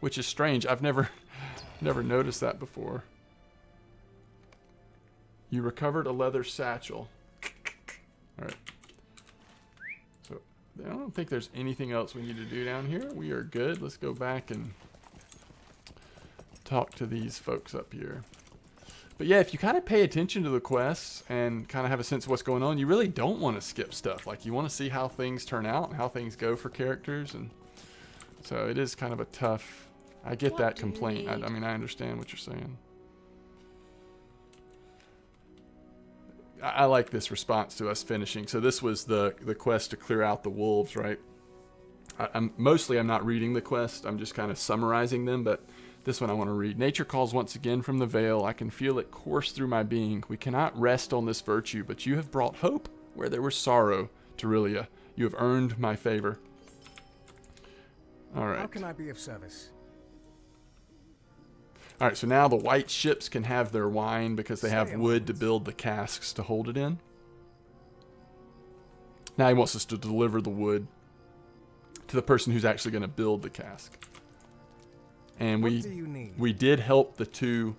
Which is strange. I've never noticed that before. You recovered a leather satchel. Alright. So, I don't think there's anything else we need to do down here. We are good. Let's go back and talk to these folks up here. But yeah, if you kind of pay attention to the quests and kind of have a sense of what's going on, you really don't want to skip stuff. Like, you want to see how things turn out and how things go for characters. And so it is kind of a tough... I get that complaint. I mean, I understand what you're saying. I like this response to us finishing. So this was the quest to clear out the wolves, right? I'm not reading the quest. I'm just kind of summarizing them, but this one I want to read. Nature calls once again from the veil. I can feel it course through my being. We cannot rest on this virtue, but you have brought hope where there was sorrow, Tiryllia. You have earned my favor. All right. How can I be of service? All right, so now the white ships can have their wine because they have wood to build the casks to hold it in. Now he wants us to deliver the wood to the person who's actually going to build the cask. And we did help the two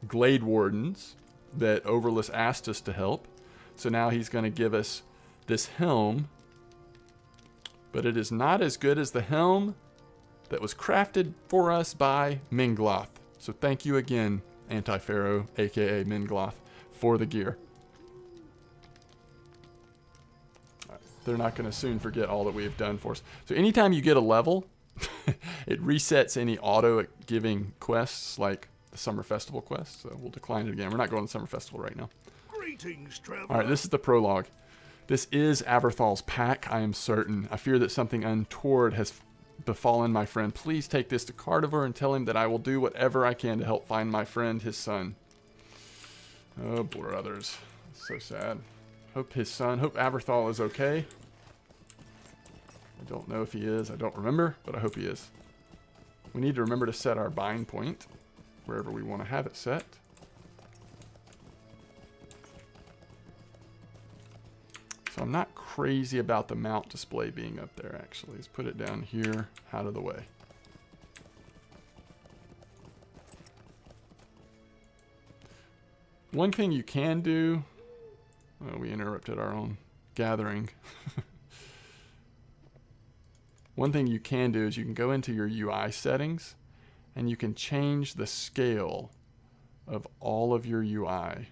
Glade Wardens that Overless asked us to help. So now he's going to give us this helm. But it is not as good as the helm that was crafted for us by Mingloth. So thank you again, Anti-Pharaoh, aka Mingloth, for the gear. Right, they're not going to soon forget all that we have done for us. So anytime you get a level, it resets any auto-giving quests, like the Summer Festival quest. So we'll decline it again. We're not going to the Summer Festival right now. Greetings, traveler. All right, this is the prologue. This is Aberthal's pack, I am certain. I fear that something untoward has befallen my friend. Please take this to Cardiver and tell him that I will do whatever I can to help find my friend, his son. Oh, brothers. So sad. Hope Aberthal is okay. I don't know if he is. I don't remember, but I hope he is. We need to remember to set our bind point wherever we want to have it set. So I'm not crazy about the mount display being up there, actually. Let's put it down here, out of the way. One thing you can do... Oh, we interrupted our own gathering. One thing you can do is you can go into your UI settings and you can change the scale of all of your UI.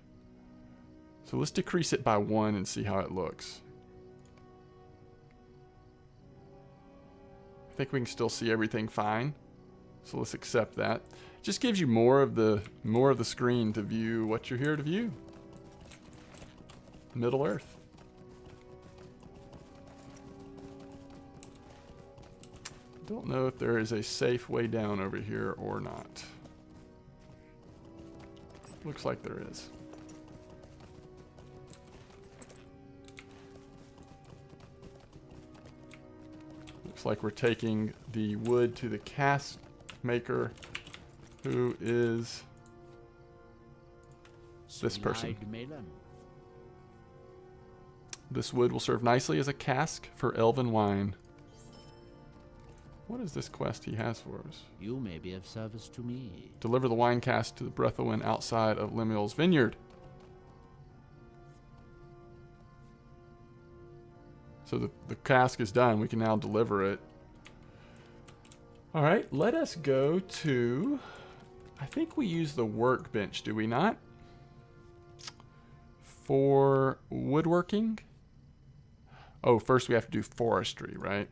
So let's decrease it by 1 and see how it looks. I think we can still see everything fine. So let's accept that. It just gives you more of the screen to view what you're here to view. Middle Earth. Don't know if there is a safe way down over here or not. Looks like there is. Looks like we're taking the wood to the cask maker, who is this person. This wood will serve nicely as a cask for elven wine. What is this quest he has for us? You may be of service to me. Deliver the wine cask to the Breathawin outside of Lemuel's vineyard. So the cask is done. We can now deliver it. All right, let us go to... I think we use the workbench, do we not? For woodworking? Oh, first we have to do forestry, right?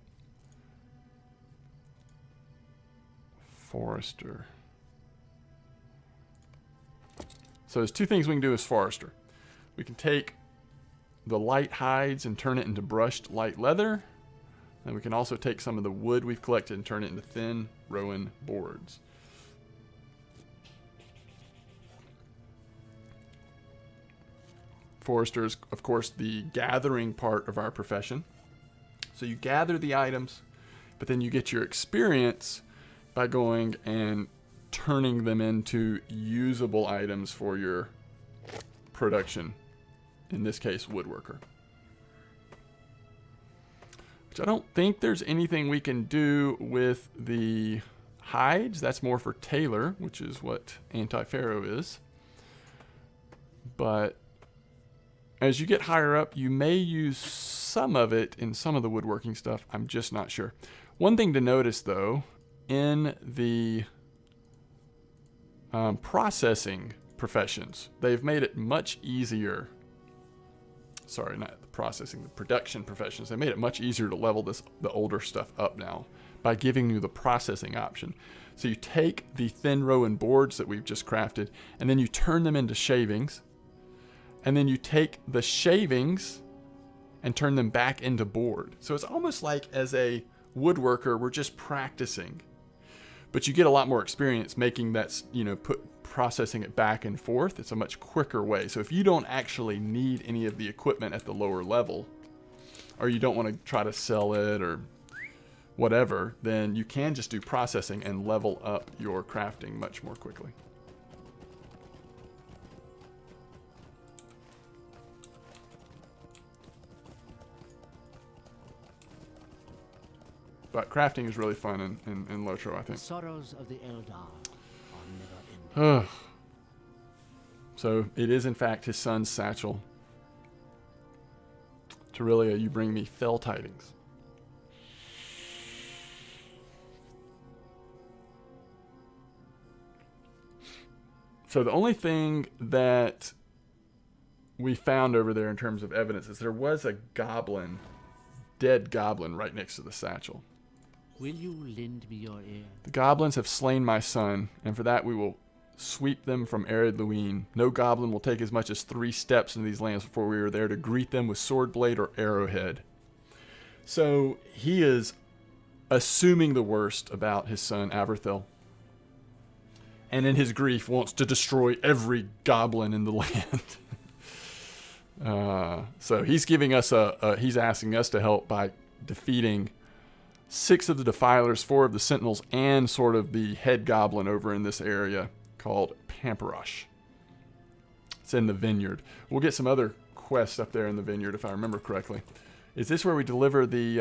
Forester. So there's two things we can do as forester. We can take the light hides and turn it into brushed light leather. And we can also take some of the wood we've collected and turn it into thin rowan boards. Forester is, of course, the gathering part of our profession. So you gather the items, but then you get your experience by going and turning them into usable items for your production. In this case, woodworker. Which I don't think there's anything we can do with the hides. That's more for tailor, which is what Anti-Pharaoh is. But as you get higher up, you may use some of it in some of the woodworking stuff. I'm just not sure. One thing to notice, though, in the processing professions, they've made it much easier. Sorry, not the processing, the production professions. They made it much easier to level the older stuff up now by giving you the processing option. So you take the thin rowan boards that we've just crafted, and then you turn them into shavings. And then you take the shavings and turn them back into board. So it's almost like as a woodworker, we're just practicing. But you get a lot more experience making that, processing it back and forth. It's a much quicker way. So if you don't actually need any of the equipment at the lower level, or you don't want to try to sell it or whatever, then you can just do processing and level up your crafting much more quickly. But crafting is really fun in LOTRO, I think. The sorrows of the Eldar are never ending. So it is, in fact, his son's satchel. Tiryllia, you bring me fell tidings. So the only thing that we found over there in terms of evidence is there was a goblin, dead goblin, right next to the satchel. Will you lend me your ear? The goblins have slain my son, and for that we will sweep them from arid Luine. No goblin will take as much as 3 steps into these lands before we are there to greet them with sword blade or arrowhead. So he is assuming the worst about his son Averthil, and in his grief wants to destroy every goblin in the land. So he's giving us he's asking us to help by defeating 6 of the Defilers, 4 of the Sentinels, and sort of the head goblin over in this area called Pamparosh. It's in the vineyard. We'll get some other quests up there in the vineyard if I remember correctly. Is this where we deliver the...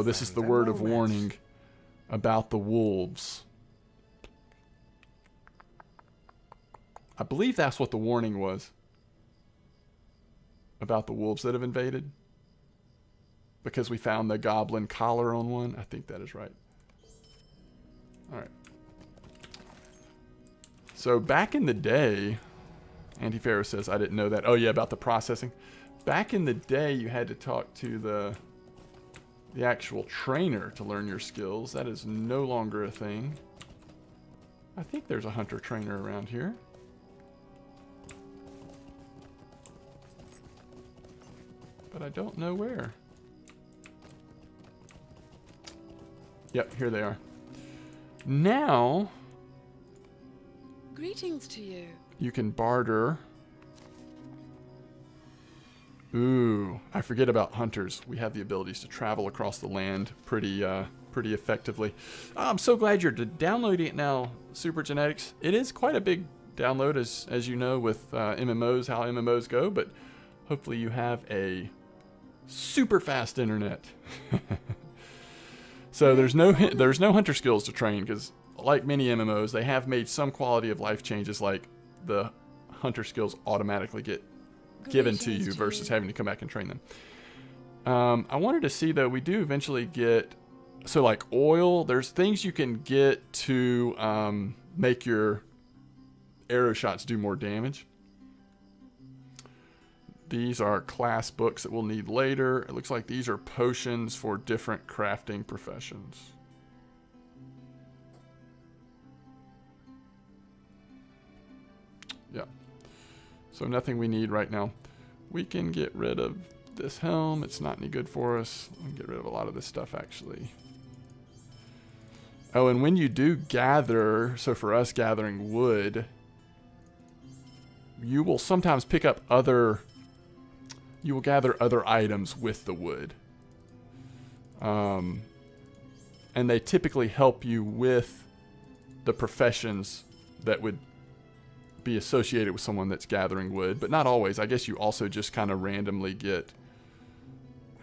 this is the word of warning about the wolves. I believe that's what the warning was. About the wolves that have invaded. Because we found the goblin collar on one. I think that is right. Alright. So back in the day, Anti-Pharaoh says, I didn't know that. Oh yeah, about the processing. Back in the day, you had to talk to the actual trainer to learn your skills. That is no longer a thing. I think there's a hunter trainer around here. But I don't know where. Yep, here they are. Now, greetings to you. You can barter Ooh, I forget about hunters. We have the abilities to travel across the land pretty effectively. I'm so glad you're downloading it now, Super Genetics. It is quite a big download, as you know, with MMOs, how MMOs go, but hopefully you have a super fast internet. So there's no hunter skills to train, because like many MMOs, they have made some quality of life changes, like the hunter skills automatically get given to you versus having to come back and train them. I wanted to see, though, we do eventually get, so like oil, there's things you can get to make your arrow shots do more damage. These are class books that we'll need later. It looks like these are potions for different crafting professions. Yeah. So nothing we need right now. We can get rid of this helm. It's not any good for us. We can get rid of a lot of this stuff, actually. Oh, and when you do gather, so for us gathering wood, you will sometimes pick up you will gather other items with the wood. And they typically help you with the professions that would be associated with someone that's gathering wood, but not always. I guess you also just kind of randomly get,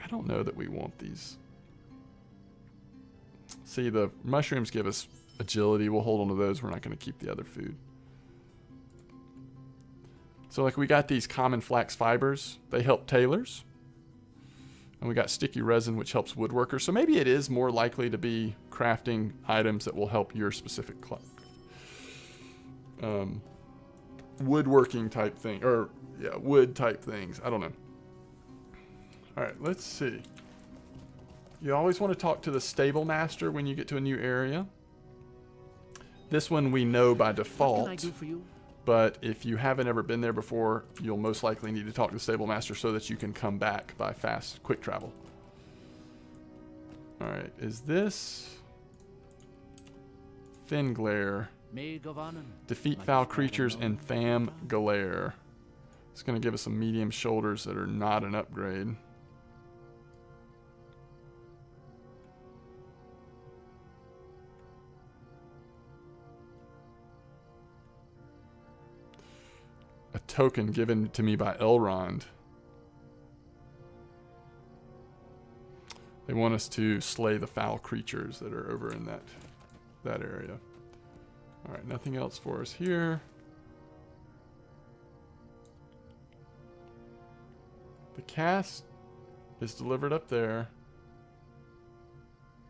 I don't know that we want these. See, the mushrooms give us agility. We'll hold on to those. We're not going to keep the other food. So like we got these common flax fibers. They help tailors. And we got sticky resin, which helps woodworkers. So maybe it is more likely to be crafting items that will help your specific woodworking type thing, or yeah, wood type things. I don't know. All right, let's see. You always want to talk to the stable master when you get to a new area. This one we know by default. What can I do for you? But if you haven't ever been there before, you'll most likely need to talk to the stable master so that you can come back by fast, quick travel. All right, is this Thin Glare? Defeat foul creatures and Tham Galare. It's going to give us some medium shoulders that are not an upgrade. A token given to me by Elrond. They want us to slay the foul creatures that are over in that area. All right, nothing else for us here. The cast is delivered up there.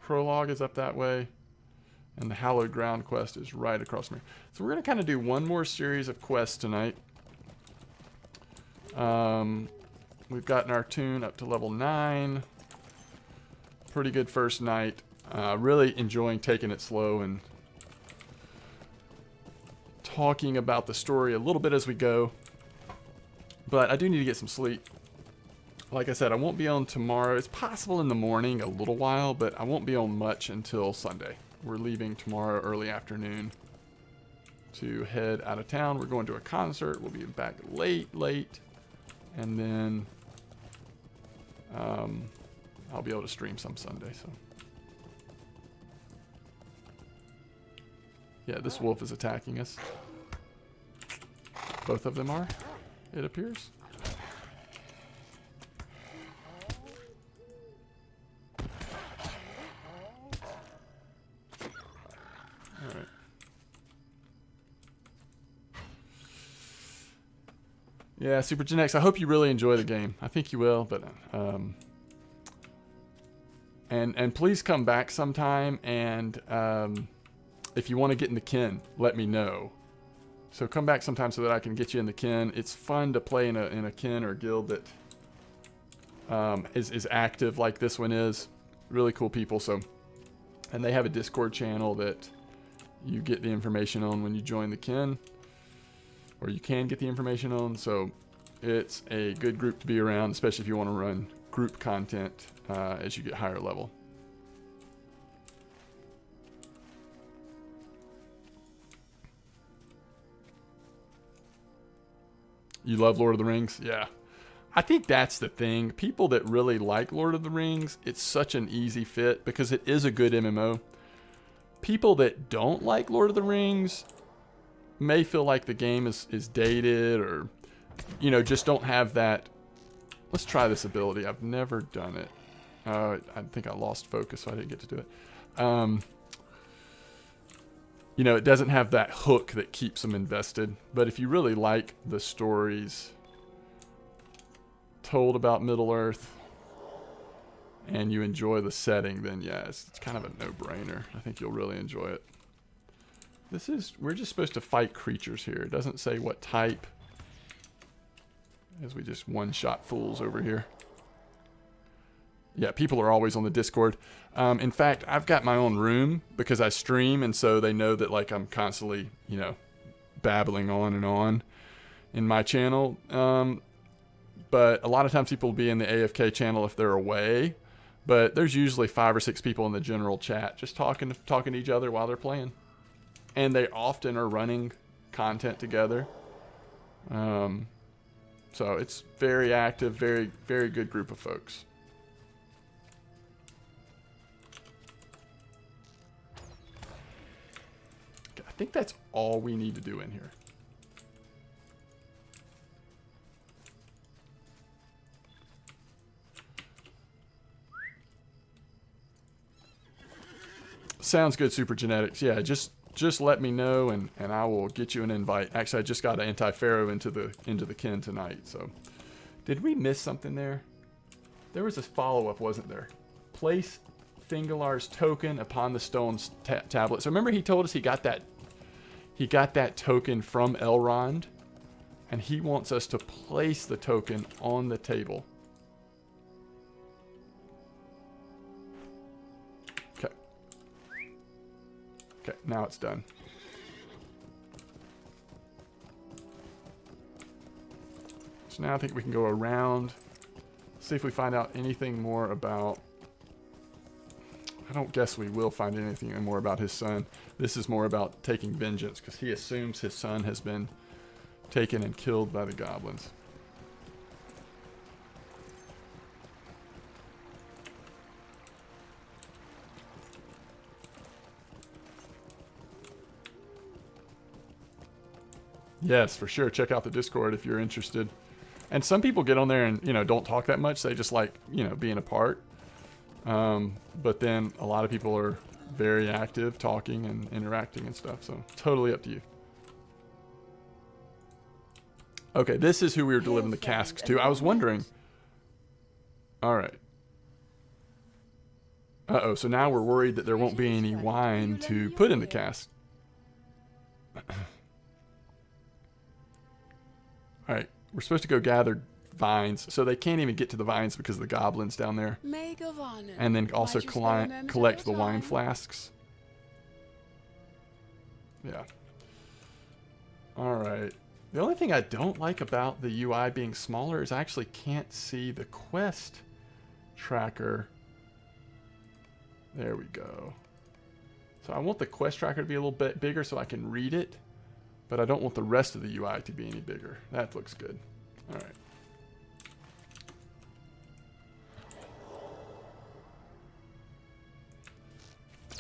Prologue is up that way. And the Hallowed Ground quest is right across from here. So we're going to kind of do one more series of quests tonight. We've gotten our tune up to level 9. Pretty good first night. Really enjoying taking it slow and talking about the story a little bit as we go. But I do need to get some sleep. Like I said, I won't be on tomorrow. It's possible in the morning a little while, but I won't be on much until Sunday. We're leaving tomorrow early afternoon to head out of town. We're going to a concert. We'll be back late. And then I'll be able to stream some Sunday. So yeah, this wolf is attacking us. Both of them are, it appears. All right. Yeah, Super Gen X, I hope you really enjoy the game. I think you will, but and please come back sometime, and if you want to get in the kin, let me know. So come back sometime so that I can get you in the kin. It's fun to play in a kin or guild that is active like this one is. Really cool people. So, and they have a Discord channel that you get the information on when you join the kin, or you can get the information on. So it's a good group to be around, especially if you want to run group content as you get higher level. You love Lord of the Rings? Yeah. I think that's the thing. People that really like Lord of the Rings, it's such an easy fit because it is a good MMO. People that don't like Lord of the Rings may feel like the game is dated, or, you know, just don't have that. Let's try this ability. I've never done it. I think I lost focus, so I didn't get to do it. You know, it doesn't have that hook that keeps them invested. But if you really like the stories told about Middle-earth and you enjoy the setting, then yeah, it's kind of a no-brainer. I think you'll really enjoy it. We're just supposed to fight creatures here. It doesn't say what type, as we just one-shot fools over here. Yeah, people are always on the Discord. In fact, I've got my own room because I stream, and so they know that like I'm constantly, you know, babbling on and on in my channel. But a lot of times people will be in the AFK channel if they're away. But there's usually 5 or 6 people in the general chat just talking to each other while they're playing. And they often are running content together. So it's very active, very, very good group of folks. Okay, I think that's all we need to do in here. Sounds good, Super Genetics. Yeah, just let me know and I will get you an invite. Actually, I just got an anti-pharaoh into the kin tonight. So, did we miss something there? There was a follow-up, wasn't there? Place Fingalar's token upon the stone tablet. So remember, he told us he got that token from Elrond, and he wants us to place the token on the table. Okay, now it's done. So now I think we can go around, see if we find out anything more about... I don't guess we will find anything more about his son. This is more about taking vengeance, because he assumes his son has been taken and killed by the goblins. Yes, for sure. Check out the Discord if you're interested. And some people get on there and, you know, don't talk that much. They just like, you know, being a part. But then a lot of people are very active, talking and interacting and stuff. So totally up to you. Okay, this is who we were delivering the casks to. I was wondering. All right. Uh-oh, so now we're worried that there won't be any wine to put in the cask. Alright, we're supposed to go gather vines, so they can't even get to the vines because of the goblins down there. And then also collect the wine flasks. Yeah. Alright. The only thing I don't like about the UI being smaller is I actually can't see the quest tracker. There we go. So I want the quest tracker to be a little bit bigger so I can read it. But I don't want the rest of the UI to be any bigger. That looks good. All right.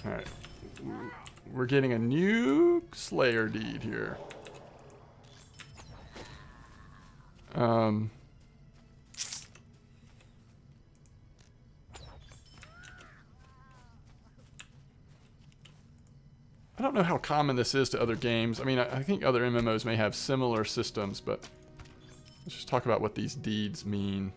All right. We're getting a new Slayer deed here. I don't know how common this is to other games. I mean, I think other MMOs may have similar systems, but let's just talk about what these deeds mean.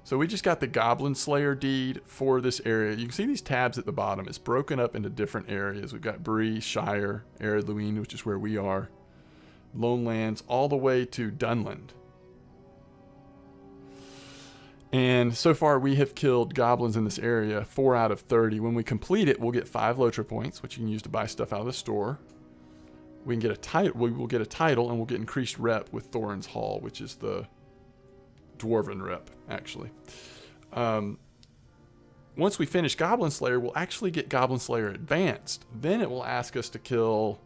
So we just got the Goblin Slayer deed for this area. You can see these tabs at the bottom. It's broken up into different areas. We've got Bree, Shire, Ered Luin, which is where we are, Lone Lands, all the way to Dunland. And so far we have killed goblins in this area 4 out of 30. When we complete it, we'll get 5 LOTRO points, which you can use to buy stuff out of the store. We can get a title. We will get a title, and we'll get increased rep with Thorin's Hall, which is the dwarven rep, actually. Once we finish Goblin Slayer, we'll actually get Goblin Slayer Advanced. Then it will ask us to kill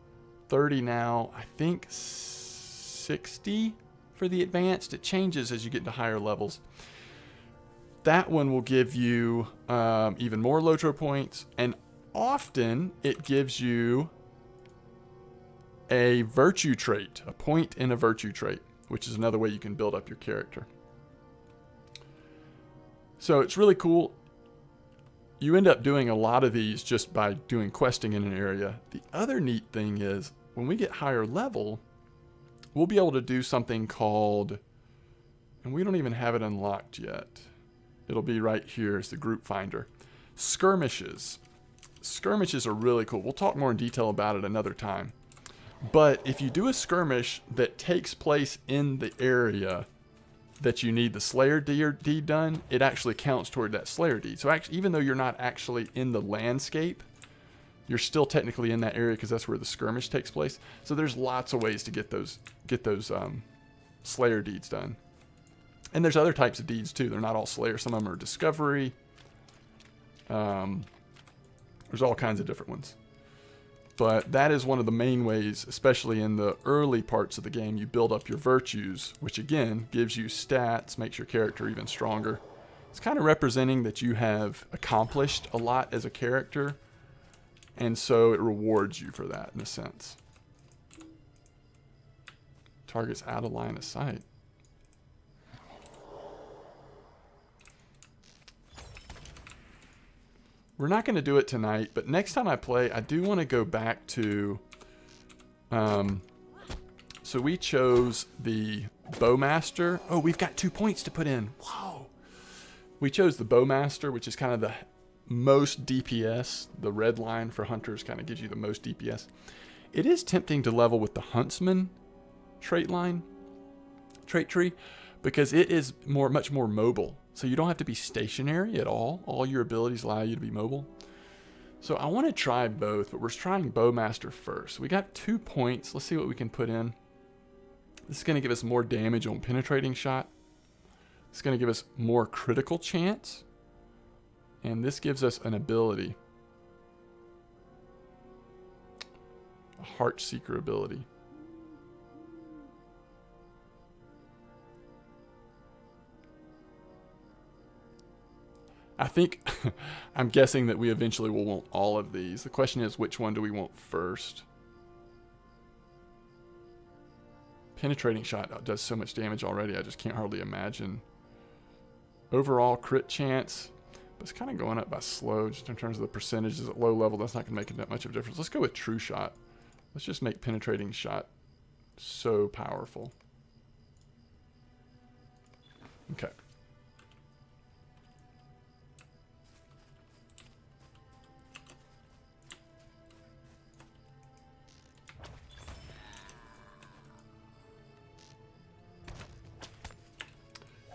30 now, I think 60 for the advanced. It changes as you get to higher levels. That one will give you even more LOTRO points, and often it gives you a virtue trait, a point in a virtue trait, which is another way you can build up your character. So it's really cool. You end up doing a lot of these just by doing questing in an area. The other neat thing is when we get higher level, we'll be able to do something called, and we don't even have it unlocked yet. It'll be right here as the group finder. Skirmishes. Skirmishes are really cool. We'll talk more in detail about it another time. But if you do a skirmish that takes place in the area that you need the Slayer deed done, it actually counts toward that Slayer deed. So actually, even though you're not actually in the landscape, you're still technically in that area because that's where the skirmish takes place. So there's lots of ways to get those Slayer deeds done. And there's other types of deeds too. They're not all Slayer. Some of them are Discovery. There's all kinds of different ones. But that is one of the main ways, especially in the early parts of the game, you build up your virtues, which again gives you stats, makes your character even stronger. It's kind of representing that you have accomplished a lot as a character, and so it rewards you for that in a sense. Target's out of line of sight. We're not going to do it tonight, but next time I play, I do want to go back to... so we chose the Bowmaster. Oh, we've got 2 points to put in. Whoa! We chose the Bowmaster, which is kind of the most DPS. The red line for Hunters kind of gives you the most DPS. It is tempting to level with the Huntsman trait tree, because it is much more mobile. So you don't have to be stationary at all. All your abilities allow you to be mobile. So I want to try both, but we're trying Bowmaster first. We got 2 points. Let's see what we can put in. This is going to give us more damage on penetrating shot. It's going to give us more critical chance. And this gives us an ability. A Heart Seeker ability. I think, I'm guessing that we eventually will want all of these. The question is, which one do we want first? Penetrating shot does so much damage already, I just can't hardly imagine. Overall crit chance, but it's kind of going up by slow, just in terms of the percentages at low level. That's not going to make that much of a difference. Let's go with True Shot. Let's just make penetrating shot so powerful. Okay.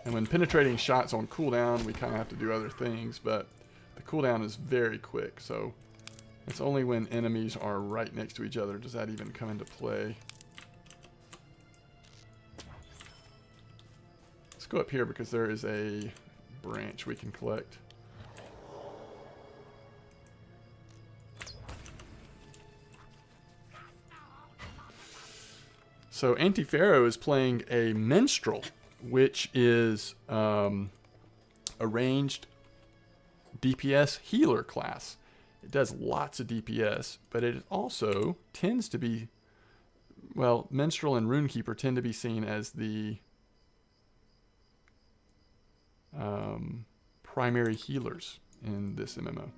And when penetrating shots on cooldown, we kind of have to do other things, but the cooldown is very quick, so it's only when enemies are right next to each other does that even come into play. Let's go up here because there is a branch we can collect. So Antipharaoh is playing a Minstrel, which is a ranged DPS healer class. It does lots of DPS, but it also tends to be, well, Minstrel and Runekeeper tend to be seen as the primary healers in this MMO.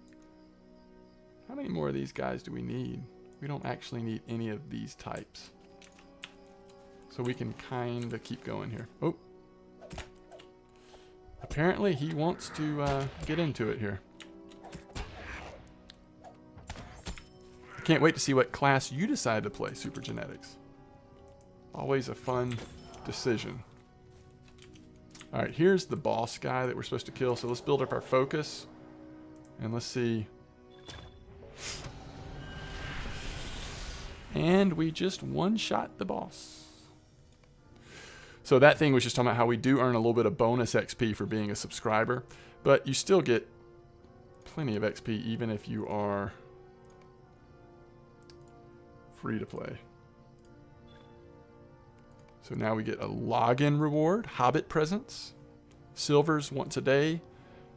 How many more of these guys do we need? We don't actually need any of these types. So we can kind of keep going here. Oh. Apparently he wants to get into it here. I can't wait to see what class you decide to play, Super Genetics. Always a fun decision. Alright, here's the boss guy that we're supposed to kill. So let's build up our focus. And let's see. And we just one-shot the boss. So that thing was just talking about how we do earn a little bit of bonus XP for being a subscriber, but you still get plenty of XP even if you are free to play. So now we get a login reward, Hobbit presents, silvers once a day,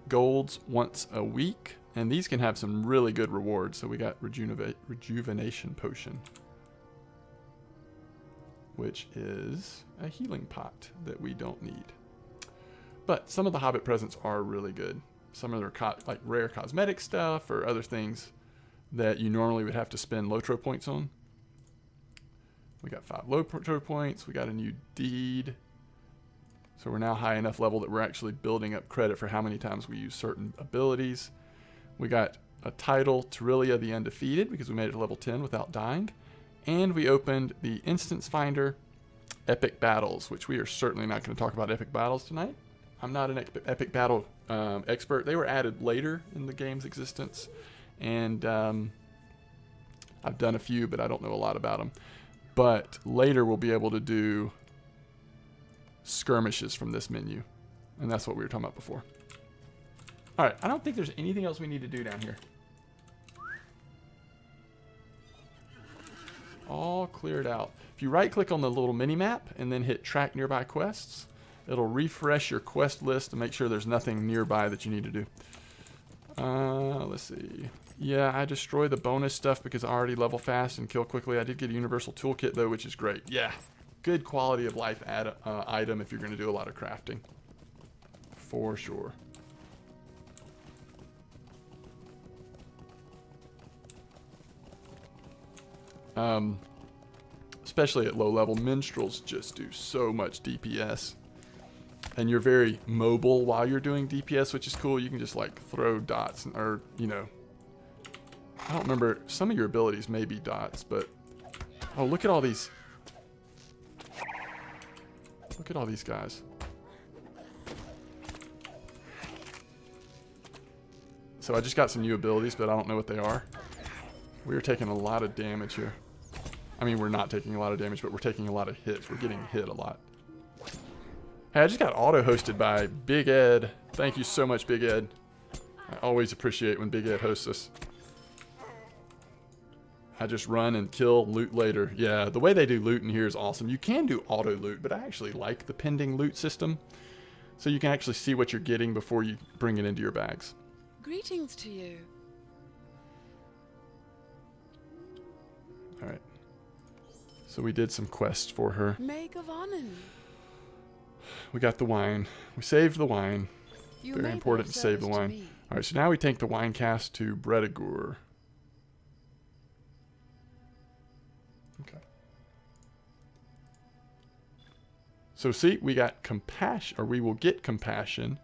golds once a week, and these can have some really good rewards. So we got rejuvenation potion, which is a healing pot that we don't need. But some of the Hobbit presents are really good. Some of them are like rare cosmetic stuff or other things that you normally would have to spend LOTRO points on. We got 5 LOTRO points. We got a new deed. So we're now high enough level that we're actually building up credit for how many times we use certain abilities. We got a title, Tiryllia the Undefeated, because we made it to level 10 without dying. And we opened the Instance Finder Epic Battles, which we are certainly not going to talk about epic battles tonight. I'm not an epic battle expert. They were added later in the game's existence. And I've done a few, but I don't know a lot about them. But later we'll be able to do skirmishes from this menu. And that's what we were talking about before. Alright, I don't think there's anything else we need to do down here. All cleared out. If you right click on the little mini map and then hit track nearby quests, it'll refresh your quest list to make sure there's nothing nearby that you need to do. Let's see. Yeah, I destroy the bonus stuff because I already level fast and kill quickly. I did get a universal toolkit though, which is great. Yeah, good quality of life item if you're going to do a lot of crafting. For sure. Especially at low level, minstrels just do so much DPS. And you're very mobile while you're doing DPS, which is cool. You can just like throw dots or, you know, I don't remember, some of your abilities may be dots, but oh, look at all these. Look at all these guys. So I just got some new abilities, but I don't know what they are. We are taking a lot of damage here. I mean, we're not taking a lot of damage, but we're taking a lot of hits. We're getting hit a lot. Hey, I just got auto-hosted by Big Ed. Thank you so much, Big Ed. I always appreciate when Big Ed hosts us. I just run and kill, loot later. Yeah, the way they do loot in here is awesome. You can do auto-loot, but I actually like the pending loot system. So you can actually see what you're getting before you bring it into your bags. Greetings to you. Alright. So we did some quests for her. May Gavanen. We got the wine. We saved the wine. Very important to save the wine. Alright, so now we take the wine cask to Bredigur. Okay. So see, we got compassion, or we will get compassion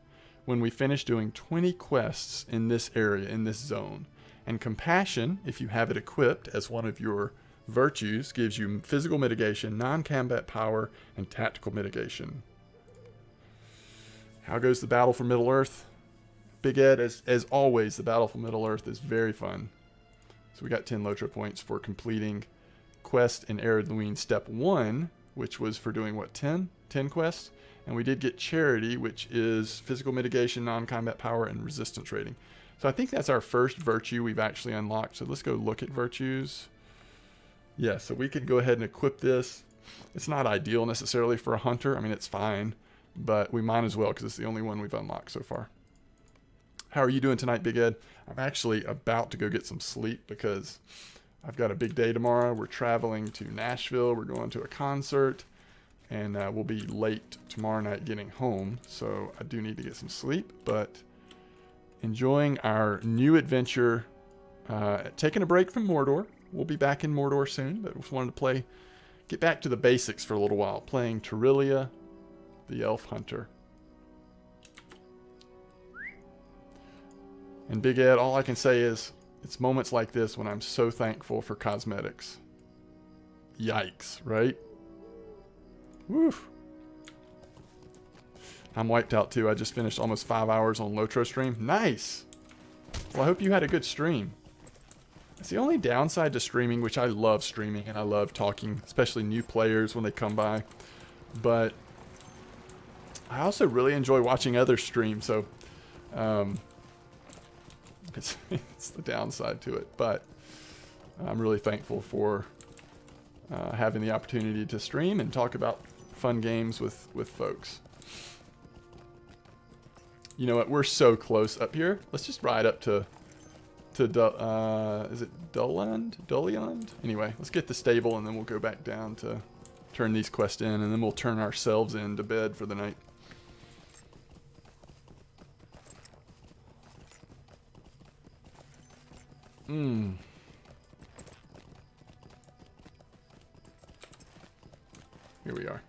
when we finish doing 20 quests in this area, in this zone. And compassion, if you have it equipped as one of your virtues, gives you physical mitigation, non-combat power, and tactical mitigation. How goes the battle for Middle-earth? Big Ed, as always, the battle for Middle-earth is very fun. So we got 10 LOTRO points for completing quest in Ered Luin Step 1, which was for doing, what, 10? 10 quests? And we did get Charity, which is physical mitigation, non-combat power, and resistance rating. So I think that's our first virtue we've actually unlocked. So let's go look at virtues. Yeah, so we could go ahead and equip this. It's not ideal necessarily for a hunter. I mean, it's fine, but we might as well because it's the only one we've unlocked so far. How are you doing tonight, Big Ed? I'm actually about to go get some sleep because I've got a big day tomorrow. We're traveling to Nashville. We're going to a concert, and we'll be late tomorrow night getting home. So I do need to get some sleep, but enjoying our new adventure, taking a break from Mordor. We'll be back in Mordor soon, but just wanted to get back to the basics for a little while, playing Tiryllia, the Elf Hunter. And Big Ed, all I can say is, it's moments like this when I'm so thankful for cosmetics. Yikes, right? Woof. I'm wiped out too. I just finished almost 5 hours on LOTRO stream. Nice! Well, I hope you had a good stream. It's the only downside to streaming, which I love streaming and I love talking, especially new players when they come by. But I also really enjoy watching others stream, so it's the downside to it. But I'm really thankful for having the opportunity to stream and talk about fun games with folks. You know what? We're so close up here. Let's just ride up to is it Doliand? Anyway, let's get the stable and then we'll go back down to turn these quests in, and then we'll turn ourselves in to bed for the night. Here we are.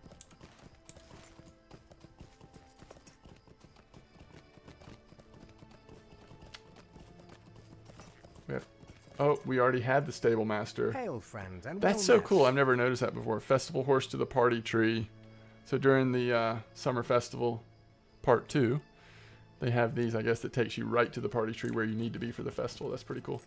We already had the stable master. Hail, friend, and that's so cool. I've never noticed that before. Festival horse to the party tree. So during the summer festival, part 2, they have these, I guess, that takes you right to the party tree where you need to be for the festival. That's pretty cool.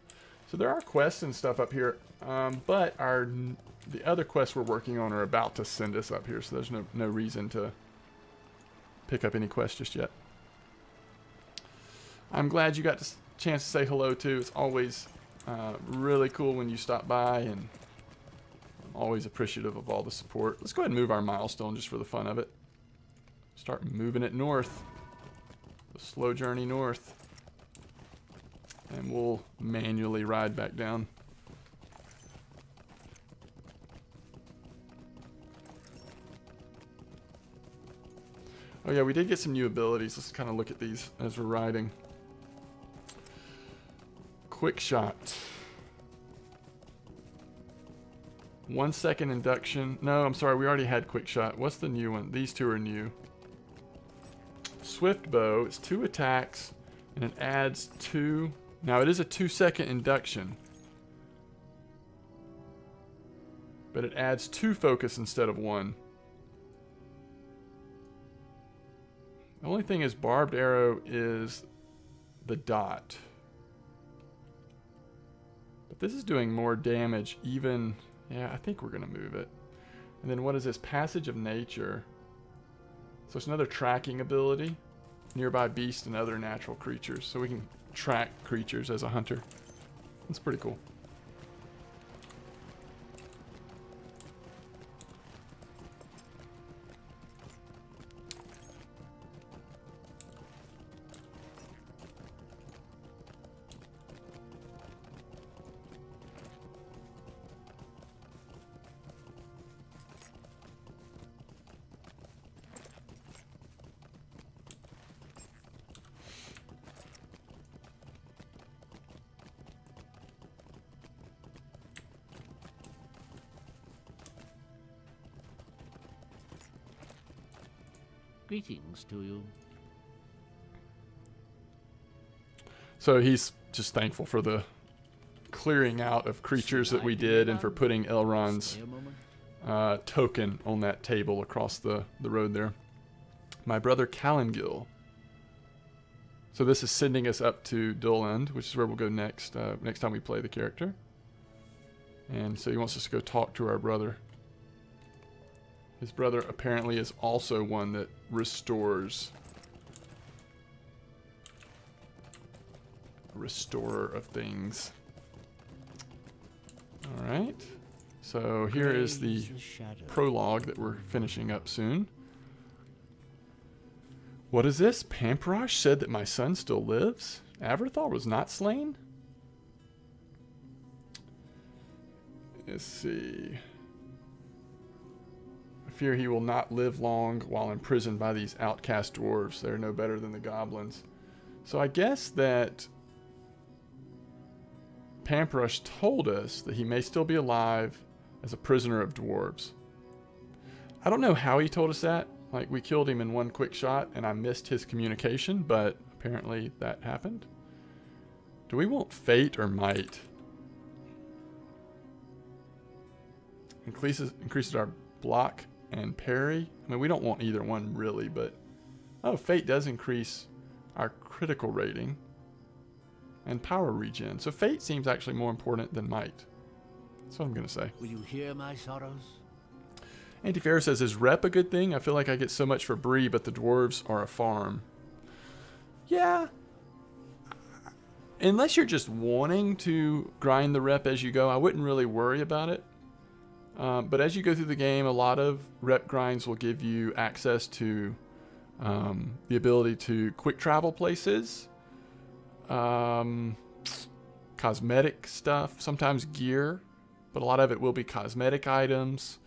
So there are quests and stuff up here, but the other quests we're working on are about to send us up here, so there's no reason to pick up any quests just yet. I'm glad you got a chance to say hello too. It's always really cool when you stop by, and I'm always appreciative of all the support. Let's go ahead and move our milestone just for the fun of it. Start moving it north. The slow journey north. And we'll manually ride back down. Oh yeah, we did get some new abilities. Let's kind of look at these as we're riding. Quick shot. 1 second induction. No, I'm sorry, we already had quick shot. What's the new one? These two are new. Swift bow. It's 2 attacks and it adds 2. Now it is a 2-second induction, but it adds 2 focus instead of 1. The only thing is barbed arrow is the dot. But this is doing more damage even... Yeah, I think we're going to move it. And then what is this? Passage of Nature. So it's another tracking ability. Nearby beasts and other natural creatures. So we can track creatures as a hunter. That's pretty cool. Greetings to you. So he's just thankful for the clearing out of creatures that we did and for putting Elrond's token on that table across the road there. My brother Calangil. So this is sending us up to Doliand, which is where we'll go next next time we play the character. And so he wants us to go talk to our brother. His brother apparently is also one that restores. A restorer of things. Alright. So here is the prologue that we're finishing up soon. What is this? Pamparash said that my son still lives? Averthal was not slain? Let's see. Fear he will not live long while imprisoned by these outcast dwarves. They're no better than the goblins. So I guess that Pamprush told us that he may still be alive as a prisoner of dwarves. I don't know how he told us that. Like, we killed him in 1 quick shot and I missed his communication, but apparently that happened. Do we want fate or might? Increases our block and parry. I mean, we don't want either one really, but oh, fate does increase our critical rating and power regen. So fate seems actually more important than might. That's what I'm gonna say. Will you hear my sorrows? Antifair says, is rep a good thing? I feel like I get so much for Bree, but the dwarves are a farm. Yeah. Unless you're just wanting to grind the rep as you go, I wouldn't really worry about it. But as you go through the game, a lot of rep grinds will give you access to the ability to quick travel places, cosmetic stuff, sometimes gear, but a lot of it will be cosmetic items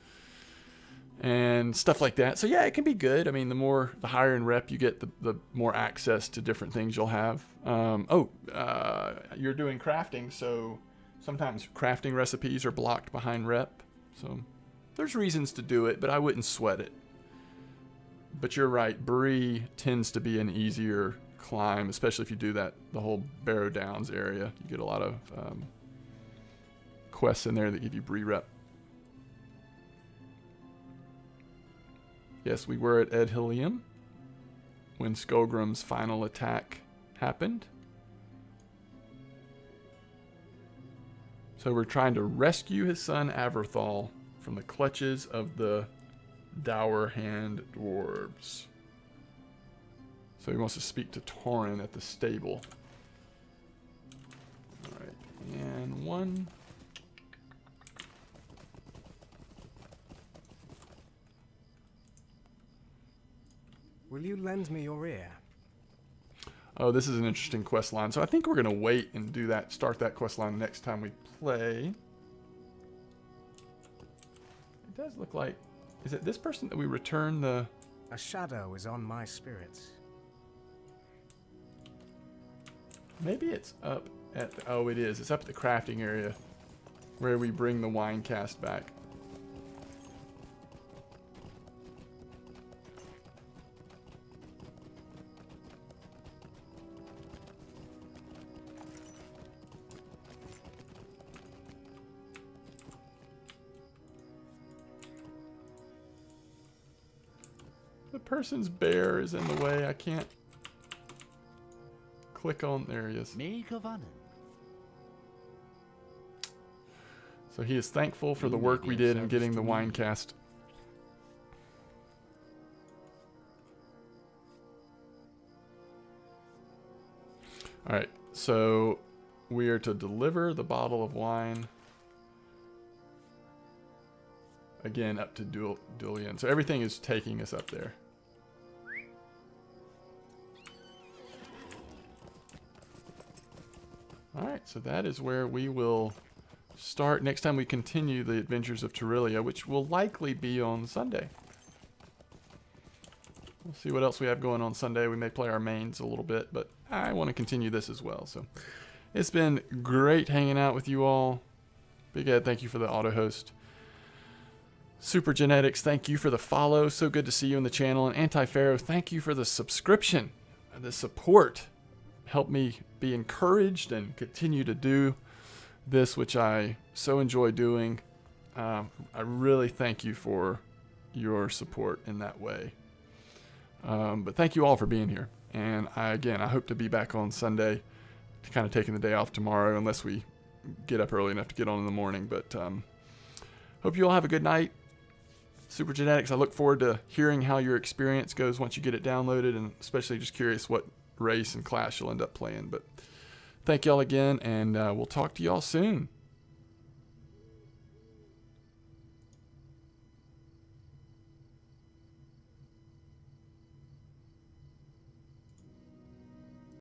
and stuff like that. So yeah, it can be good. I mean, the higher in rep you get, the more access to different things you'll have. You're doing crafting, so sometimes crafting recipes are blocked behind rep. So there's reasons to do it, but I wouldn't sweat it. But you're right, Bree tends to be an easier climb, especially if you do the whole Barrow Downs area. You get a lot of quests in there that give you Bree rep. Yes, we were at Edhillium when Skogram's final attack happened. So we're trying to rescue his son Averthal from the clutches of the Dour Hand Dwarves. So he wants to speak to Torin at the stable. Alright, and one. Will you lend me your ear? Oh, this is an interesting quest line. So I think we're going to wait and start that quest line next time we play. It does look like, is it this person that we return the... A shadow is on my spirits. Maybe it's up at, oh it is, it's up at the crafting area where we bring the wine cast back. The person's bear is in the way. I can't click on. There he is. So he is thankful for the work we did in getting the wine cast. Alright, so we are to deliver the bottle of wine. Again, up to Dulian. So everything is taking us up there. Alright, so that is where we will start next time we continue the adventures of Tiryllia, which will likely be on Sunday. We'll see what else we have going on Sunday. We may play our mains a little bit, but I want to continue this as well. So it's been great hanging out with you all. Big Ed, thank you for the auto host. Super Genetics, thank you for the follow. So good to see you on the channel. And Anti-Pharaoh, thank you for the subscription and the support. Help me be encouraged and continue to do this, which I so enjoy doing. I really thank you for your support in that way. But thank you all for being here. And I hope to be back on Sunday, kind of taking the day off tomorrow, unless we get up early enough to get on in the morning. But hope you all have a good night. Super Genetics, I look forward to hearing how your experience goes once you get it downloaded, and especially just curious what race and class you'll end up playing. But thank y'all again, and we'll talk to y'all soon.